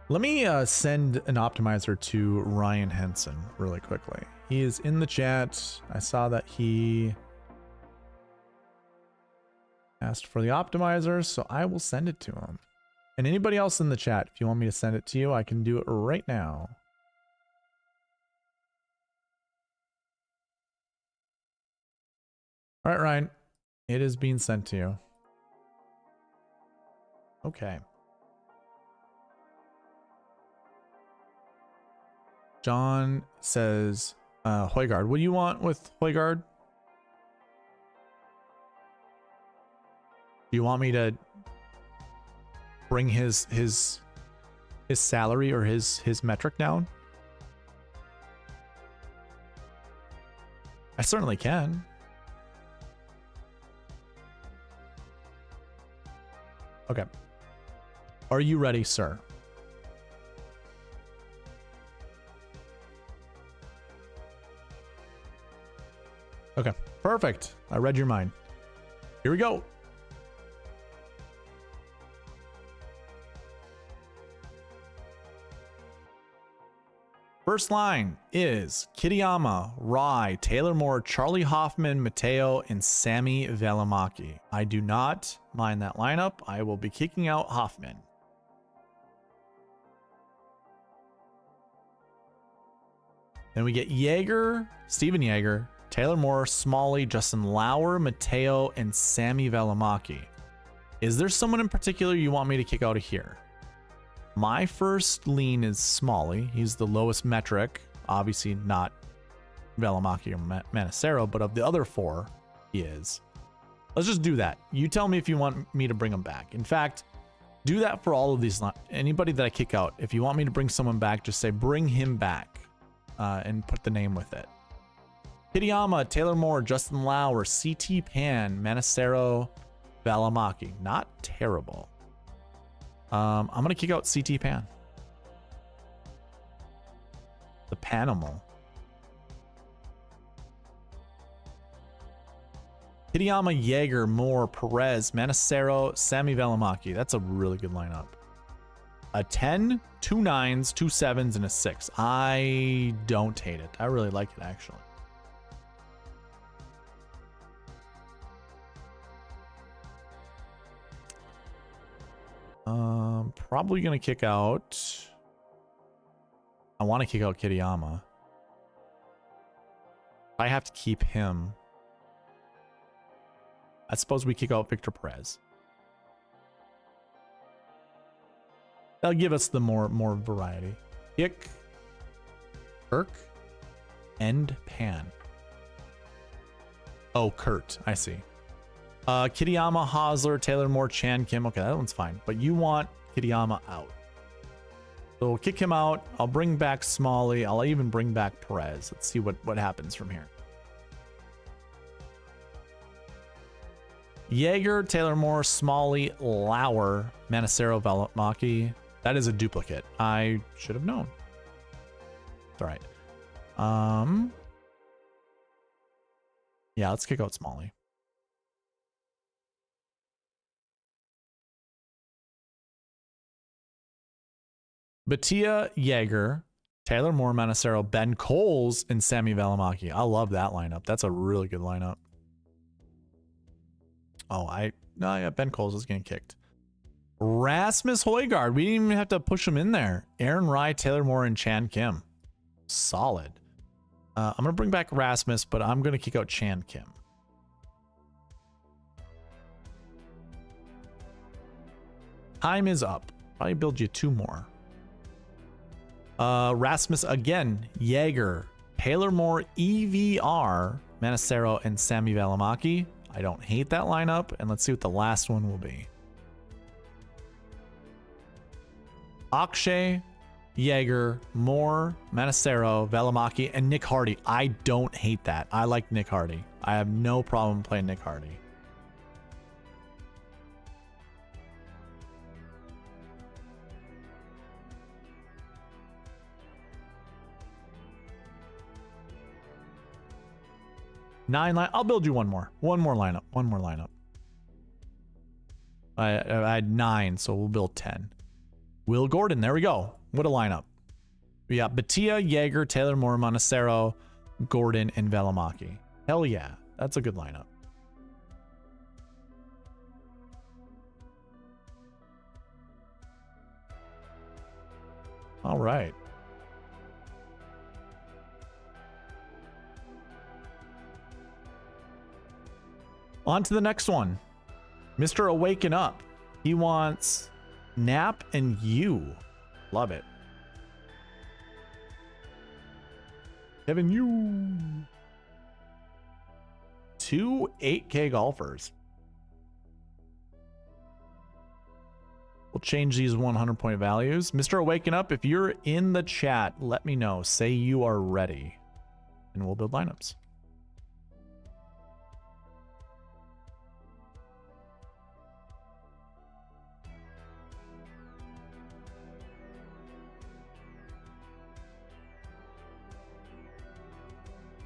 Speaker 1: Let me send an optimizer to Ryan Henson really quickly. He is in the chat. I saw that he asked for the optimizer, so I will send it to him. And anybody else in the chat, if you want me to send it to you, I can do it right now. All right, Ryan, it is being sent to you. Okay. John says, Højgaard, what do you want with Højgaard? Do you want me to bring his salary or his metric down? I certainly can. Okay. Are you ready, sir? Okay, perfect. I read your mind. Here we go. First line is Kitayama, Rai, Taylor Moore, Charlie Hoffman, Mateo, and Sammy Valimaki. I do not mind that lineup. I will be kicking out Hoffman. Then we get Yeager, Steven Yeager, Taylor Moore, Smalley, Justin Lauer, Mateo, and Sammy Valimaki. Is there someone in particular you want me to kick out of here? My first lean is Smalley. He's the lowest metric. Obviously not Valimaki or Manacero, but of the other four, he is. Let's just do that. You tell me if you want me to bring him back. In fact, do that for all of these. Anybody that I kick out, if you want me to bring someone back, just say bring him back and put the name with it. Kitayama, Taylor Moore, Justin Lauer, CT Pan, Manacero, Valimaki. Not terrible. I'm gonna kick out CT Pan. The Panimal. Kitayama, Yeager, Moore, Perez, Manacero, Sammy Valimaki. That's a really good lineup. A 10, 2 9s, 2 7s, and a 6. I don't hate it. I really like it, actually. Probably gonna kick out. I want to kick out Kitayama. I have to keep him. I suppose we kick out Victor Perez. That'll give us the more variety. Kick, Kirk, and Pan. Oh, Kurt. I see. Kitayama, Hosler, Taylor Moore, Chan Kim. Okay, that one's fine. But you want Kitayama out. So we'll kick him out. I'll bring back Smalley. I'll even bring back Perez. Let's see what happens from here. Yeager, Taylor Moore, Smalley, Lauer, Manacero, Valimaki. That is a duplicate. I should have known. It's all right. Yeah, let's kick out Smalley. Batia, Jaeger, Taylor Moore, Manacero, Ben Coles, and Sammy Valimaki. I love that lineup. That's a really good lineup. Oh, yeah, Ben Coles is getting kicked. Rasmus Højgaard. We didn't even have to push him in there. Aaron Rai, Taylor Moore, and Chan Kim. Solid. I'm going to bring back Rasmus, but I'm going to kick out Chan Kim. Time is up. Probably build you 2 more. Rasmus again. Jaeger, Taylor Moore, EVR, Manacero, and Sammy Valimaki. I don't hate that lineup. And let's see what the last one will be. Akshay, Jaeger, Moore, Manacero, Valimaki, and Nick Hardy. I don't hate that. I like Nick Hardy. I have no problem playing Nick Hardy. I'll build you one more lineup. I had 9, so we'll build 10. Will Gordon, there we go. What a lineup. We got Batia, Jaeger, Taylor Moore, Manacero, Gordon, and Valimaki. Hell yeah, that's a good lineup. All right. On to the next one. Mr. Awaken Up. He wants Nap and you. Love it. Kevin Yu. 2 8K golfers. We'll change these 100-point values. Mr. Awaken Up, if you're in the chat, let me know. Say you are ready. And we'll build lineups.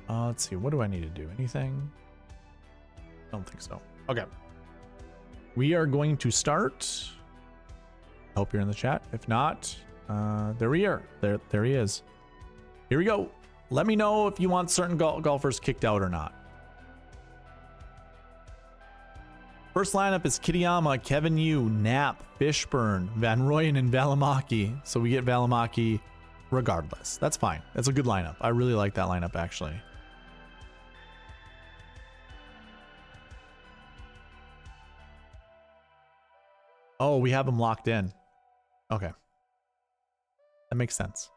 Speaker 1: Let's see. What do I need to do? Anything? I don't think so. Okay. We are going to start. Hope you're in the chat. If not, there we are. There he is. Here we go. Let me know if you want certain golfers kicked out or not. First lineup is Kitayama, Kevin Yu, Knapp, Fishburne, Van Rooyen, and Valimaki. So we get Valimaki regardless. That's fine. That's a good lineup. I really like that lineup, actually. Oh, we have them locked in. Okay. That makes sense.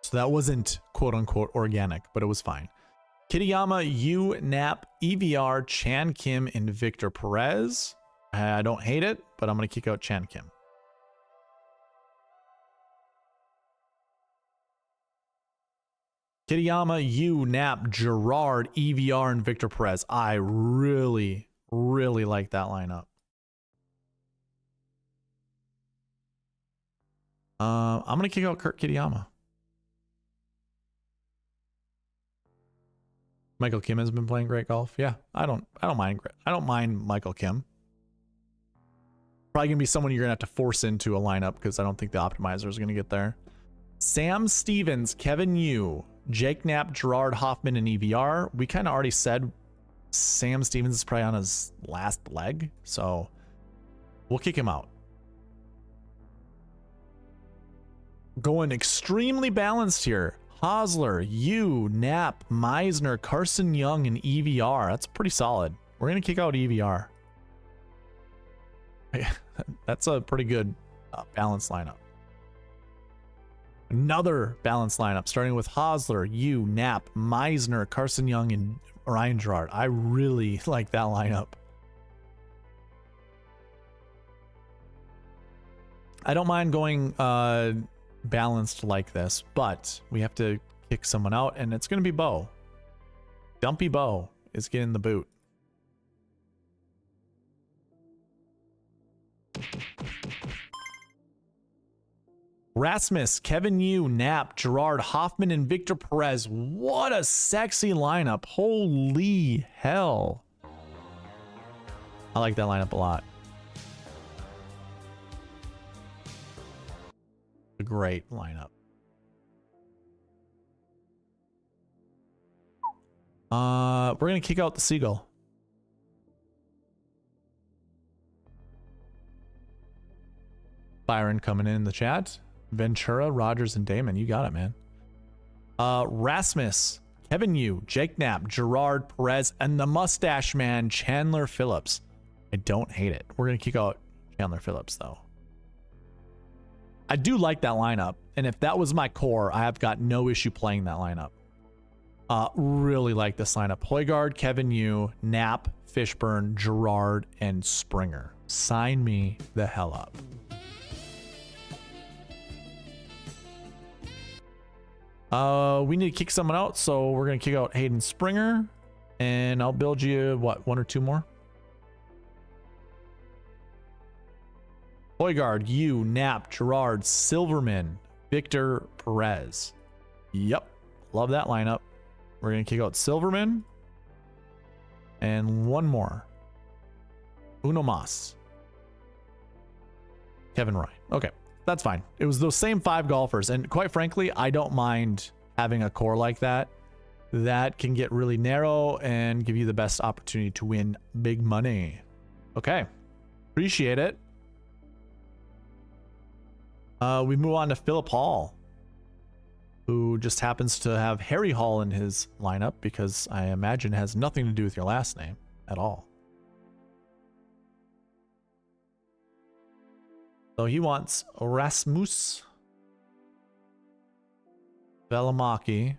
Speaker 1: So that wasn't quote unquote organic, but it was fine. Kitayama, Yu, Knapp, EVR, Chan Kim, and Victor Perez. I don't hate it, but I'm going to kick out Chan Kim. Kitayama, Yu, Knapp, Gerard, EVR, and Victor Perez. I really like that lineup. I'm going to kick out Kurt Kitayama. Michael Kim has been playing great golf. Yeah, I don't mind Michael Kim. Probably going to be someone you're going to have to force into a lineup because I don't think the optimizer is going to get there. Sam Stevens, Kevin Yu, Jake Knapp, Gerard Hoffman, and EVR. We kind of already said Sam Stevens is probably on his last leg, so we'll kick him out. Going extremely balanced here. Hosler, Yu, Knapp, Meisner, Carson Young, and EVR. That's pretty solid. We're going to kick out EVR. That's a pretty good balanced lineup. Another balanced lineup, starting with Hosler, Yu, Knapp, Meisner, Carson Young, and Ryan Gerard. I really like that lineup. I don't mind going balanced like this, but we have to kick someone out, and it's going to be Bo. Dumpy Bo is getting the boot. Rasmus, Kevin Yu, Knapp, Gerard Hoffman, and Victor Perez. What a sexy lineup. Holy hell. I like that lineup a lot. A great lineup. We're gonna kick out the Seagull. Byron coming in the chat. Ventura, Rogers, and Damon. You got it, man. Rasmus, Kevin Yu, Jake Knapp, Gerard Perez, and the Mustache Man, Chandler Phillips. I don't hate it. We're gonna kick out Chandler Phillips though. I do like that lineup, and if that was my core, I have got no issue playing that lineup. Really like this lineup. Højgaard, Kevin Yu, Knapp, Fishburne, Gerard, and Springer. Sign me the hell up. We need to kick someone out, so we're gonna kick out Hayden Springer, and I'll build you what, 1 or 2 more. Højgaard, Yu, Knapp, Gerard, Silverman, Victor, Perez. Yep, love that lineup. We're gonna kick out Silverman, and 1 more. Uno mas. Kevin Roy. Okay. That's fine. It was those same 5 golfers. And quite frankly, I don't mind having a core like that. That can get really narrow and give you the best opportunity to win big money. Okay. Appreciate it. We move on to Philip Hall, who just happens to have Harry Hall in his lineup because I imagine has nothing to do with your last name at all. So he wants Rasmus, Velamaki,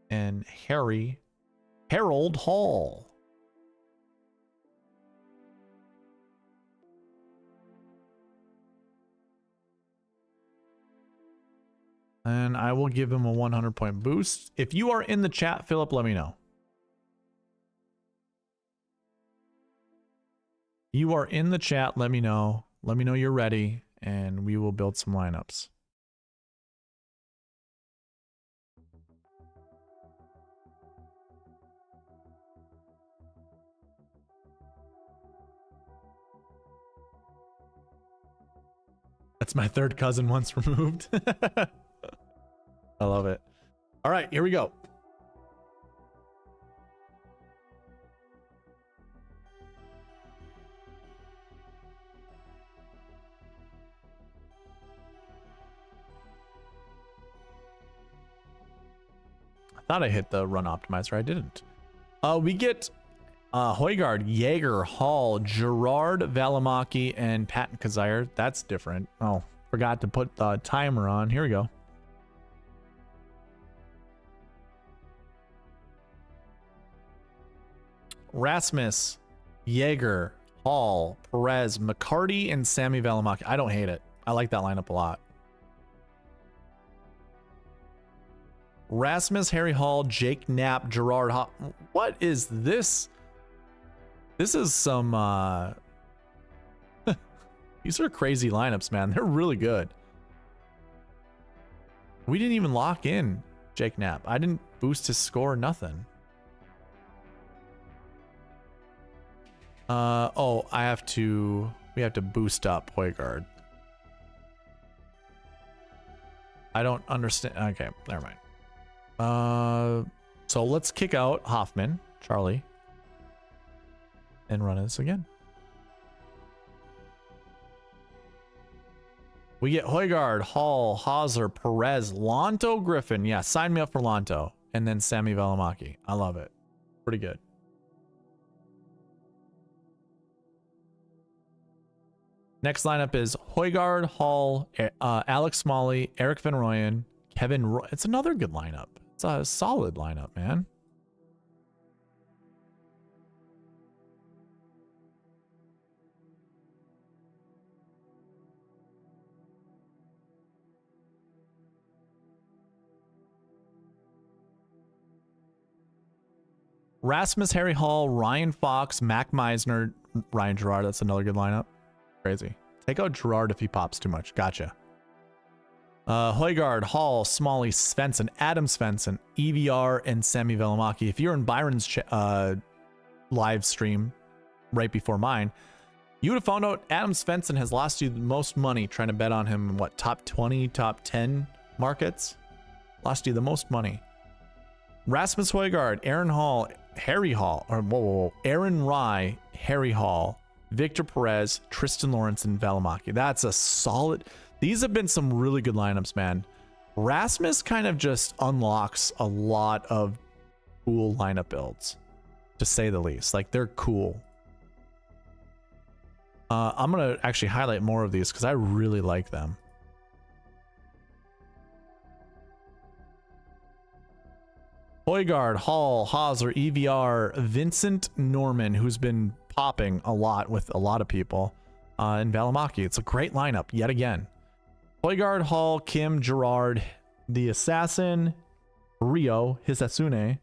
Speaker 1: and Harold Hall. And I will give him a 100-point boost. If you are in the chat, Philip, let me know. You are in the chat, let me know. Let me know you're ready, and we will build some lineups. That's my third cousin once removed. I love it. All right, here we go. I thought I hit the run optimizer. I didn't. We get Højgaard, Jaeger, Hall, Gerard, Valimaki, and Patton Kazire. That's different. Oh, forgot to put the timer on. Here we go. Rasmus, Jaeger, Hall, Perez, McCarty, and Sammy Valimaki. I don't hate it. I like that lineup a lot. Rasmus, Harry Hall, Jake Knapp, Gerard Hall. What is this? This is some these are crazy lineups, man. They're really good. We didn't even lock in Jake Knapp. I didn't boost his score, nothing. Oh, we have to boost up Højgaard. I don't understand. Okay, never mind. So let's kick out Hoffman, Charlie, and run this again. We get Højgaard, Hall, Hauser, Perez, Lonto, Griffin. Yeah, sign me up for Lonto. And then Sammy Valimaki. I love it. Pretty good. Next lineup is Højgaard, Hall, Alex Smalley, Eric Van Rooyen, Kevin Roy. It's another good lineup. It's a solid lineup, man. Rasmus, Harry Hall, Ryan Fox, Mac Meisner, Ryan Gerard. That's another good lineup. Crazy. Take out Gerard if he pops too much. Gotcha. Højgaard, Hall, Smalley, Svensson, Adam Svensson, EVR, and Sammy Valimaki. If you're in Byron's live stream right before mine, You would have found out Adam Svensson has lost you the most money trying to bet on him in what, top 20, top 10 markets? Lost you the most money. Rasmus Højgaard, Aaron Hall, Harry Hall, or Aaron Rye, Harry Hall, Victor Perez, Tristan Lawrence, and Valimaki. That's a solid. These have been some really good lineups, man. Rasmus kind of just unlocks a lot of cool lineup builds, to say the least. Like, they're cool. I'm going to actually highlight more of these because I really like them. Højgaard, Hall, Hauser, EVR, Vincent Norman, who's been popping a lot with a lot of people, and Valimaki. It's a great lineup yet again. Højgaard, Hall, Kim, Gerard, the Assassin, Rio, Hisasune.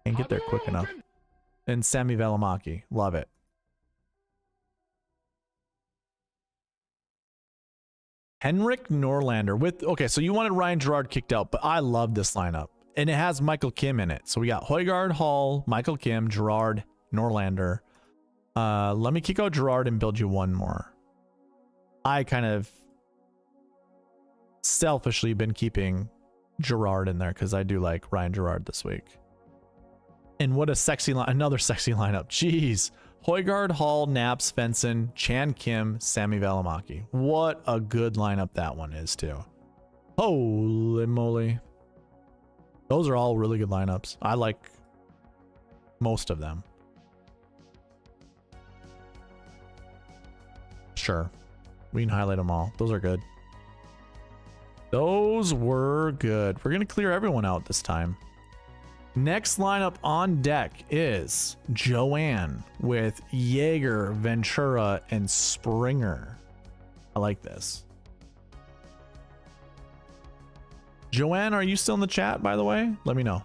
Speaker 1: Can't get there quick enough. And Sami Valimaki. Love it. Henrik Norlander with, okay, so you wanted Ryan Gerard kicked out, but I love this lineup. And it has Michael Kim in it. So we got Højgaard, Hall, Michael Kim, Gerard, Norlander. Let me kick out Gerard and build you one more. I kind of selfishly been keeping Gerard in there because I do like Ryan Gerard this week. And what a sexy line, another sexy lineup. Jeez. Højgaard, Hall, Knapp, Svensson, Chan Kim, Sami Valimaki. What a good lineup that one is too. Holy moly. Those are all really good lineups. I like most of them. Sure. We can highlight them all. Those are good. Those were good. We're going to clear everyone out this time. Next lineup on deck is Joanne with Jaeger, Ventura, and Springer. I like this. Joanne, are you still in the chat, by the way? Let me know.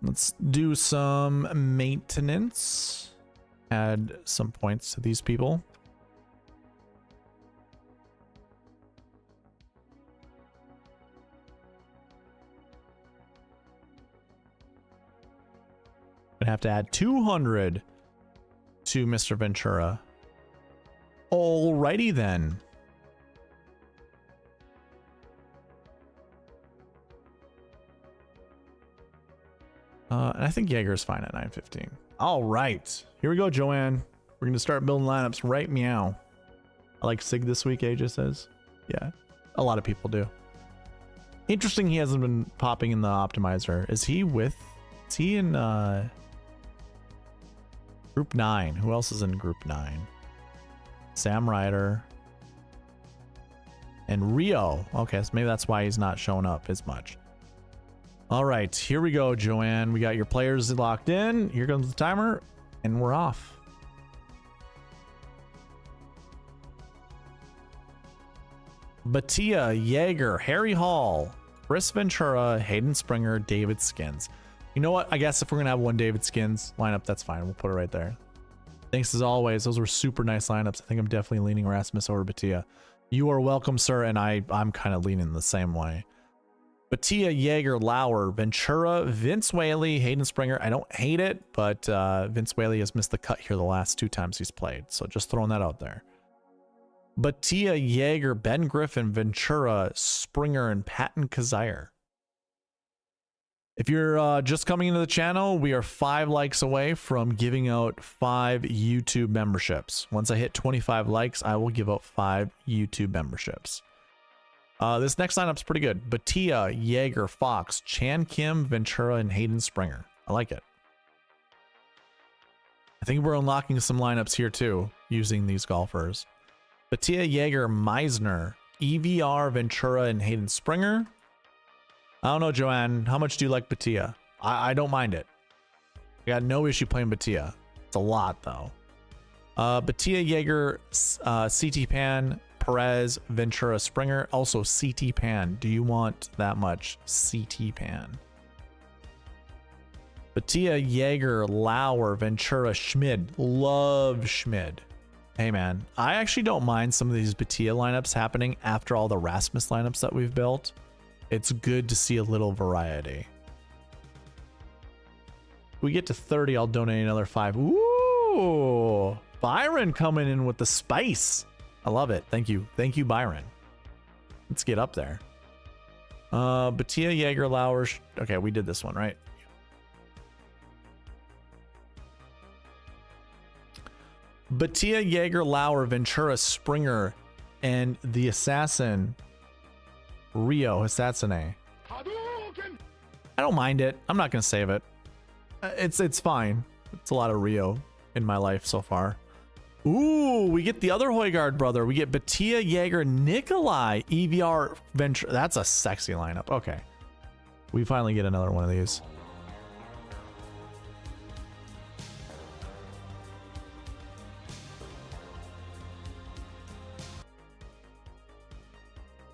Speaker 1: Let's do some maintenance. Add some points to these people. Gonna have to add 200 to Mr. Ventura. Alrighty then. And I think Jaeger's fine at 915. All right, here we go, Joanne. We're gonna start building lineups right meow. I like Sig this week, AJ says. Yeah, a lot of people do. Interesting, he hasn't been popping in the optimizer. Is he in group 9? Who else is in group 9? Sam Ryder and Rio. Okay, so maybe that's why he's not showing up as much. All right, here we go, Joanne. We got your players locked in. Here comes the timer, and we're off. Batia, Jaeger, Harry Hall, Chris Ventura, Hayden Springer, David Skins. You know what? I guess if we're going to have one David Skins lineup, that's fine. We'll put it right there. Thanks as always. Those were super nice lineups. I think I'm definitely leaning Rasmus over Batia. You are welcome, sir, and I'm kind of leaning the same way. Batia, Jaeger, Lauer, Ventura, Vince Whaley, Hayden Springer. I don't hate it, but Vince Whaley has missed the cut here the last 2 times he's played. So just throwing that out there. Batia, Jaeger, Ben Griffin, Ventura, Springer, and Patton Kazire. If you're just coming into the channel, we are 5 likes away from giving out 5 YouTube memberships. Once I hit 25 likes, I will give out 5 YouTube memberships. This next lineup's pretty good. Batia, Jaeger, Fox, Chan Kim, Ventura, and Hayden Springer. I like it. I think we're unlocking some lineups here too, using these golfers. Batia, Jaeger, Meisner, EVR, Ventura, and Hayden Springer. I don't know, Joanne. How much do you like Batia? I don't mind it. I got no issue playing Batia. It's a lot, though. Batia, Jaeger, CT Pan, Perez, Ventura, Springer. Also, CT Pan. Do you want that much CT Pan? Batia, Jaeger, Lauer, Ventura, Schmid. Love Schmid. Hey man, I actually don't mind some of these Batia lineups happening after all the Rasmus lineups that we've built. It's good to see a little variety. If we get to 30, I'll donate another 5. Ooh, Byron coming in with the spice. I love it. Thank you. Thank you, Byron. Let's get up there. Batia, Jaeger, Lauer. Okay, we did this one, right? Batia, Jaeger, Lauer, Ventura, Springer, and the Assassin, Rio Assassine. I don't mind it. I'm not going to save it. It's fine. It's a lot of Rio in my life so far. Ooh, we get the other Højgaard brother. We get Batia, Jaeger, Nikolai, EVR, Ventura. That's a sexy lineup. Okay. We finally get another one of these.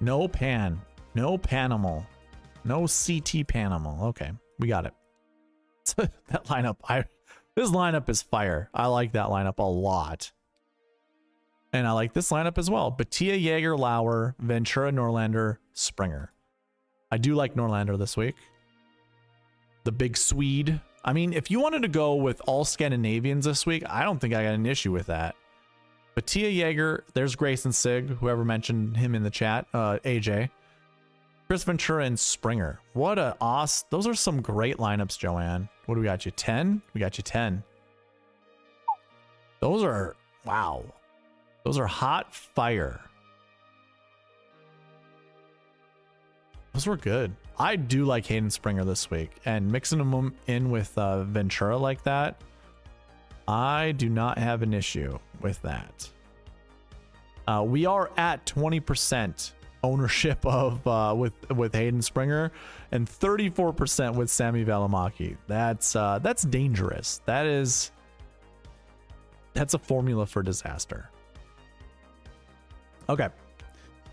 Speaker 1: No pan. No Panimal. No CT Panimal. Okay, we got it. That lineup, this lineup is fire. I like that lineup a lot. And I like this lineup as well. Batia, Jaeger, Lauer, Ventura, Norlander, Springer. I do like Norlander this week. The big Swede. I mean, if you wanted to go with all Scandinavians this week, I don't think I got an issue with that. Batia, Jaeger, there's Grayson Sig, whoever mentioned him in the chat, AJ. Chris Ventura and Springer. What a those are some great lineups, Joanne. What do we got you? 10? We got you 10. Those are, wow. Those are hot fire. Those were good. I do like Hayden Springer this week, and mixing them in with Ventura like that, I do not have an issue with that. We are at 20% ownership of with Hayden Springer and 34% with Sami Välimäki. That's dangerous. That's a formula for disaster. Okay,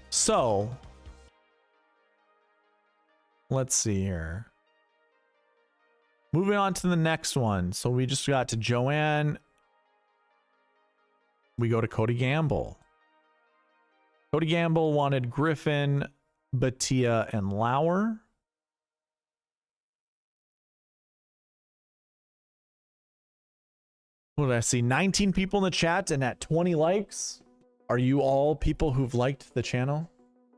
Speaker 1: so let's see here. Moving on to the next one. So we just got to Joanne. We go to Cody Gamble. Cody Gamble wanted Griffin, Batia, and Lauer. What did I see? 19 people in the chat and at 20 likes. Are you all people who've liked the channel?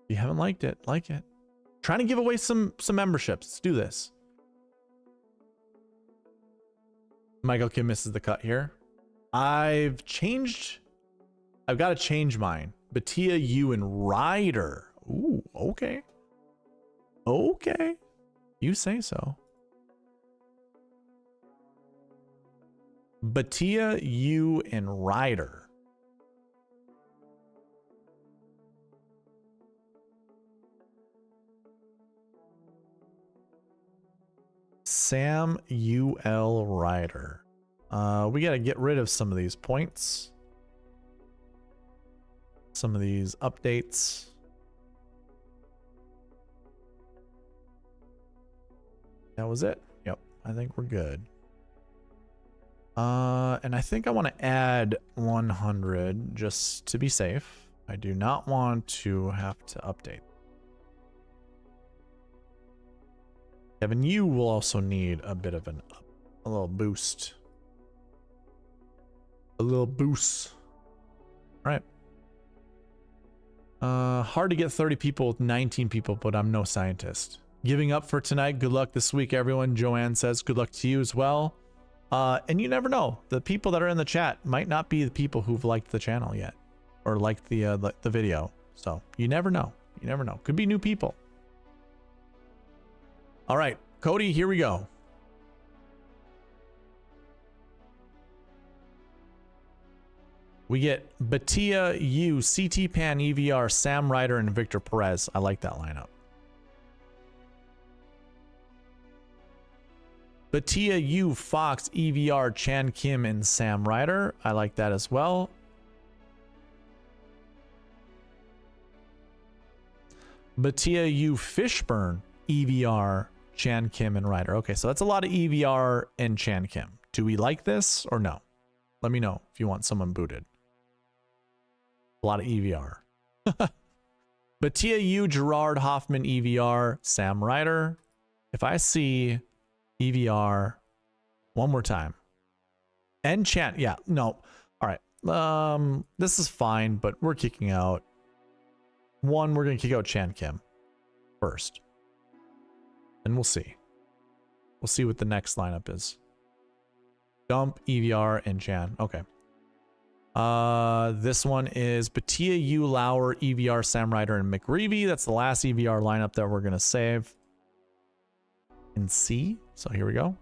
Speaker 1: If you haven't liked it, like it. Trying to give away some memberships. Let's do this. Michael Kim misses the cut here. I've got to change mine. Batia, you, and Ryder. Ooh, okay. Okay. You say so. Batia, you, and Ryder. Sam UL Ryder. We got to get rid of some of these points. Some of these updates. That was it. Yep, I think we're good. And I think I want to add 100 just to be safe. I do not want to have to update. Kevin, you will also need a bit of a little boost. A little boost. All right. Hard to get 30 people with 19 people, but I'm no scientist. Giving up for tonight. Good luck this week, everyone. Joanne says good luck to you as well. And you never know. The people that are in the chat might not be the people who've liked the channel yet or liked the video. So you never know. You never know. Could be new people. All right, Cody, here we go. We get Batia, you, CT Pan, EVR, Sam Ryder, and Victor Perez. I like that lineup. Batia, you, Fox, EVR, Chan Kim, and Sam Ryder. I like that as well. Batia, you, Fishburne, EVR, Chan Kim and Ryder. Okay, so that's a lot of EVR and Chan Kim. Do we like this or no? Let me know if you want someone booted. A lot of EVR. Batia Yu, Gerard, Hoffman, EVR, Sam Ryder. If I see EVR one more time. And Chan, yeah, no. All right. This is fine, but we're kicking out. One, we're going to kick out Chan Kim first. And we'll see. We'll see what the next lineup is. Dump, EVR, and Chan. Okay. This one is Batia, Yu, Lauer, EVR, Sam Ryder, and McGreevy. That's the last EVR lineup that we're going to save. And see. So here we go.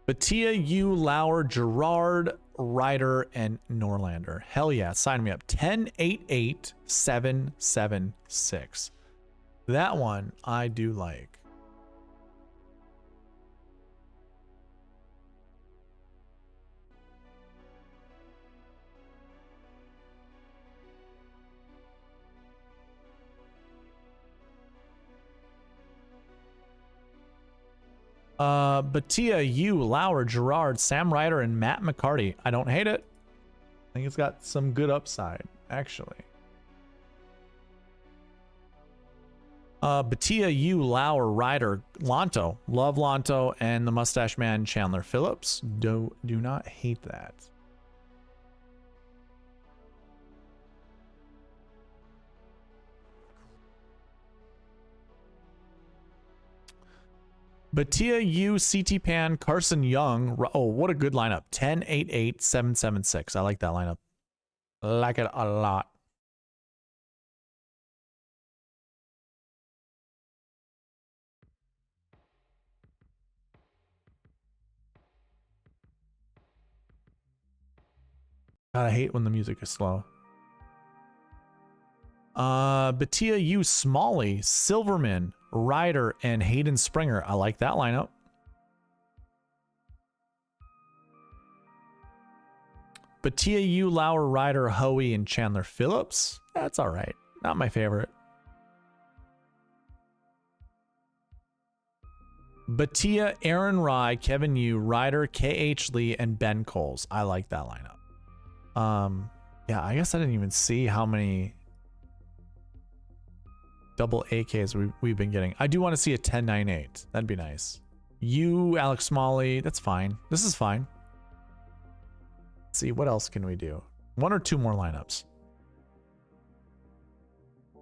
Speaker 1: Batia, Yu, Lauer, Gerard, Ryder, and Norlander. Hell yeah, sign me up. 10-8-8-7-7-6. That one I do like. Batia, Yu, Lauer, Gerard, Sam Ryder, and Matt McCarty. I don't hate it. I think it's got some good upside, actually. Batia, Yu, Lauer, Ryder, Lonto. Love Lonto, and the Mustache Man, Chandler Phillips. Do not hate that. Batia, Yu, CT Pan, Carson Young. Oh, what a good lineup. 10-8-8-7-7-6. I like that lineup. I like it a lot. God, I hate when the music is slow. Batia, Yu, Smalley, Silverman, Ryder, and Hayden Springer. I like that lineup. Batia, Yu, Lauer, Ryder, Hoey, and Chandler Phillips. That's all right. Not my favorite. Batia, Aaron Rye, Kevin Yu, Ryder, KH Lee, and Ben Coles. I like that lineup. Yeah, I guess I didn't even see how many double AKs we've been getting. I do want to see a 10-9-8. That'd be nice. You, Alex Smalley, that's fine. This is fine. Let's see, what else can we do? One or two more lineups.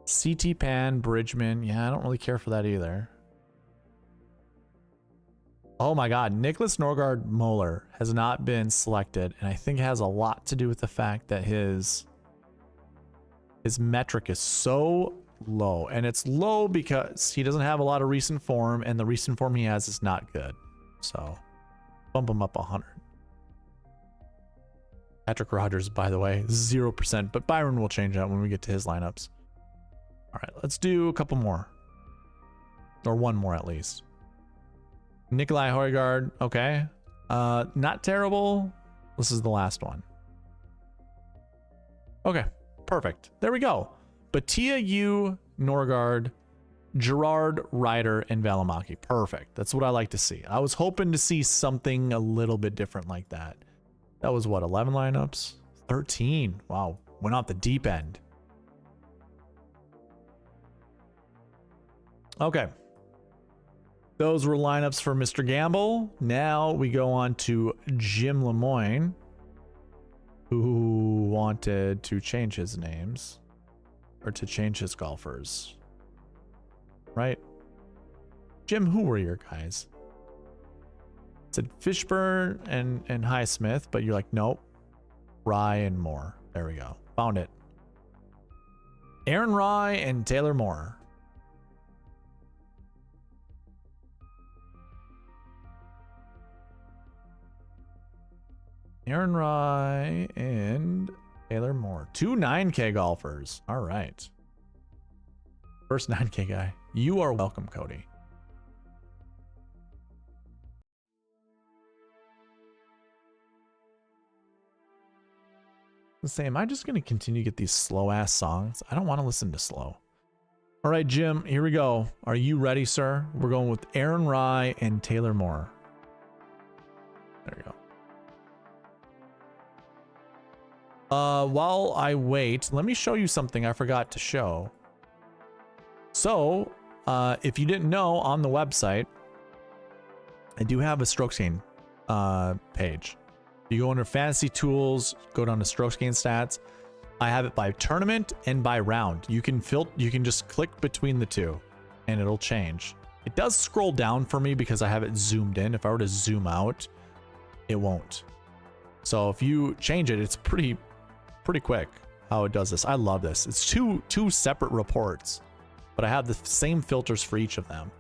Speaker 1: CT Pan, Bridgman. Yeah, I don't really care for that either. Oh my God, Nicholas Norgard Moeller has not been selected, and I think it has a lot to do with the fact that his metric is so low, and it's low because he doesn't have a lot of recent form, and the recent form he has is not good. So bump him up 100. Patrick Rogers, by the way, 0%, but Byron will change that when we get to his lineups. All right, let's do a couple more, or one more at least. Nikolai Højgaard, okay. Not terrible. This is the last one. Okay, perfect. There we go. Batia, Yu, Norgard, Gerard, Ryder, and Valimaki. Perfect. That's what I like to see. I was hoping to see something a little bit different like that. That was what, 11 lineups? 13. Wow, went off the deep end. Okay. Those were lineups for Mr. Gamble. Now we go on to Jim Lemoyne, who wanted to change his names, or to change his golfers. Right? Jim, who were your guys? It said Fishburne and Highsmith, but you're like, nope. Rye and Moore. There we go. Found it. Aaron Rye and Taylor Moore. Aaron Rye and Taylor Moore. Two 9K golfers. All right. First 9K guy. You are welcome, Cody. Let's say, am I just going to continue to get these slow ass songs? I don't want to listen to slow. All right, Jim, here we go. Are you ready, sir? We're going with Aaron Rai and Taylor Moore. There you go. While I wait, let me show you something I forgot to show. So, if you didn't know, on the website, I do have a strokes gain page. You go under fantasy tools, go down to strokes gain stats. I have it by tournament and by round. You can just click between the two and it'll change. It does scroll down for me because I have it zoomed in. If I were to zoom out, it won't. So if you change it, it's pretty quick how it does this. I love this. It's two separate reports, but I have the same filters for each of them.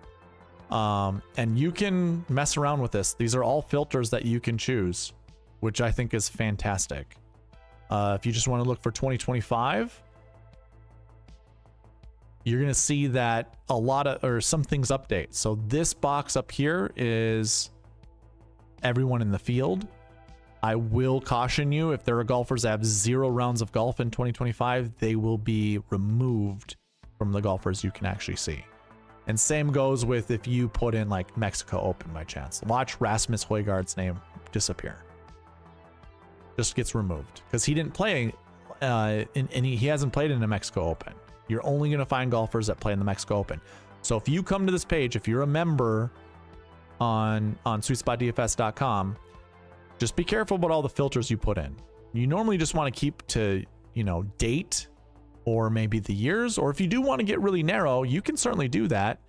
Speaker 1: And you can mess around with this. These are all filters that you can choose, which I think is fantastic. If you just want to look for 2025, you're going to see that some things update. So this box up here is everyone in the field. I will caution you, if there are golfers that have 0 rounds of golf in 2025, they will be removed from the golfers you can actually see. And same goes with if you put in like Mexico Open by chance. Watch Rasmus Højgaard's name disappear. Just gets removed because he didn't play he hasn't played in the Mexico Open. You're only going to find golfers that play in the Mexico Open. So if you come to this page, if you're a member on SweetSpotDFS.com, just be careful about all the filters you put in. You normally just want to keep to, date or maybe the years, or if you do want to get really narrow, you can certainly do that.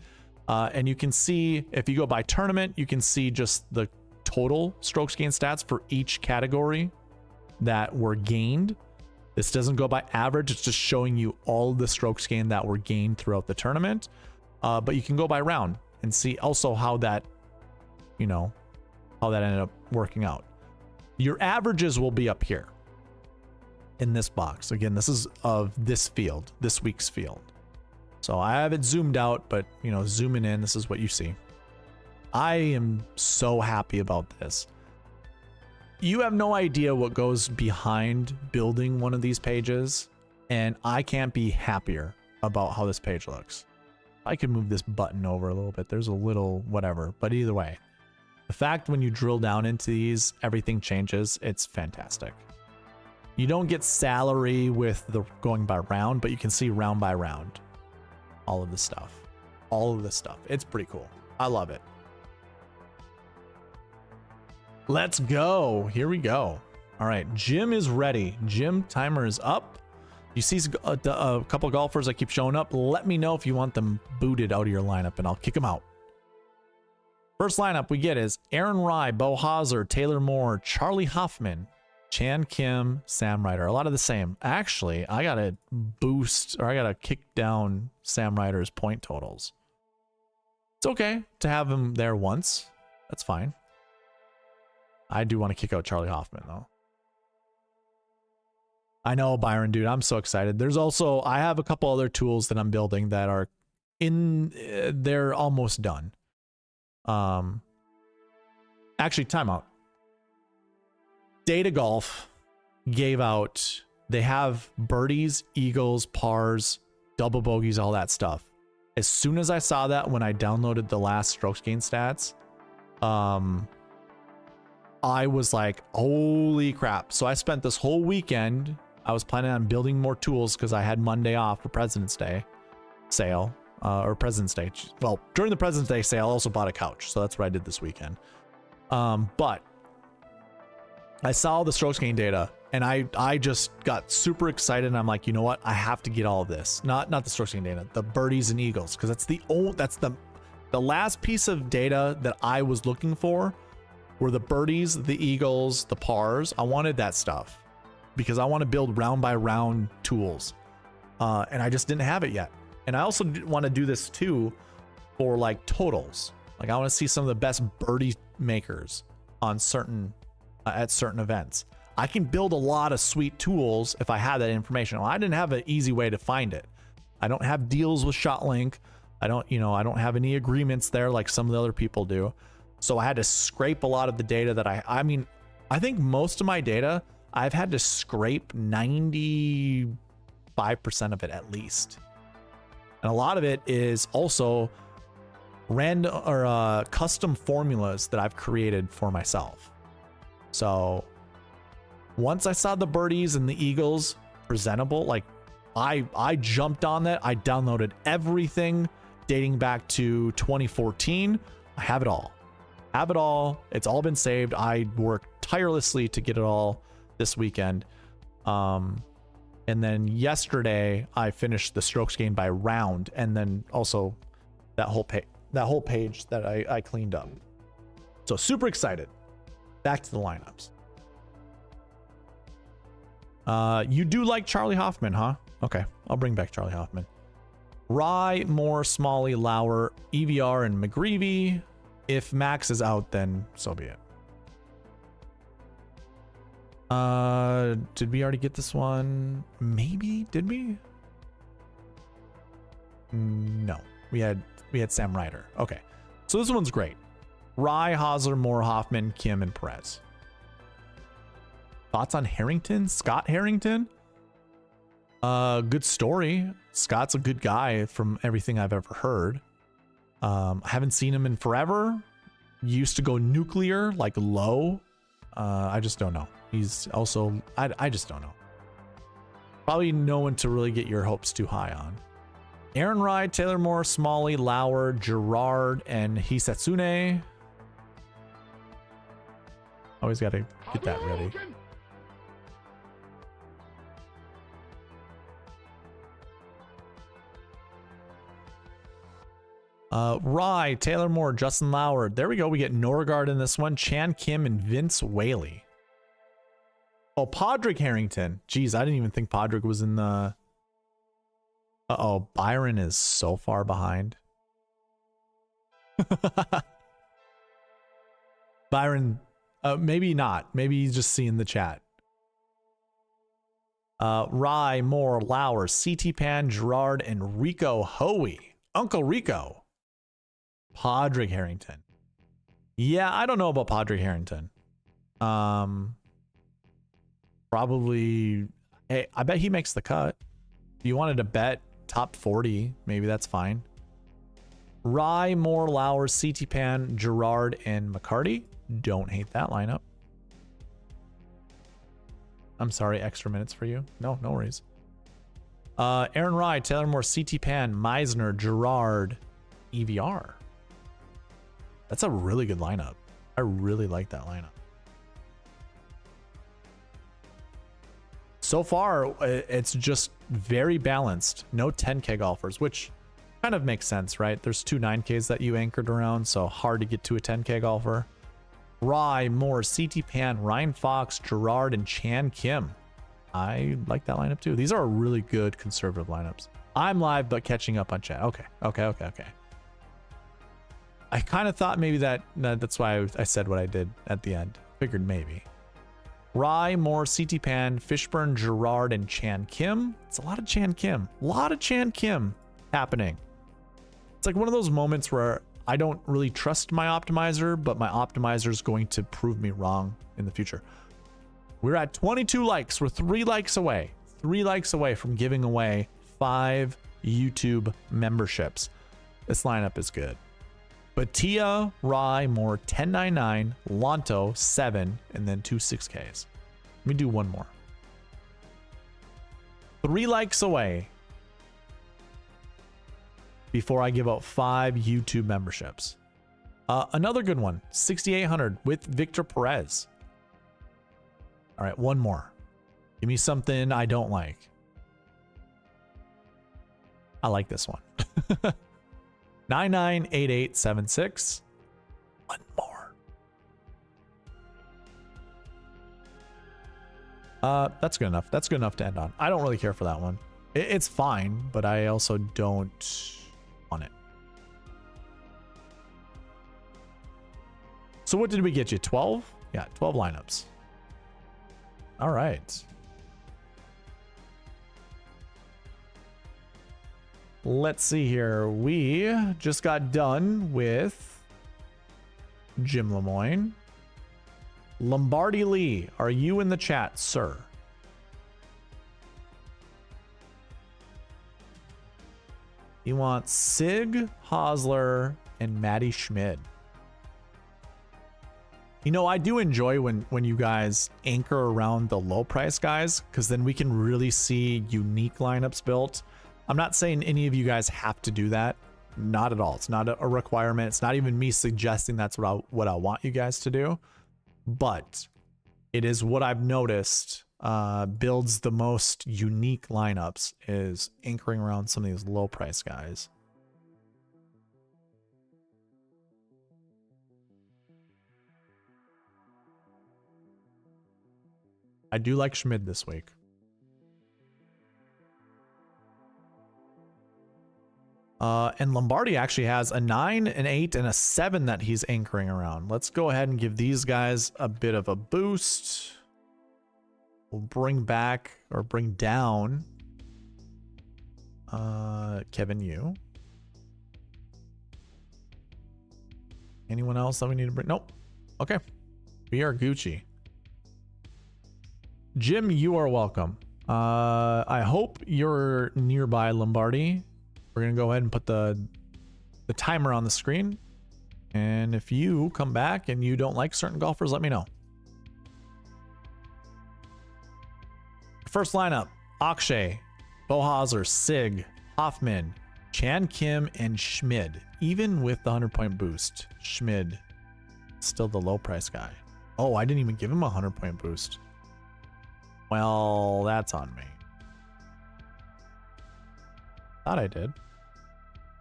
Speaker 1: And you can see, if you go by tournament, you can see just the total strokes gain stats for each category that were gained. This doesn't go by average. It's just showing you all the strokes gained that were gained throughout the tournament. But you can go by round and see also how that, how that ended up working out. Your averages will be up here in this box. Again, this is of this field, this week's field. So I have it zoomed out, but zooming in, this is what you see. I am so happy about this. You have no idea what goes behind building one of these pages, and I can't be happier about how this page looks. I could move this button over a little bit. There's a little whatever, but either way, the fact when you drill down into these, everything changes. It's fantastic. You don't get salary with the going by round, but you can see round by round. All of this stuff. All of this stuff. It's pretty cool. I love it. Let's go. Here we go. All right. Jim is ready. Jim, timer is up. You see a couple golfers that keep showing up. Let me know if you want them booted out of your lineup and I'll kick them out. First lineup we get is Aaron Rai, Bo Hauser, Taylor Moore, Charlie Hoffman, Chan Kim, Sam Ryder. A lot of the same. Actually, I got to kick down Sam Ryder's point totals. It's okay to have him there once. That's fine. I do want to kick out Charlie Hoffman, though. I know, Byron, dude. I'm so excited. There's also, I have a couple other tools that I'm building that are they're almost done. Actually, timeout. Data Golf gave out, they have birdies, eagles, pars, double bogeys, all that stuff. As soon as I saw that when I downloaded the last strokes gain stats, I was like, holy crap. So I spent this whole weekend, I was planning on building more tools because I had Monday off for President's Day sale, or President's Day. Well, during the President's Day sale, I also bought a couch. So that's what I did this weekend. But I saw all the strokes gain data and I just got super excited. And I'm like, you know what? I have to get all of this. Not the strokes gain data, the birdies and eagles. Cause that's the last piece of data that I was looking for were the birdies, the eagles, the pars. I wanted that stuff because I want to build round by round tools. And I just didn't have it yet. And I also want to do this too for like totals. Like I want to see some of the best birdie makers on certain, at certain events. I can build a lot of sweet tools if I had that information. Well, I didn't have an easy way to find it. I don't have deals with ShotLink. I don't have any agreements there like some of the other people do. So I had to scrape a lot of the data that I think most of my data, I've had to scrape 95% of it at least. And a lot of it is also random or custom formulas that I've created for myself. So once I saw the birdies and the eagles presentable, like I jumped on that. I downloaded everything dating back to 2014. I have it all. Have it all. It's all been saved. I worked tirelessly to get it all this weekend. And then yesterday I finished the strokes gained by round, and then also that whole page that I cleaned up. So super excited. Back to the lineups. You do like Charlie Hoffman, huh? Okay, I'll bring back Charlie Hoffman. Rye, Moore, Smalley, Lauer, EVR, and McGreevy. If Max is out, then so be it. Did we already get this one? Maybe, did we? No, we had Sam Ryder. Okay, so this one's great. Rye, Hosler, Moore, Hoffman, Kim, and Perez. Thoughts on Harrington? Scott Harrington? Good story. Scott's a good guy from everything I've ever heard. I haven't seen him in forever. Used to go nuclear, like low. I just don't know. He's also, I just don't know. Probably no one to really get your hopes too high on. Aaron Rye, Taylor Moore, Smalley, Lauer, Gerard, and Hisatsune. Always got to get that ready. Rye, Taylor Moore, Justin Lauer. There we go. We get Norgard in this one. Chan Kim and Vince Whaley. Oh, Podrick Harrington. Jeez, I didn't even think Podrick was in the... Uh-oh, Byron is so far behind. Byron, maybe not. Maybe he's just seeing the chat. Rye, Moore, Lauer, CT Pan, Gerard, and Rico Hoey. Uncle Rico. Podrick Harrington. Yeah, I don't know about Podrick Harrington. Probably, hey, I bet he makes the cut. If you wanted to bet top 40, maybe that's fine. Rye, Moore, Lauer, CT Pan, Gerard, and McCarty. Don't hate that lineup. I'm sorry, extra minutes for you. No worries. Aaron Rye, Taylor Moore, CT Pan, Meisner, Gerard, EVR. That's a really good lineup. I really like that lineup. So far, it's just very balanced. No 10K golfers, which kind of makes sense, right? There's two 9Ks that you anchored around, so hard to get to a 10K golfer. Rye, Moore, CT Pan, Ryan Fox, Gerard, and Chan Kim. I like that lineup too. These are really good conservative lineups. I'm live, but catching up on chat. Okay. I kind of thought maybe that's why I said what I did at the end. Figured maybe. Rye, Moore, CT Pan, Fishburne, Gerard, and Chan Kim. It's a lot of Chan Kim. A lot of Chan Kim happening. It's like one of those moments where I don't really trust my optimizer, but my optimizer is going to prove me wrong in the future. We're at 22 likes. We're 3 likes away. 3 likes away from giving away 5 YouTube memberships. This lineup is good. Batia, Rye, Moore, 1099, Lonto, 7, and then 2 6Ks. Let me do one more. 3 likes away before I give out 5 YouTube memberships. Another good one, 6,800 with Victor Perez. All right, one more. Give me something I don't like. I like this one. 998876. One more. That's good enough. That's good enough to end on. I don't really care for that one. It's fine, but I also don't want it. So what did we get you? 12? Yeah, 12 lineups. All right. Let's see here. We just got done with Jim Lemoyne. Lombardi Lee, are you in the chat, sir? He wants Sig, Hosler, and Matty Schmid. You know, I do enjoy when you guys anchor around the low price guys, because then we can really see unique lineups built. I'm not saying any of you guys have to do that. Not at all. It's not a requirement. It's not even me suggesting that's what I want you guys to do. But it is what I've noticed builds the most unique lineups, is anchoring around some of these low price guys. I do like Schmid this week. And Lombardi actually has a 9, an 8, and a 7 that he's anchoring around. Let's go ahead and give these guys a bit of a boost. We'll bring back or bring down Kevin Yu. Anyone else that we need to bring? Nope. Okay. We are Gucci. Jim, you are welcome. I hope you're nearby, Lombardi. We're gonna go ahead and put the timer on the screen. And if you come back and you don't like certain golfers, let me know. First lineup: Akshay, Bohauser, Sig, Hoffman, Chan Kim, and Schmid. Even with the 100-point boost, Schmid still the low price guy. Oh, I didn't even give him a 100-point boost. Well, that's on me. Thought I did.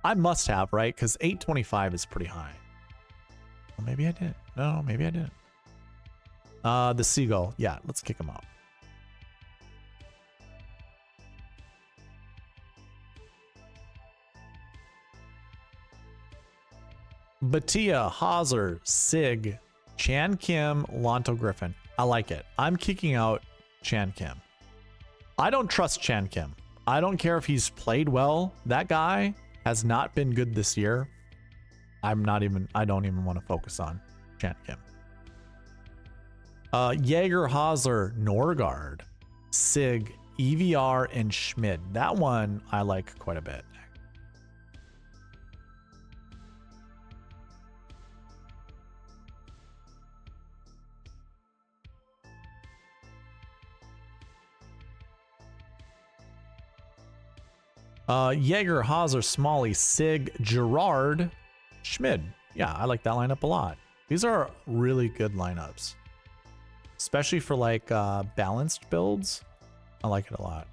Speaker 1: I must have, right? Because 825 is pretty high. Well, maybe I did. No, maybe I didn't. The Seagull. Yeah, let's kick him out. Batia, Hauser, Sig, Chan Kim, Lonto Griffin. I like it. I'm kicking out Chan Kim. I don't trust Chan Kim. I don't care if he's played well. That guy has not been good this year. I don't even want to focus on Chan Kim. Jaeger, Hauser, Norgard, Sig, EVR, and Schmid. That one I like quite a bit. Jaeger, Hauser, Smalley, Sig, Gerard, Schmid. Yeah, I like that lineup a lot. These are really good lineups, especially for like balanced builds. I like it a lot.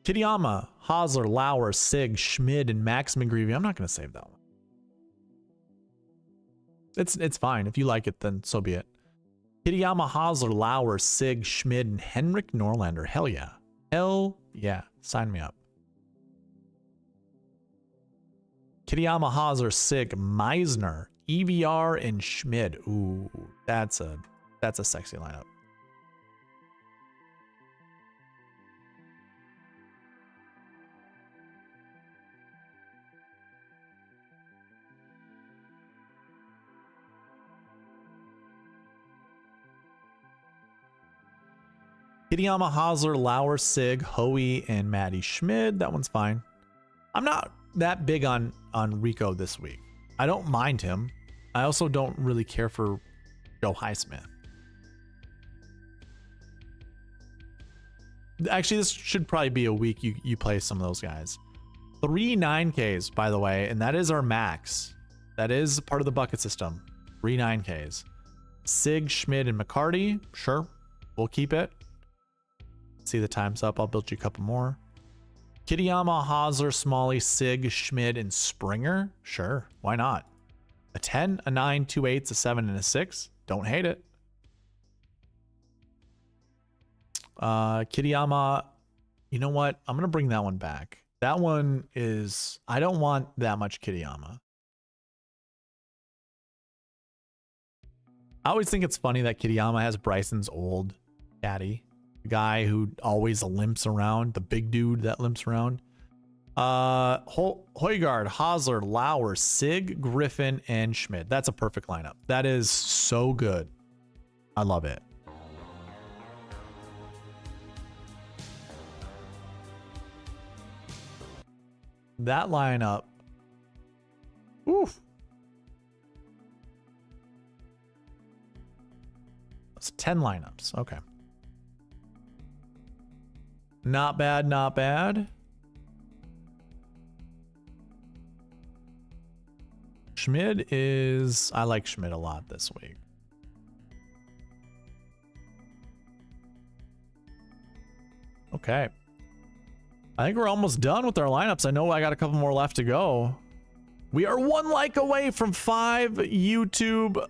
Speaker 1: Kitayama, Hosler, Lauer, Sig, Schmid, and Max McGreevy. I'm not going to save that one. It's fine. If you like it, then so be it. Kitayama, Hosler, Lauer, Sig, Schmid, and Henrik Norlander. Hell yeah. Hell yeah. Sign me up. Kitayama, Hosler, Sig, Meisner, EVR, and Schmid. Ooh, that's a sexy lineup. Kitayama, Hosler, Lauer, Sig, Hoey, and Matty Schmid. That one's fine. I'm not that big on Rico this week. I don't mind him. I also don't really care for Joe Highsmith. Actually, this should probably be a week you play some of those guys. 3 9Ks, by the way, and that is our max. That is part of the bucket system. 3 9Ks. Sig, Schmid, and McCarty. Sure, we'll keep it. See the time's up. I'll build you a couple more. Kitayama, Hosler, Smalley, Sig, Schmid, and Springer. Sure, why not? A 10, a 9, 2 8s, a 7, and a 6. Don't hate it. Kitayama, you know what? I'm gonna bring that one back. That one is, I don't want that much Kitayama. I always think it's funny that Kitayama has Bryson's old caddy. Guy who always limps around, the big dude that limps around. Højgaard, Hosler, Lauer, Sig, Griffin, and Schmid. That's a perfect lineup. That is so good. I love it. That lineup. Oof. That's 10 lineups. Okay. Not bad, not bad. Schmid is... I like Schmid a lot this week. Okay. I think we're almost done with our lineups. I know I got a couple more left to go. We are 1 like away from 5 YouTube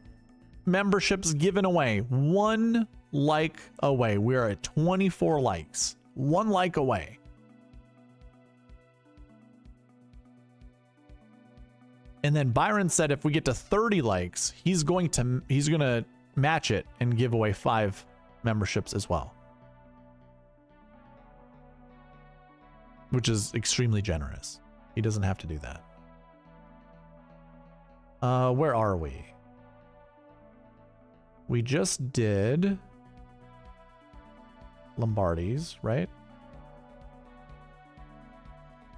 Speaker 1: memberships given away. 1 like away. We are at 24 likes. 1 like away. And then Byron said if we get to 30 likes, he's going to match it and give away 5 memberships as well. Which is extremely generous. He doesn't have to do that. Where are we? We just did Lombardi's, right?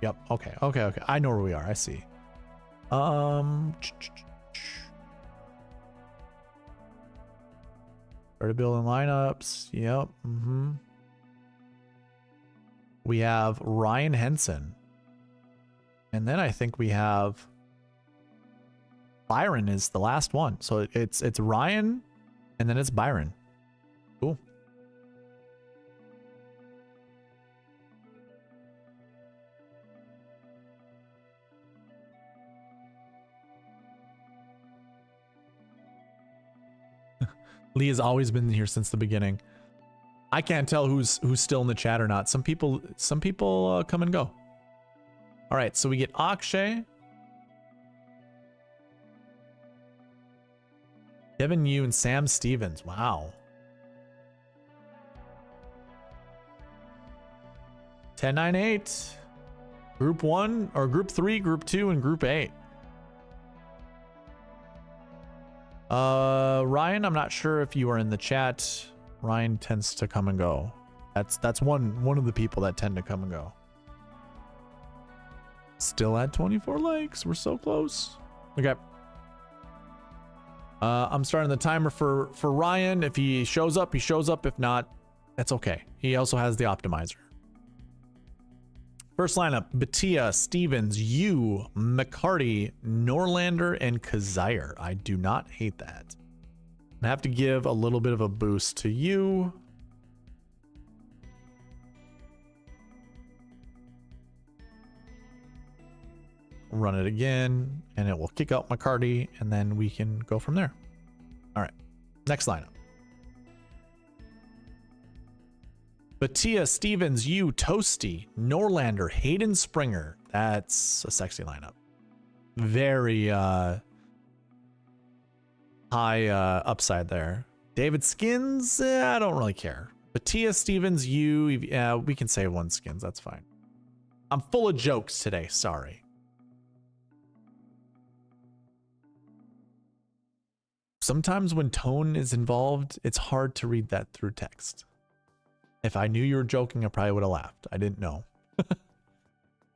Speaker 1: Yep. Okay. I know where we are. I see. Started building lineups. Yep. We have Ryan Henson. And then I think we have Byron is the last one. So it's Ryan and then it's Byron. Cool. Lee has always been here since the beginning. I can't tell who's still in the chat or not. Some people come and go. All right, so we get Akshay, Kevin Yu, and Sam Stevens. Wow. 10-9-8. Group 1 or Group 3, Group 2, and Group 8. Ryan, I'm not sure if you are in the chat. Ryan tends to come and go. That's one of the people that tend to come and go. Still at 24 likes. We're so close. Okay. I'm starting the timer for Ryan. If he shows up, he shows up. If not, that's okay. He also has the optimizer. First lineup: Batia, Stevens, Yu, McCarty, Norlander, and Kazire. I do not hate that. I have to give a little bit of a boost to Yu. Run it again, and it will kick out McCarty, and then we can go from there. All right, next lineup. Batia, Stevens, Yu, Toasty, Norlander, Hayden Springer. That's a sexy lineup. Very high upside there. David Skins, I don't really care. Batia, Stevens, Yu, yeah, we can say 1 Skins. That's fine. I'm full of jokes today. Sorry. Sometimes when tone is involved, it's hard to read that through text. If I knew you were joking, I probably would have laughed. I didn't know.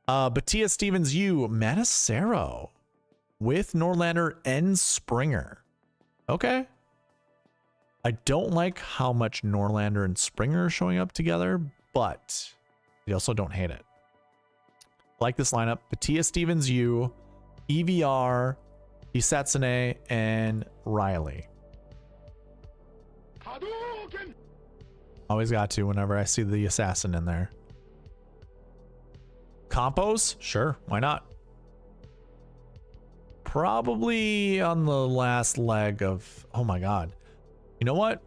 Speaker 1: Batia, Stevens, Yu, Manisero with Norlander and Springer. Okay. I don't like how much Norlander and Springer are showing up together, but I also don't hate it. I like this lineup. Batia, Stevens, Yu, EVR, Hisatsune, and Riley. Always got to whenever I see the assassin in there. Compos? Sure, why not? Probably on the last leg of... Oh my god. You know what?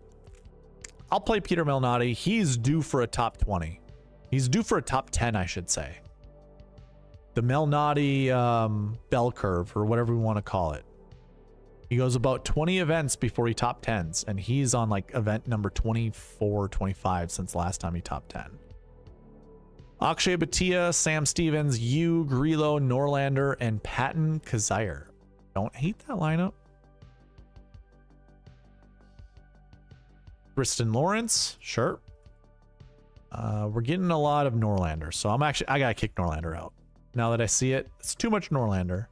Speaker 1: I'll play Peter Malnati. He's due for a top 20. He's due for a top 10, I should say. The Malnati bell curve, or whatever we want to call it. He goes about 20 events before he top 10s, and he's on like event number 24, 25 since last time he top 10. Akshay Batia, Sam Stevens, Yu, Grillo, Norlander, and Patton Kazire. Don't hate that lineup. Kristen Lawrence, sure. We're getting a lot of Norlander, so I gotta kick Norlander out. Now that I see it, it's too much Norlander.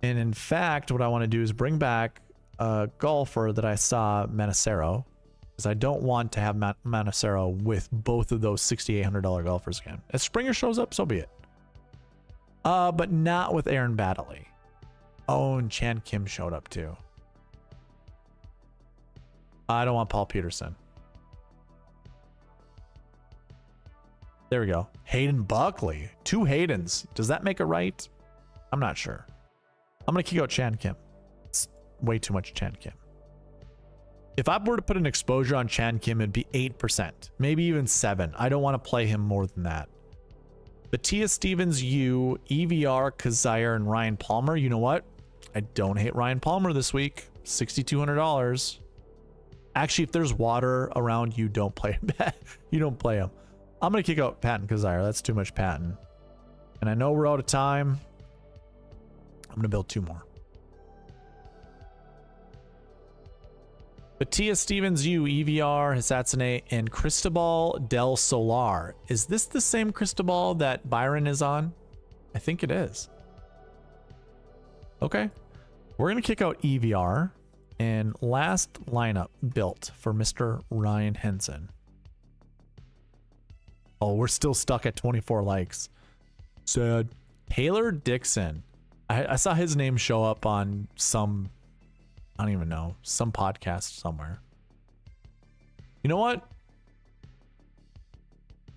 Speaker 1: And in fact, what I want to do is bring back a golfer that I saw, Manacero, because I don't want to have Manacero with both of those $6,800 golfers again. If Springer shows up, so be it. But not with Aaron Baddeley. Oh, and Chan Kim showed up too. I don't want Paul Peterson. There we go. Hayden Buckley. 2 Haydens. Does that make it right? I'm not sure. I'm going to kick out Chan Kim. It's way too much Chan Kim. If I were to put an exposure on Chan Kim, it'd be 8%. Maybe even 7%. I don't want to play him more than that. Matthias Stevens, you, EVR, Kazire, and Ryan Palmer. You know what? I don't hate Ryan Palmer this week. $6,200. Actually, if there's water around, you don't play him. You don't play him. I'm going to kick out Patton Kazire. That's too much Patton. And I know we're out of time. I'm going to build 2 more. Matthias Stevens, you, EVR, Hisatsune, and Cristobal del Solar. Is this the same Cristobal that Byron is on? I think it is. Okay. We're going to kick out EVR. And last lineup built for Mr. Ryan Henson. Oh, we're still stuck at 24 likes. Sad. Taylor Dixon. I saw his name show up on some, I don't even know, some podcast somewhere. You know what?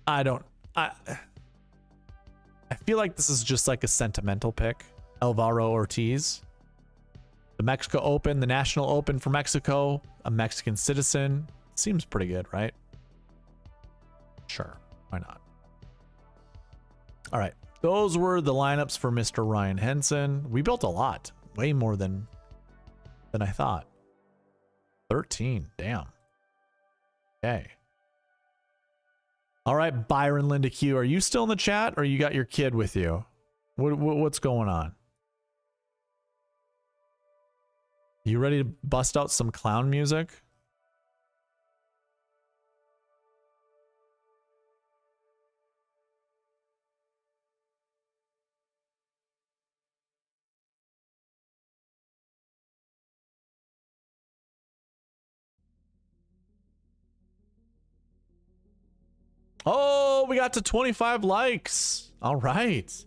Speaker 1: I feel like this is just like a sentimental pick. Alvaro Ortiz. The Mexico Open, the National Open for Mexico, a Mexican citizen. Seems pretty good, right? Sure. Why not? All right. Those were the lineups for Mr. Ryan Henson. We built a lot. Way more than I thought. 13. Damn. Okay. All right, Byron Linda Q. Are you still in the chat or you got your kid with you? What's going on? You ready to bust out some clown music? Oh, we got to 25 likes. All right.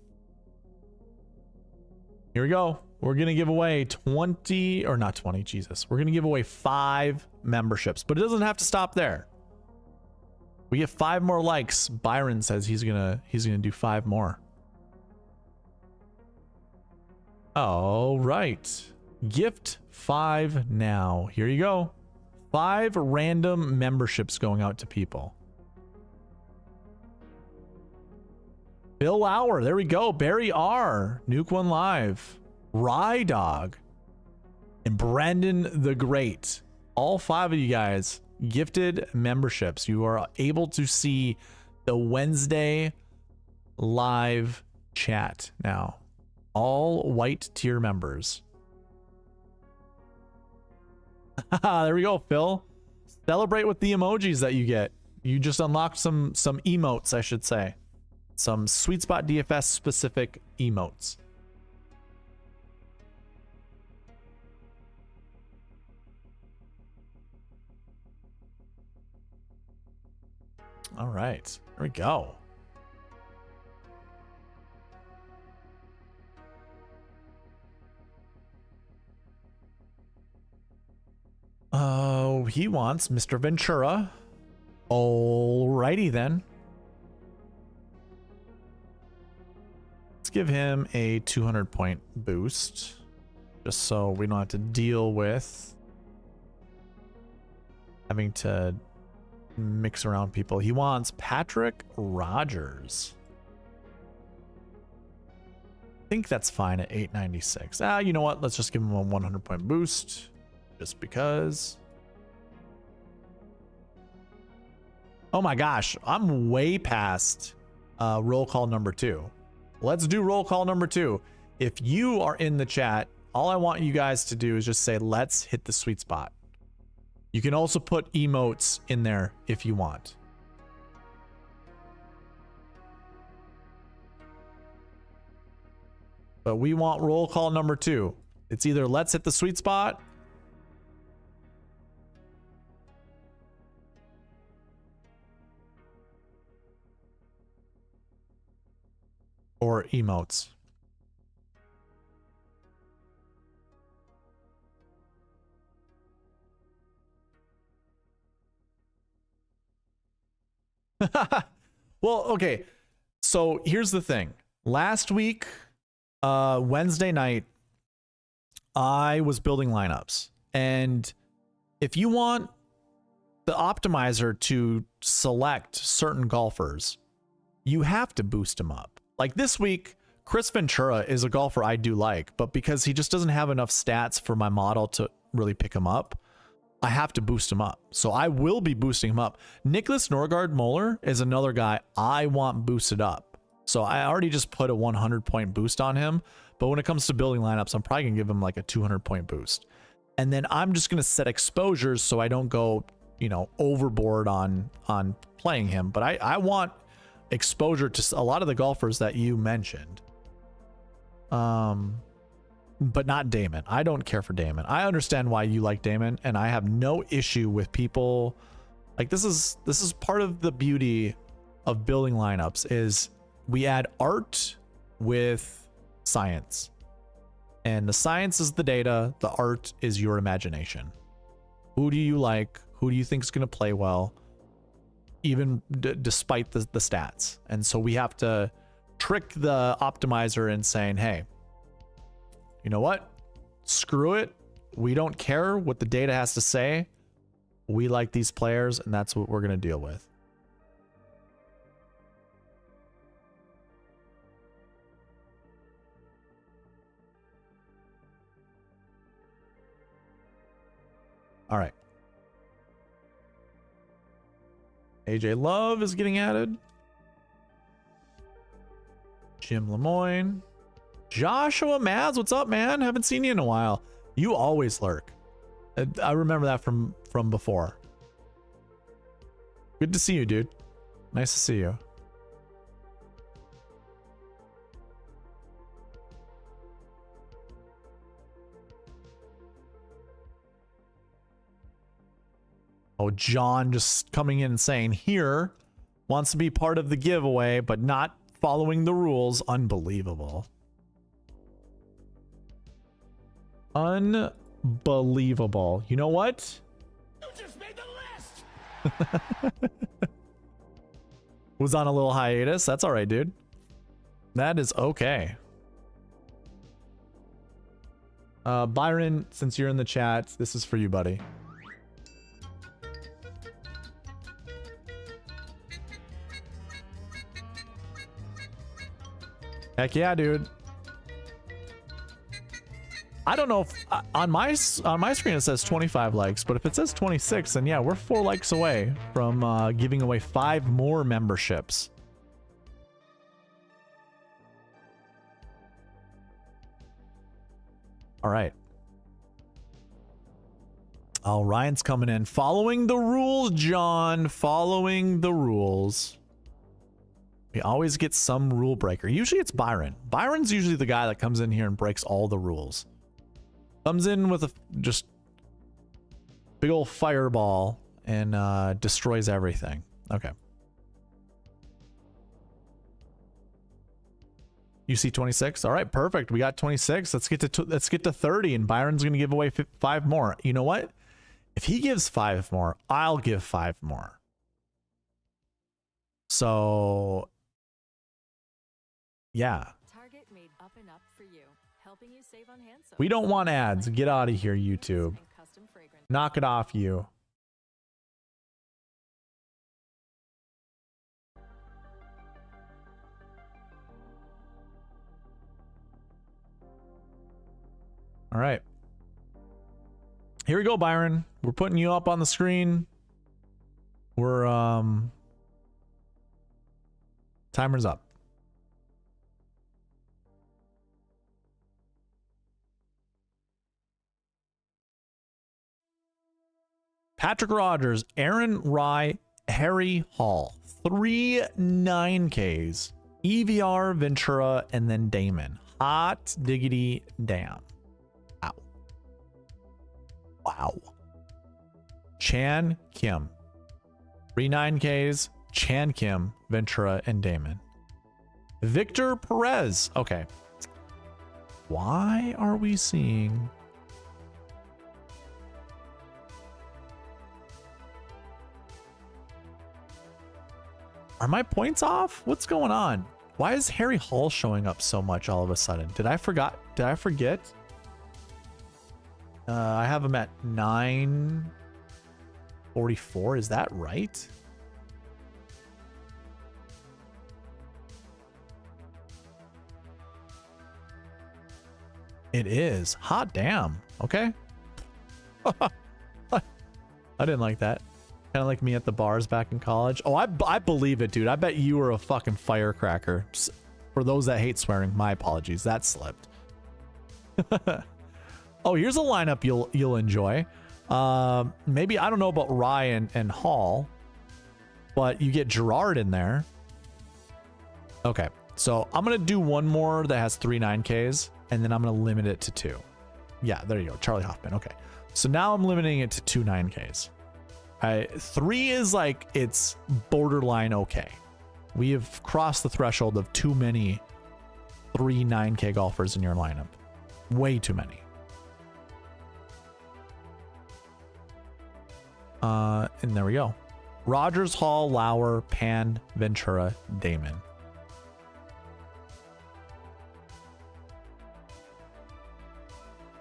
Speaker 1: Here we go. We're going to give away 20, or not 20, Jesus. We're going to give away 5 memberships, but it doesn't have to stop there. We get 5 more likes. Byron says he's going to do 5 more. All right. Gift 5 now. Here you go. 5 random memberships going out to people. Bill Lauer, there we go. Barry R, Nuke One Live, Rye Dog, and Brandon the Great. All 5 of you guys gifted memberships. You are able to see the Wednesday live chat now. All white tier members. There we go, Phil. Celebrate with the emojis that you get. You just unlocked some emotes, I should say. Some SweetSpot DFS specific emotes. All right, there we go. Oh, he wants Mr. Ventura. Alrighty then. Let's give him a 200-point boost, just so we don't have to deal with having to mix around people. He wants Patrick Rogers. I think that's fine at 896. You know what? Let's just give him a 100-point boost, just because. Oh my gosh, I'm way past roll call number 2. Let's do roll call number 2. If you are in the chat, all I want you guys to do is just say, let's hit the sweet spot. You can also put emotes in there if you want. But we want roll call number 2. It's either let's hit the sweet spot or emotes. Well, okay. So here's the thing. Last week, Wednesday night, I was building lineups. And if you want the optimizer to select certain golfers, you have to boost them up. Like this week, Chris Ventura is a golfer I do like, but because he just doesn't have enough stats for my model to really pick him up, I have to boost him up. So I will be boosting him up. Nicholas Norgard Moeller is another guy I want boosted up. So I already just put a 100-point boost on him. But when it comes to building lineups, I'm probably going to give him like a 200-point boost. And then I'm just going to set exposures so I don't go, you know, overboard on playing him. But I want exposure to a lot of the golfers that you mentioned. But not Damon. I don't care for Damon. I understand why you like Damon, and I have no issue with people. Like this is part of the beauty of building lineups is we add art with science. And the science is the data, the art is your imagination. Who do you like? Who do you think is going to play well? Even despite the stats. And so we have to trick the optimizer in saying, hey, you know what? Screw it. We don't care what the data has to say. We like these players, and that's what we're going to deal with. All right. AJ Love is getting added. Jim Lemoyne. Joshua Maz, what's up, man? Haven't seen you in a while. You always lurk. I remember that from before. Good to see you, dude. Nice to see you. Oh, John just coming in and saying here wants to be part of the giveaway, but not following the rules. Unbelievable. Unbelievable. You know what? You just made the list. Was on a little hiatus. That's all right, dude. That is okay. Byron, since you're in the chat, this is for you, buddy. Heck yeah, dude. I don't know if on my screen it says 25 likes, but if it says 26, then yeah, we're 4 likes away from giving away 5 more memberships. All right. Oh, Ryan's coming in. Following the rules, John. Following the rules. We always get some rule breaker. Usually it's Byron. Byron's usually the guy that comes in here and breaks all the rules. Comes in with a just big old fireball and destroys everything. Okay. You see 26? All right, perfect. We got 26. Let's get to 30, and Byron's gonna give away 5 more. You know what? If he gives 5 more, I'll give 5 more. So yeah. Target made up and up for you, helping you save on hand soap. We don't want ads. Get out of here, YouTube. Knock it off, you. All right. Here we go, Byron. We're putting you up on the screen. We're timer's up. Patrick Rogers, Aaron Rye, Harry Hall. 3 9Ks. EVR, Ventura, and then Damon. Hot diggity damn. Wow. Wow. Chan Kim. 3 9Ks. Chan Kim, Ventura, and Damon. Victor Perez. Okay. Why are we seeing... Are my points off? What's going on? Why is Harry Hall showing up so much all of a sudden? Did I forget? I have him at 944. Is that right? It is. Hot damn. Okay. I didn't like that. Kind of like me at the bars back in college. Oh, I believe it, dude. I bet you were a fucking firecracker. For those that hate swearing, my apologies. That slipped. Oh, here's a lineup you'll enjoy. Maybe, I don't know about Ryan and Hall, but you get Gerard in there. Okay, so I'm going to do one more that has 3 9Ks, and then I'm going to limit it to 2. Yeah, there you go. Charlie Hoffman. Okay, so now I'm limiting it to 2 9Ks. 3 is like, it's borderline okay. We have crossed the threshold of too many 3 9K golfers in your lineup. Way too many. And there we go. Rogers, Hall, Lauer, Pan, Ventura, Damon.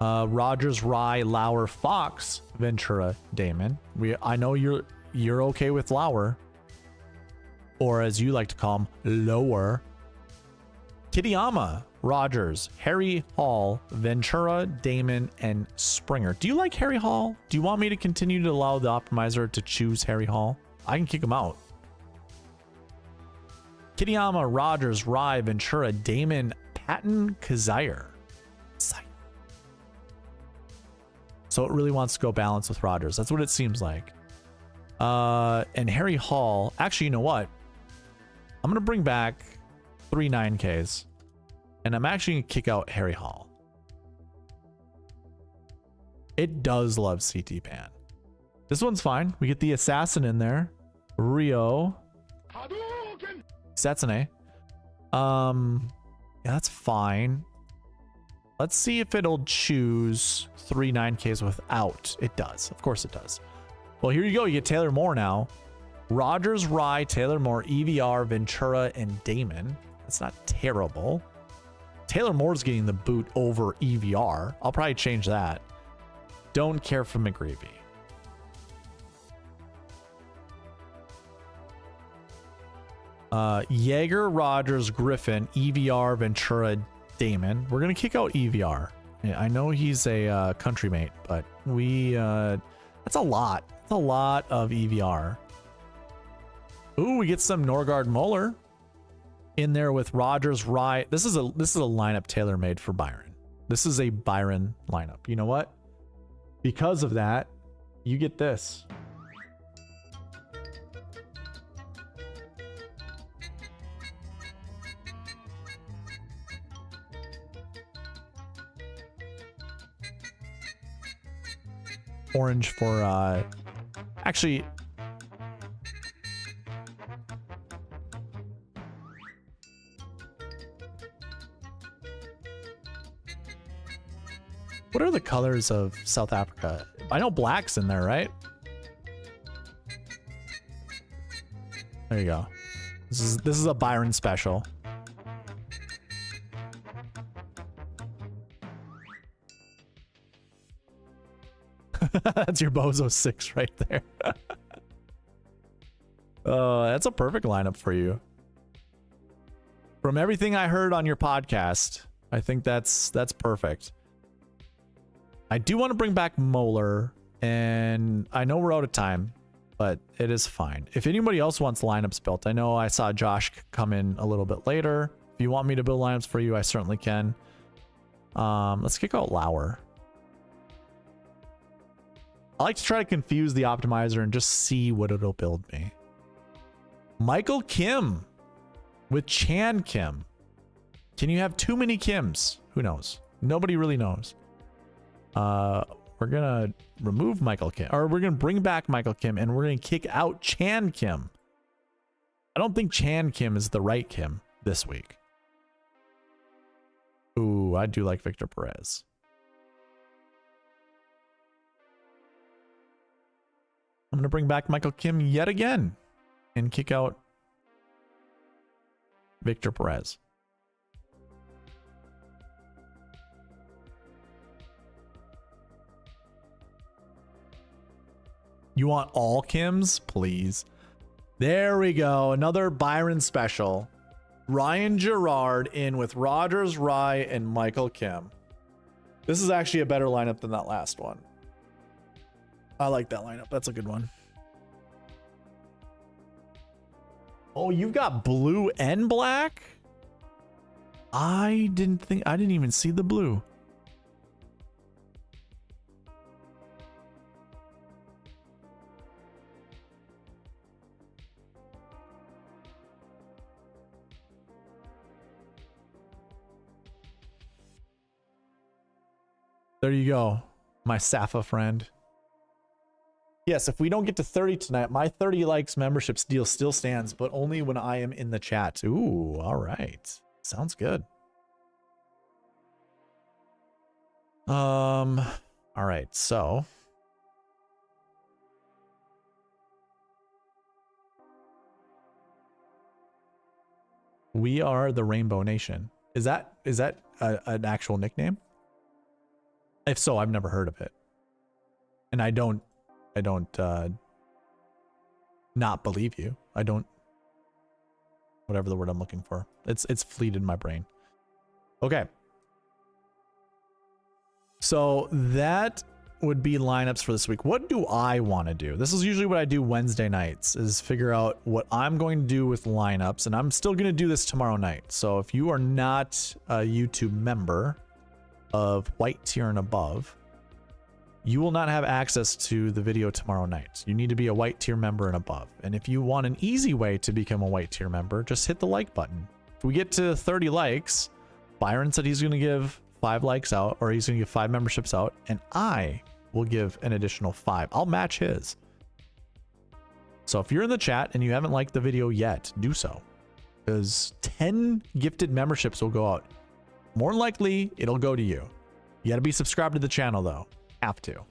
Speaker 1: Rogers, Rye, Lauer, Fox, Ventura, Damon. I know you're okay with Lauer, or as you like to call him, Lower. Kitayama, Rogers, Harry Hall, Ventura, Damon, and Springer. Do you like Harry Hall? Do you want me to continue to allow the optimizer to choose Harry Hall? I can kick him out. Kitayama, Rogers, Rye, Ventura, Damon, Patton, Kazire. So it really wants to go balance with Rogers. That's what it seems like. And Harry Hall. Actually, you know what? I'm going to bring back 3 9Ks. And I'm actually going to kick out Harry Hall. It does love CT Pan. This one's fine. We get the assassin in there. Rio. Setsune. Yeah, that's fine. Let's see if it'll choose 3 9Ks without. It does. Of course it does. Well, here you go. You get Taylor Moore now. Rogers, Rye, Taylor Moore, EVR, Ventura, and Damon. That's not terrible. Taylor Moore's getting the boot over EVR. I'll probably change that. Don't care for McGreevy. Jaeger, Rogers, Griffin, EVR, Ventura, Damon. We're gonna kick out EVR. Yeah, I know he's a country mate, but that's a lot. That's a lot of EVR. Ooh, we get some Norgard Muller in there with Rogers, Rye. This is a lineup tailor made for Byron. This is a Byron lineup. You know what? Because of that, you get this. Orange for actually what are the colors of South Africa? I know black's in there, right? There you go. This is a Byron special. That's your Bozo 6 right there. That's a perfect lineup for you. From everything I heard on your podcast, I think that's perfect. I do want to bring back Moeller, and I know we're out of time, but it is fine. If anybody else wants lineups built, I know I saw Josh come in a little bit later. If you want me to build lineups for you, I certainly can. Let's kick out Lauer. I like to try to confuse the optimizer and just see what it'll build me. Michael Kim with Chan Kim. Can you have too many Kims? Who knows? Nobody really knows. We're gonna remove Michael Kim, or we're gonna bring back Michael Kim, and we're gonna kick out Chan Kim. I don't think Chan Kim is the right Kim this week. Ooh, I do like Victor Perez. I'm gonna bring back Michael Kim yet again and kick out Victor Perez. You want all Kims? Please. There we go. Another Byron special. Ryan Gerard in with Rogers, Rye, and Michael Kim. This is actually a better lineup than that last one. I like that lineup. That's a good one. Oh, you've got blue and black? I didn't even see the blue. There you go, my Safa friend. Yes, if we don't get to 30 tonight, my 30 likes membership deal still stands, but only when I am in the chat. Ooh, all right. Sounds good. All right, so we are the Rainbow Nation. Is that an actual nickname? If so, I've never heard of it. And I don't not believe you. I don't, whatever the word I'm looking for. It's fleeted in my brain. Okay. So that would be lineups for this week. What do I want to do? This is usually what I do Wednesday nights, is figure out what I'm going to do with lineups, and I'm still going to do this tomorrow night. So if you are not a YouTube member of white tier and above, you will not have access to the video tomorrow night. You need to be a white tier member and above. And if you want an easy way to become a white tier member, just hit the like button. If we get to 30 likes, Byron said he's going to give 5 likes out, or he's going to give 5 memberships out, and I will give an additional 5. I'll match his. So if you're in the chat and you haven't liked the video yet, do so, because 10 gifted memberships will go out. More likely, it'll go to you. You got to be subscribed to the channel, though. Have to.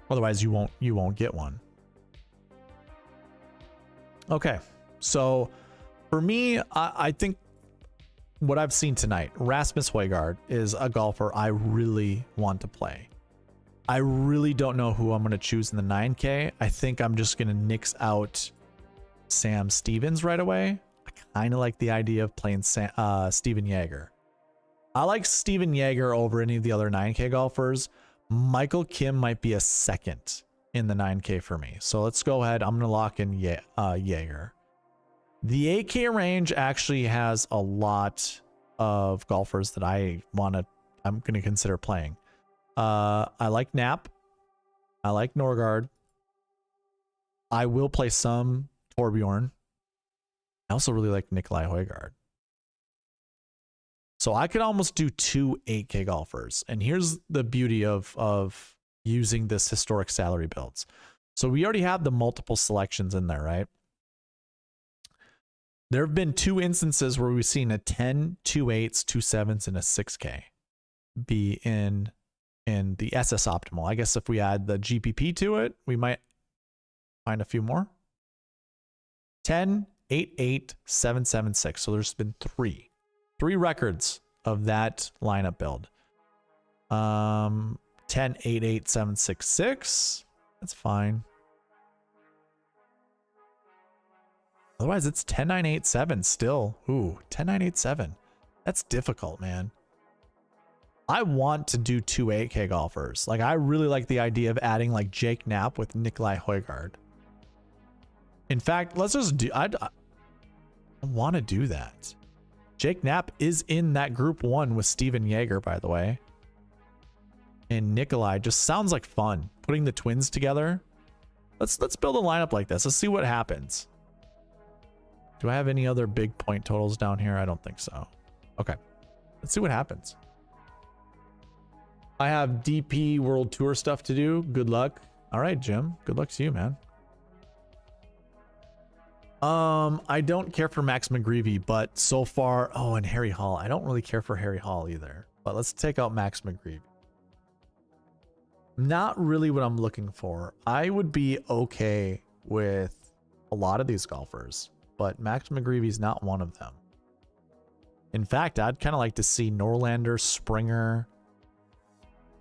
Speaker 1: Otherwise, you won't get one. Okay, so for me, I think what I've seen tonight, Rasmus Højgaard is a golfer I really want to play. I really don't know who I'm going to choose in the 9K. I think I'm just going to nix out Sam Stevens right away. Kind of like the idea of playing Steven Jaeger. I like Steven Jaeger over any of the other 9K golfers. Michael Kim might be a second in the 9K for me. So let's go ahead. I'm going to lock in Jaeger. The 8K range actually has a lot of golfers that I'm going to consider playing. I like Knapp. I like Norgard. I will play some Torbjorn. I also really like Nikolai Højgaard. So I could almost do 2 8K golfers. And here's the beauty of using this historic salary builds. So we already have the multiple selections in there, right? There have been 2 instances where we've seen a 10, 2 8s, 2 7s, and a 6K be in the SS Optimal. I guess if we add the GPP to it, we might find a few more. 10, 8, 8, 7, 7, 6. So there's been 3 records of that lineup build. 10, 8, 8, 7, 6, 6. That's fine. Otherwise, it's 10, 9, 8, 7 still. Ooh, 10, 9, 8, 7. That's difficult, man. I want to do 2 8K golfers. Like, I really like the idea of adding like Jake Knapp with Nikolai Højgaard. In fact, let's just do, I want to do that. Jake Knapp is in that group 1 with Steven Jaeger, by the way. and Nikolai just sounds like fun. Putting the twins together. Let's build a lineup like this. Let's see what happens. Do I have any other big point totals down here? I don't think so. Okay. Let's see what happens. I have DP World Tour stuff to do. Good luck. All right, Jim. Good luck to you, man. I don't care for Max McGreevy, but so far, oh, and Harry Hall. I don't really care for Harry Hall either, but let's take out Max McGreevy. Not really what I'm looking for. I would be okay with a lot of these golfers, but Max McGreevy's not one of them. In fact, I'd kind of like to see Norlander, Springer.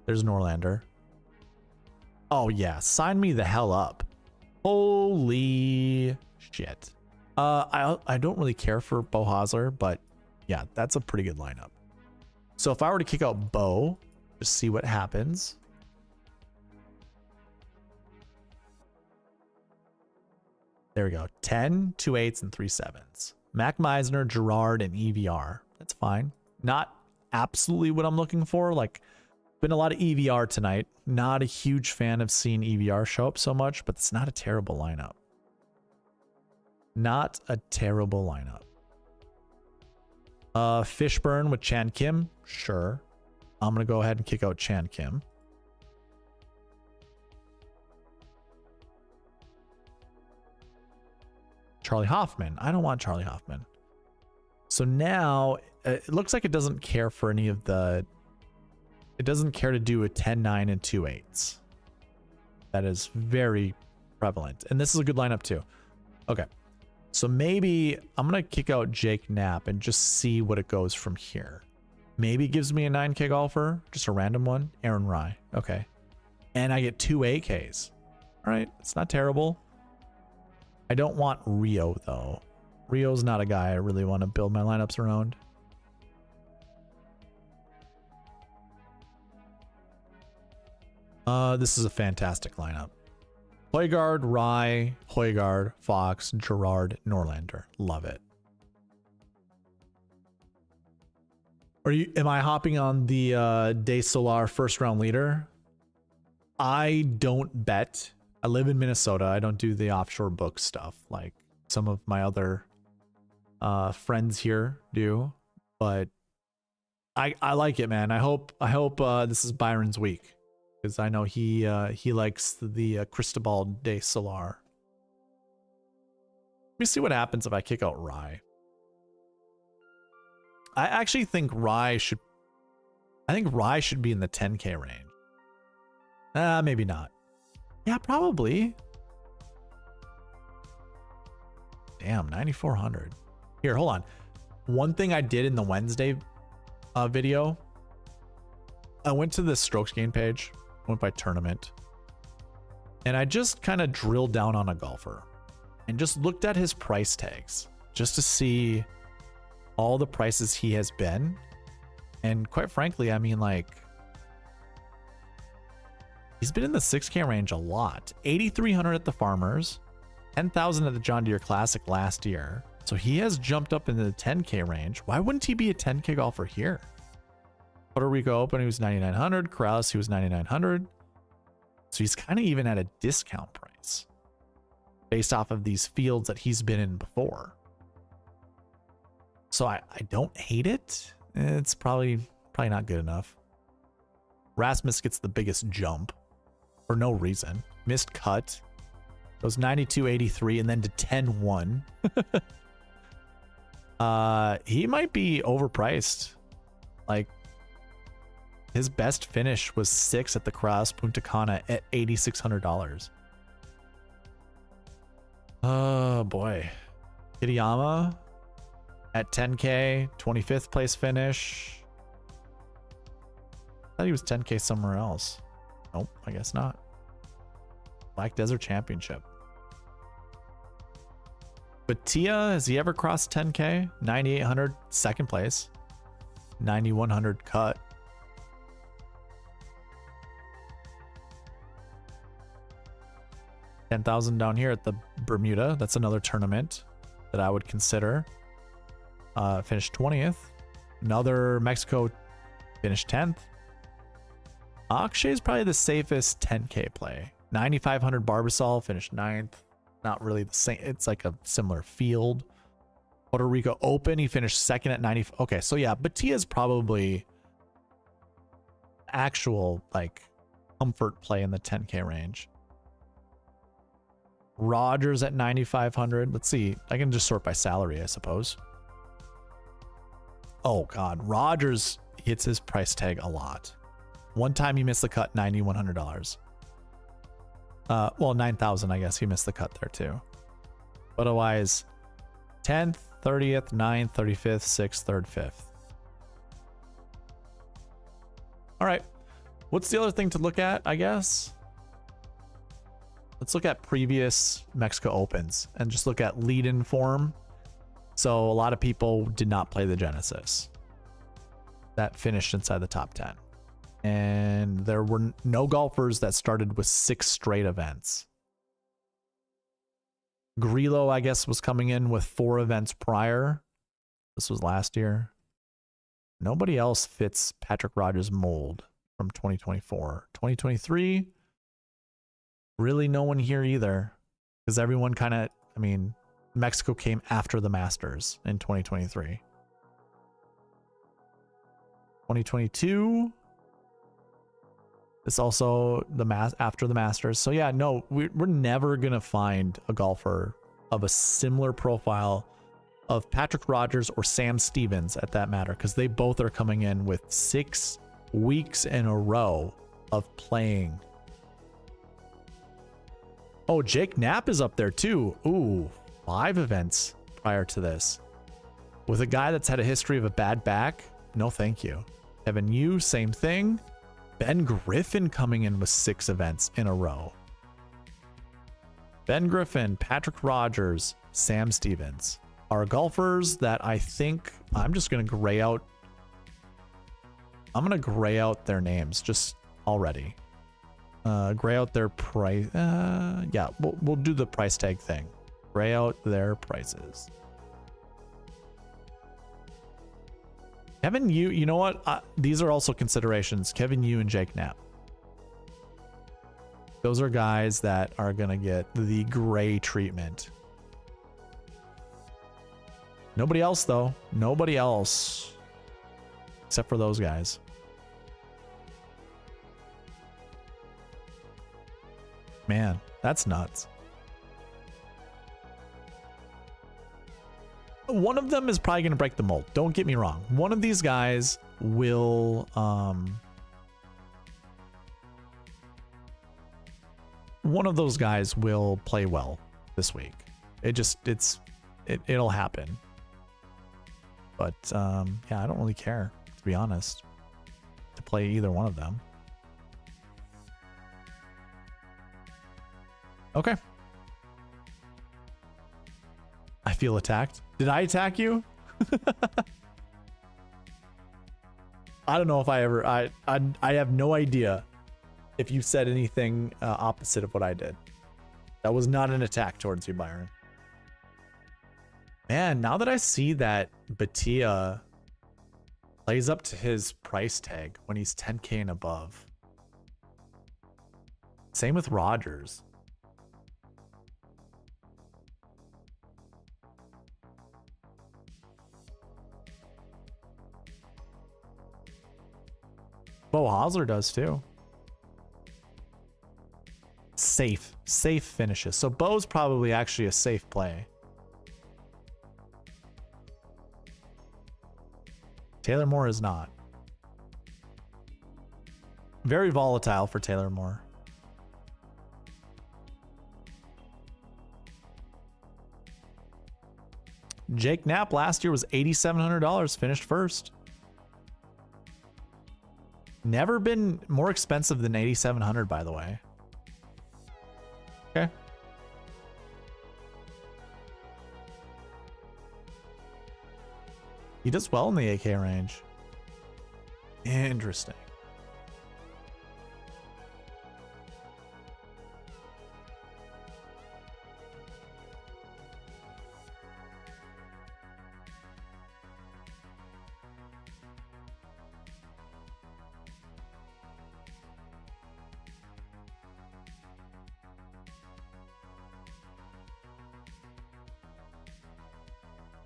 Speaker 1: There's Norlander. Oh yeah, sign me the hell up. Holy shit. I don't really care for Bo Hosler, but yeah, that's a pretty good lineup. So if I were to kick out Bo, just see what happens. There we go. 10, 2 8s, and 3 7s. Mac Meisner, Gerard, and EVR. That's fine. Not absolutely what I'm looking for. Like, been a lot of EVR tonight. Not a huge fan of seeing EVR show up so much, but it's not a terrible lineup. Not a terrible lineup. Fishburne with Chan Kim. Sure. I'm going to go ahead and kick out Chan Kim. Charlie Hoffman. I don't want Charlie Hoffman. So now it looks like it doesn't care for any of the... It doesn't care to do a 10, 9, and 2 8s. That is very prevalent. And this is a good lineup too. Okay. So maybe I'm going to kick out Jake Knapp and just see what it goes from here. Maybe it gives me a 9K golfer. Just a random one. Aaron Rye. Okay. And I get 2 8Ks. All right. It's not terrible. I don't want Rio though. Rio's not a guy I really want to build my lineups around. This is a fantastic lineup. Højgaard, Rye, Højgaard, Fox, Gerard, Norlander. Love it. Am I hopping on the De Solar first round leader? I don't bet. I live in Minnesota. I don't do the offshore book stuff like some of my other friends here do, but I like it, man. I hope this is Byron's week, because I know he likes the Cristobal de Solar. Let me see what happens if I kick out Rye. I actually think Rye should be in the 10K range. Maybe not. Yeah, probably. Damn, 9,400. Here, hold on. One thing I did in the Wednesday video, I went to the strokes gain page, went by tournament, and I just kind of drilled down on a golfer and just looked at his price tags just to see all the prices he has been. And quite frankly, I mean, like, he's been in the 6K range a lot. 8,300 at the Farmers, 10,000 at the John Deere Classic last year. So he has jumped up into the 10K range. Why wouldn't he be a 10K golfer here? Puerto Rico Open, he was 9,900. Kraus, he was 9,900. So he's kind of even at a discount price based off of these fields that he's been in before. So I don't hate it. It's probably not good enough. Rasmus gets the biggest jump for no reason. Missed cut. Goes 92.83 and then to 10-1. He might be overpriced. Like, his best finish was 6 at the Cross Punta Cana at $8,600. Oh boy. Kitayama at 10K, 25th place finish. I thought he was 10K somewhere else. Nope, I guess not. Black Desert Championship. But Tia, has he ever crossed 10K? 9,800, second place. 9,100 cut. $10,000 down here at the Bermuda. That's another tournament that I would consider. Finished 20th. Another Mexico finished 10th. Akshay is probably the safest 10K play. 9,500 Barbasol finished 9th. Not really the same. It's like a similar field. Puerto Rico Open, he finished 2nd at 90. Okay, so yeah, Batia is probably actual like comfort play in the 10K range. Rogers at 9,500. Let's see. I can just sort by salary, I suppose. Oh God, Rogers hits his price tag a lot. One time he missed the cut, $9,100. Well, 9,000, I guess he missed the cut there too. But otherwise, 10th, 30th, 9th, 35th, 6th, 3rd, 5th. All right. What's the other thing to look at, I guess? Let's look at previous Mexico Opens and just look at lead-in form. So a lot of people did not play the Genesis. That finished inside the top 10. And there were no golfers that started with 6 straight events. Grillo, I guess, was coming in with 4 events prior. This was last year. Nobody else fits Patrick Rogers' mold from 2024. 2023, really no one here either. Because everyone kind of, I mean, Mexico came after the Masters in 2023. 2022... It's also after the Masters. So yeah, no, we're never going to find a golfer of a similar profile of Patrick Rogers or Sam Stevens at that matter, because they both are coming in with 6 weeks in a row of playing. Oh, Jake Knapp is up there too. Ooh, 5 events prior to this. With a guy that's had a history of a bad back, no thank you. Evan Yu, same thing. Ben Griffin coming in with 6 events in a row. Ben Griffin, Patrick Rogers, Sam Stevens are golfers that I think I'm just going to gray out. I'm going to gray out their names just already. Gray out their price. Yeah, we'll do the price tag thing. Gray out their prices. Kevin Yu, you know what? These are also considerations. Kevin Yu and Jake Knapp. Those are guys that are going to get the gray treatment. Nobody else, though. Nobody else. Except for those guys. Man, that's nuts. One of them is probably going to break the mold. Don't get me wrong. One of these guys will one of those guys will play well this week. It'll happen. But yeah, I don't really care, to be honest, to play either one of them. Okay. I feel attacked. Did I attack you? I don't know if I ever... I have no idea if you said anything opposite of what I did. That was not an attack towards you, Byron. Man, now that I see that Batia plays up to his price tag when he's 10K and above. Same with Rogers. Bo Hosler does too. Safe finishes. So Bo's probably actually a safe play. Taylor Moore is not. Very volatile for Taylor Moore. Jake Knapp last year was $8,700, finished first. Never been more expensive than 8,700, by the way. Okay. He does well in the AK range. Interesting.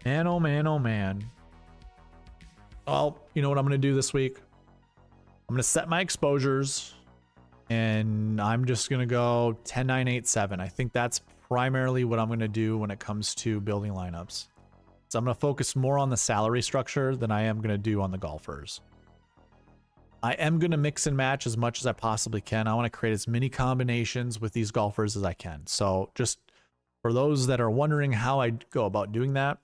Speaker 1: Man, oh man, oh man. Well, you know what I'm going to do this week? I'm going to set my exposures and I'm just going to go 10, 9, 8, 7. I think that's primarily what I'm going to do when it comes to building lineups. So I'm going to focus more on the salary structure than I am going to do on the golfers. I am going to mix and match as much as I possibly can. I want to create as many combinations with these golfers as I can. So just for those that are wondering how I go about doing that,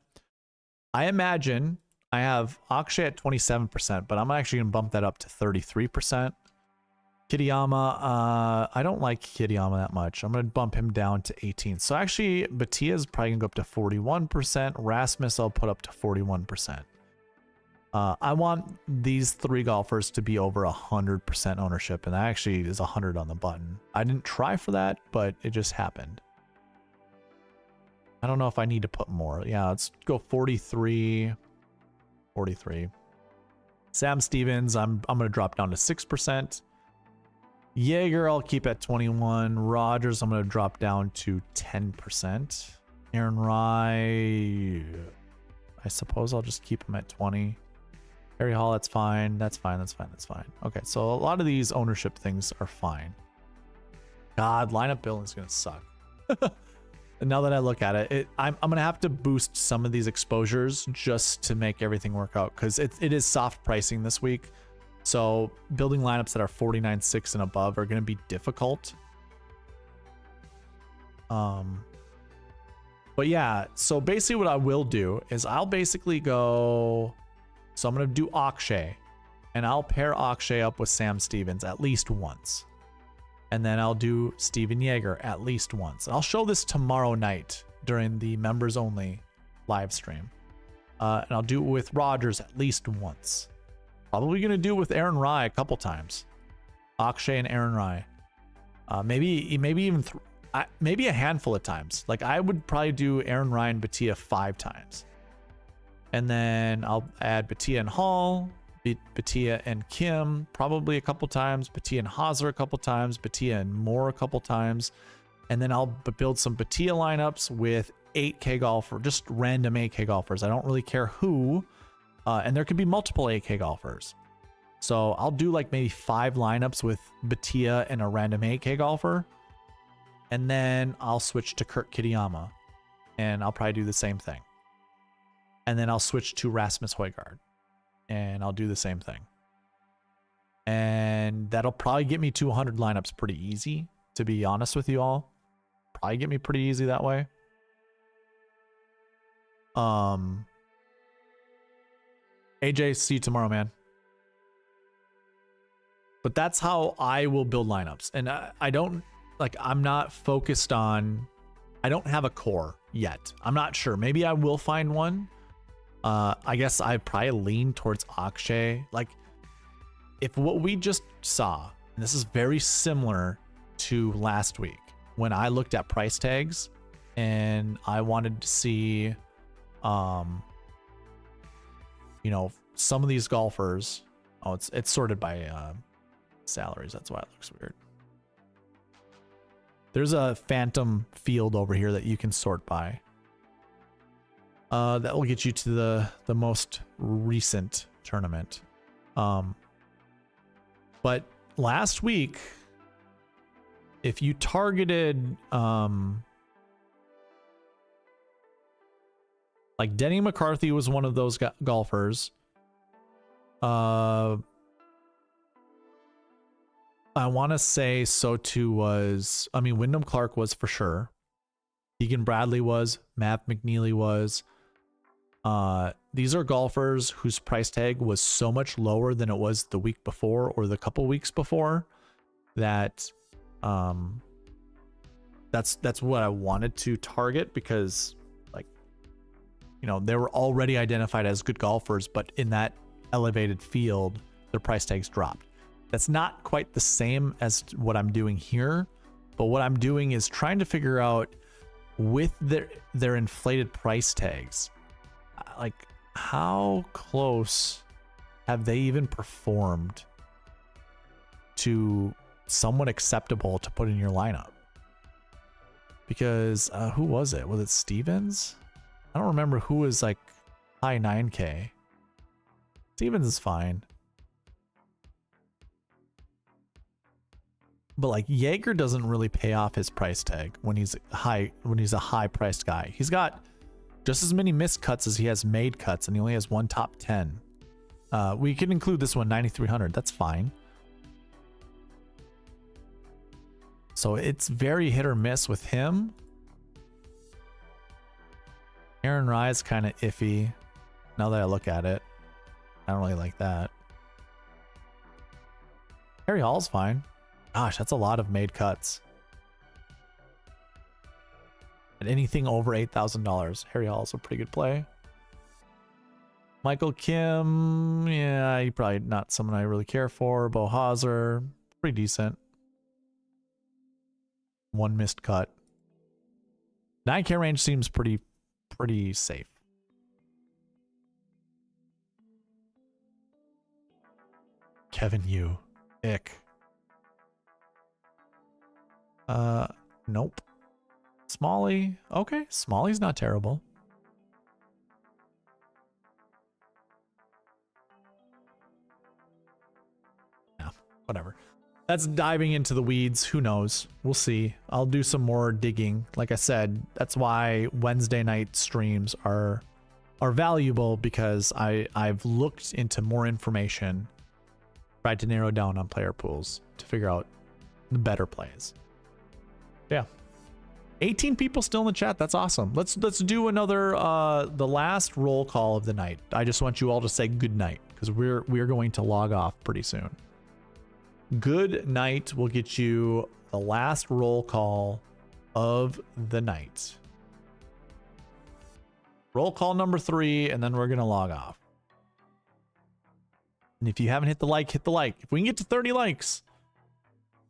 Speaker 1: I imagine I have Akshay at 27%, but I'm actually going to bump that up to 33%. Kitayama, I don't like Kitayama that much. I'm going to bump him down to 18. So actually, Batia is probably going to go up to 41%. Rasmus, I'll put up to 41%. I want these three golfers to be over 100% ownership, and that actually is 100 on the button. I didn't try for that, but it just happened. I don't know if I need to put more. Yeah, let's go 43. 43. Sam Stevens, I'm going to drop down to 6%. Jaeger, I'll keep at 21. Rogers, I'm going to drop down to 10%. Aaron Rye, I suppose I'll just keep him at 20. Harry Hall, that's fine. That's fine. That's fine. That's fine. Okay, so a lot of these ownership things are fine. God, lineup building is going to suck. And now that I look at it, I'm going to have to boost some of these exposures just to make everything work out, because it is soft pricing this week. So building lineups that are 49.6 and above are going to be difficult. But yeah, so basically what I will do is I'll basically go... So I'm going to do Akshay, and I'll pair Akshay up with Sam Stevens at least once. And then I'll do Steven Jaeger at least once. I'll show this tomorrow night during the members only live stream. And I'll do it with Rogers at least once. Probably going to do it with Aaron Rye a couple times. Akshay and Aaron Rye. Maybe even maybe a handful of times. Like I would probably do Aaron Rye and Batia 5 times. And then I'll add Batia and Hall, Batia and Kim probably a couple times, Batia and Hauser a couple times, Batia and Moore a couple times. And then I'll build some Batia lineups with 8K golfer, just random 8K golfers. I don't really care who. And there could be multiple 8K golfers. So I'll do like maybe 5 lineups with Batia and a random 8K golfer. And then I'll switch to Kurt Kitayama. And I'll probably do the same thing. And then I'll switch to Rasmus Højgaard. And I'll do the same thing. And that'll probably get me to 100 lineups pretty easy, to be honest with you all. Probably get me pretty easy that way. AJ, see you tomorrow, man. But that's how I will build lineups. And I don't, like, I'm not focused on, I don't have a core yet. I'm not sure. Maybe I will find one. I guess I probably lean towards Akshay. Like, if what we just saw, and this is very similar to last week, when I looked at price tags and I wanted to see, you know, some of these golfers. Oh, it's sorted by salaries. That's why it looks weird. There's a phantom field over here that you can sort by. That will get you to the most recent tournament. But last week, if you targeted like Denny McCarthy was one of those golfers. I want to say so too was, I mean, Wyndham Clark was for sure. Keegan Bradley was, Matt McNeely was. These are golfers whose price tag was so much lower than it was the week before or the couple weeks before that that's what I wanted to target, because, like, you know, they were already identified as good golfers, but in that elevated field, their price tags dropped. That's not quite the same as what I'm doing here, but what I'm doing is trying to figure out, with their inflated price tags, like, how close have they even performed to somewhat acceptable to put in your lineup? Because who was it? Was it Stevens? I don't remember who was like high 9K. Stevens is fine. But like Jaeger doesn't really pay off his price tag when he's a high priced guy. He's got just as many missed cuts as he has made cuts, and he only has one top 10. We can include this one, 9,300. That's fine. So it's very hit or miss with him. Aaron Rye's kind of iffy. Now that I look at it, I don't really like that. Harry Hall's fine. Gosh, that's a lot of made cuts. And anything over $8,000, Harry Hall's a pretty good play. Michael Kim, yeah, he probably not someone I really care for. Bo Hauser, pretty decent. One missed cut. 9K range seems pretty safe. Kevin Yu, ick. Nope. Smalley, okay. Smalley's not terrible. Yeah, whatever. That's diving into the weeds. Who knows? We'll see. I'll do some more digging. Like I said, that's why Wednesday night streams are valuable, because I've looked into more information, tried to narrow down on player pools to figure out the better plays. Yeah. 18 people still in the chat. That's awesome. Let's do another the last roll call of the night. I just want you all to say good night, because we're going to log off pretty soon. Good night will get you the last roll call of the night. Roll call number 3, and then we're gonna log off. And if you haven't hit the like, hit the like. If we can get to 30 likes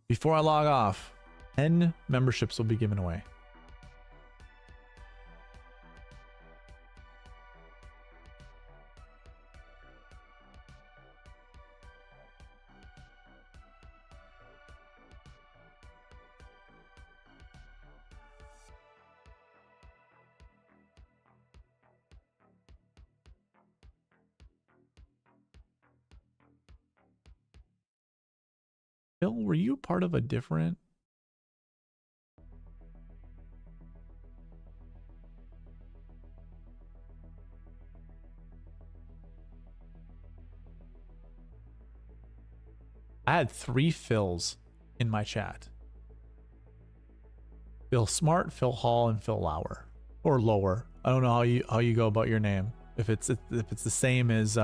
Speaker 1: before I log off, 10 memberships will be given away. Bill, were you part of a different? I had 3 Phils in my chat. Phil Smart, Phil Hall, and Phil Lauer, or Lower. I don't know how you go about your name. If it's the same as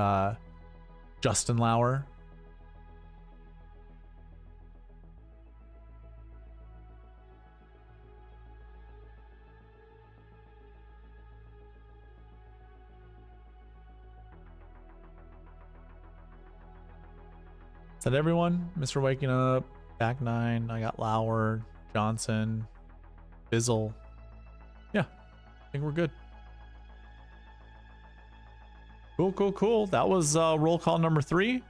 Speaker 1: Justin Lauer. Is that everyone? Mr. Waking Up, Back 9, I got Lauer, Johnson, Bizzle. Yeah, I think we're good. Cool. That was roll call number 3.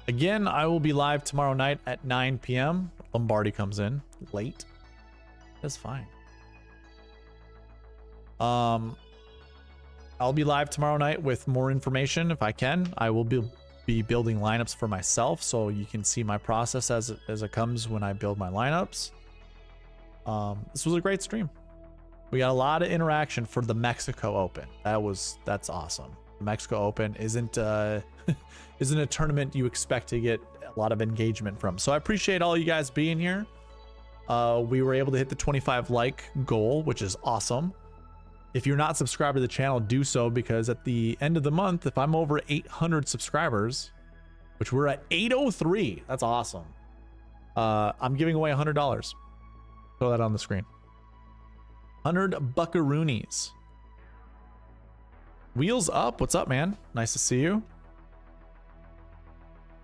Speaker 1: Again, I will be live tomorrow night at 9 p.m. Lombardi comes in late. That's fine. I'll be live tomorrow night with more information if I can. I will be building lineups for myself, so you can see my process as it comes when I build my lineups. This was a great stream. We got a lot of interaction for the Mexico Open. That's awesome. The Mexico Open isn't a tournament you expect to get a lot of engagement from. So I appreciate all you guys being here. We were able to hit the 25 like goal, which is awesome. If you're not subscribed to the channel, do so, because at the end of the month, if I'm over 800 subscribers, which we're at 803, that's awesome. I'm giving away $100. Throw that on the screen. 100 buckaroonies. Wheels up. What's up, man? Nice to see you.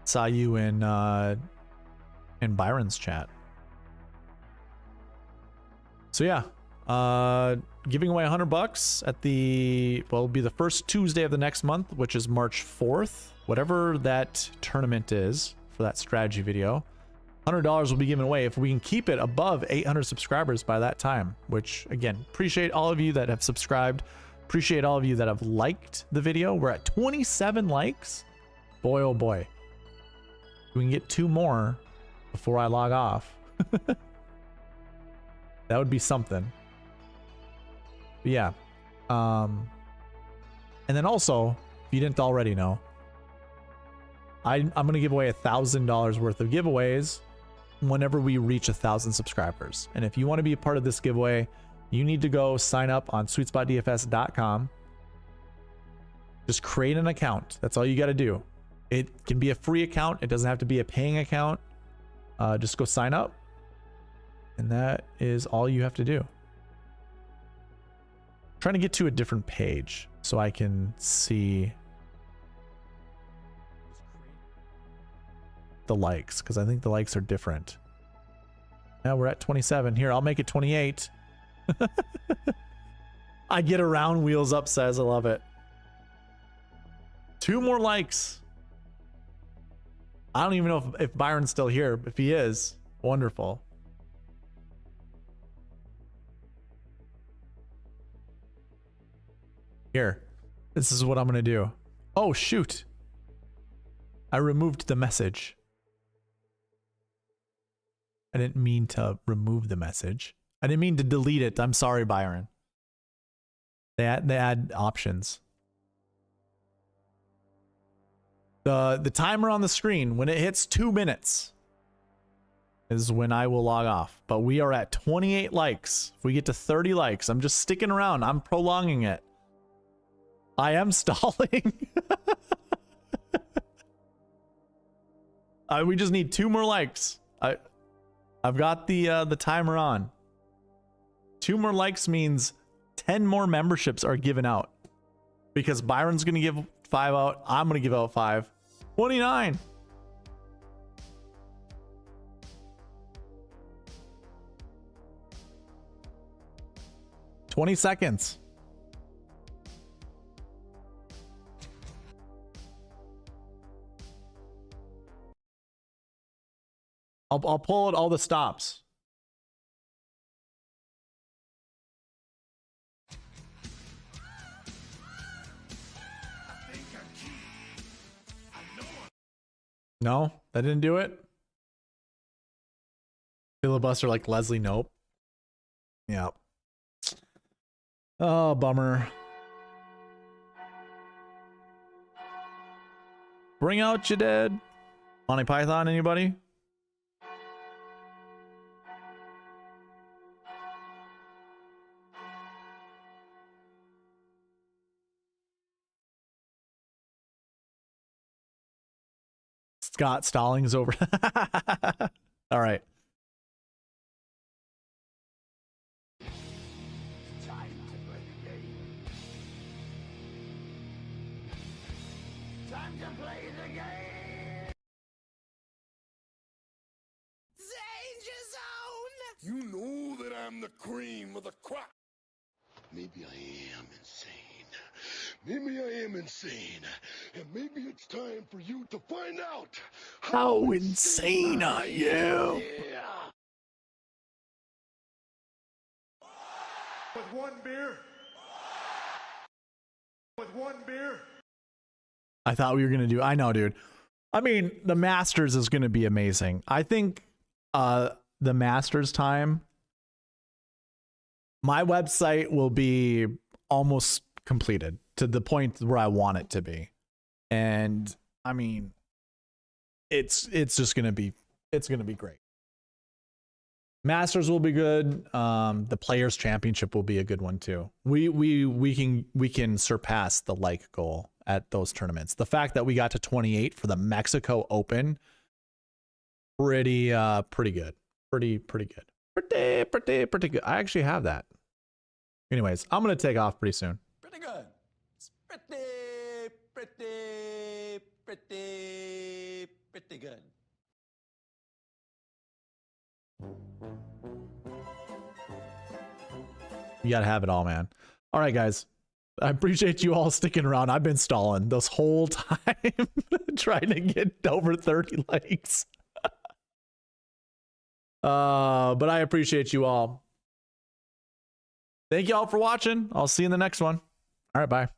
Speaker 1: Saw you in Byron's chat. So yeah, giving away $100 at it'll be the first Tuesday of the next month, which is March 4th, whatever that tournament is for that strategy video. $100 will be given away if we can keep it above 800 subscribers by that time, which again, appreciate all of you that have subscribed. Appreciate all of you that have liked the video. We're at 27 likes. Boy, oh boy. We can get 2 more before I log off. That would be something. But yeah. And then also, if you didn't already know, I'm going to give away $1,000 worth of giveaways whenever we reach 1,000 subscribers. And if you want to be a part of this giveaway, you need to go sign up on SweetSpotDFS.com. Just create an account. That's all you got to do. It can be a free account. It doesn't have to be a paying account. Just go sign up. And that is all you have to do. I'm trying to get to a different page so I can see the likes, because I think the likes are different. Now we're at 27. Here, I'll make it 28. I get around wheels up says, I love it. 2 more likes. I don't even know if Byron's still here. If he is, wonderful. Here, this is what I'm gonna do. Oh shoot, I removed the message. I didn't mean to remove the message. I didn't mean to delete it. I'm sorry, Byron. They add options. The timer on the screen, when it hits 2 minutes, is when I will log off. But we are at 28 likes. If we get to 30 likes, I'm just sticking around. I'm prolonging it. I am stalling. We just need 2 more likes. I've got the timer on. 2 more likes means 10 more memberships are given out. Because Byron's gonna give 5 out. I'm gonna give out 5. 29. $20 seconds. I'll pull out all the stops. No, that didn't do it. Filibuster like Leslie, nope. Yeah. Oh, bummer. Bring out your dead. Monty Python, anybody? Scott Stallings over. All right.
Speaker 2: Time to play the game. Time to play the game. Danger zone. You know that I'm the cream of the crop. Maybe I am insane. Maybe I am insane. And maybe it's time for you to find out
Speaker 1: How insane I am.
Speaker 2: Yeah.
Speaker 3: With 1 beer. With 1 beer.
Speaker 1: I thought we were going to do, I know, dude. I mean, the Masters is going to be amazing. I think the Masters time, my website will be almost completed to the point where I want it to be. And I mean, it's just going to be, it's going to be great. Masters will be good. The Players Championship will be a good one too. We can surpass the like goal at those tournaments. The fact that we got to 28 for the Mexico Open, pretty good. Pretty good. Pretty good. I actually have that. Anyways, I'm gonna take off pretty soon.
Speaker 2: Pretty good. It's pretty good.
Speaker 1: You gotta have it all, man. All right, guys. I appreciate you all sticking around. I've been stalling this whole time trying to get over 30 likes. But I appreciate you all. Thank you all for watching. I'll see you in the next one. All right, bye.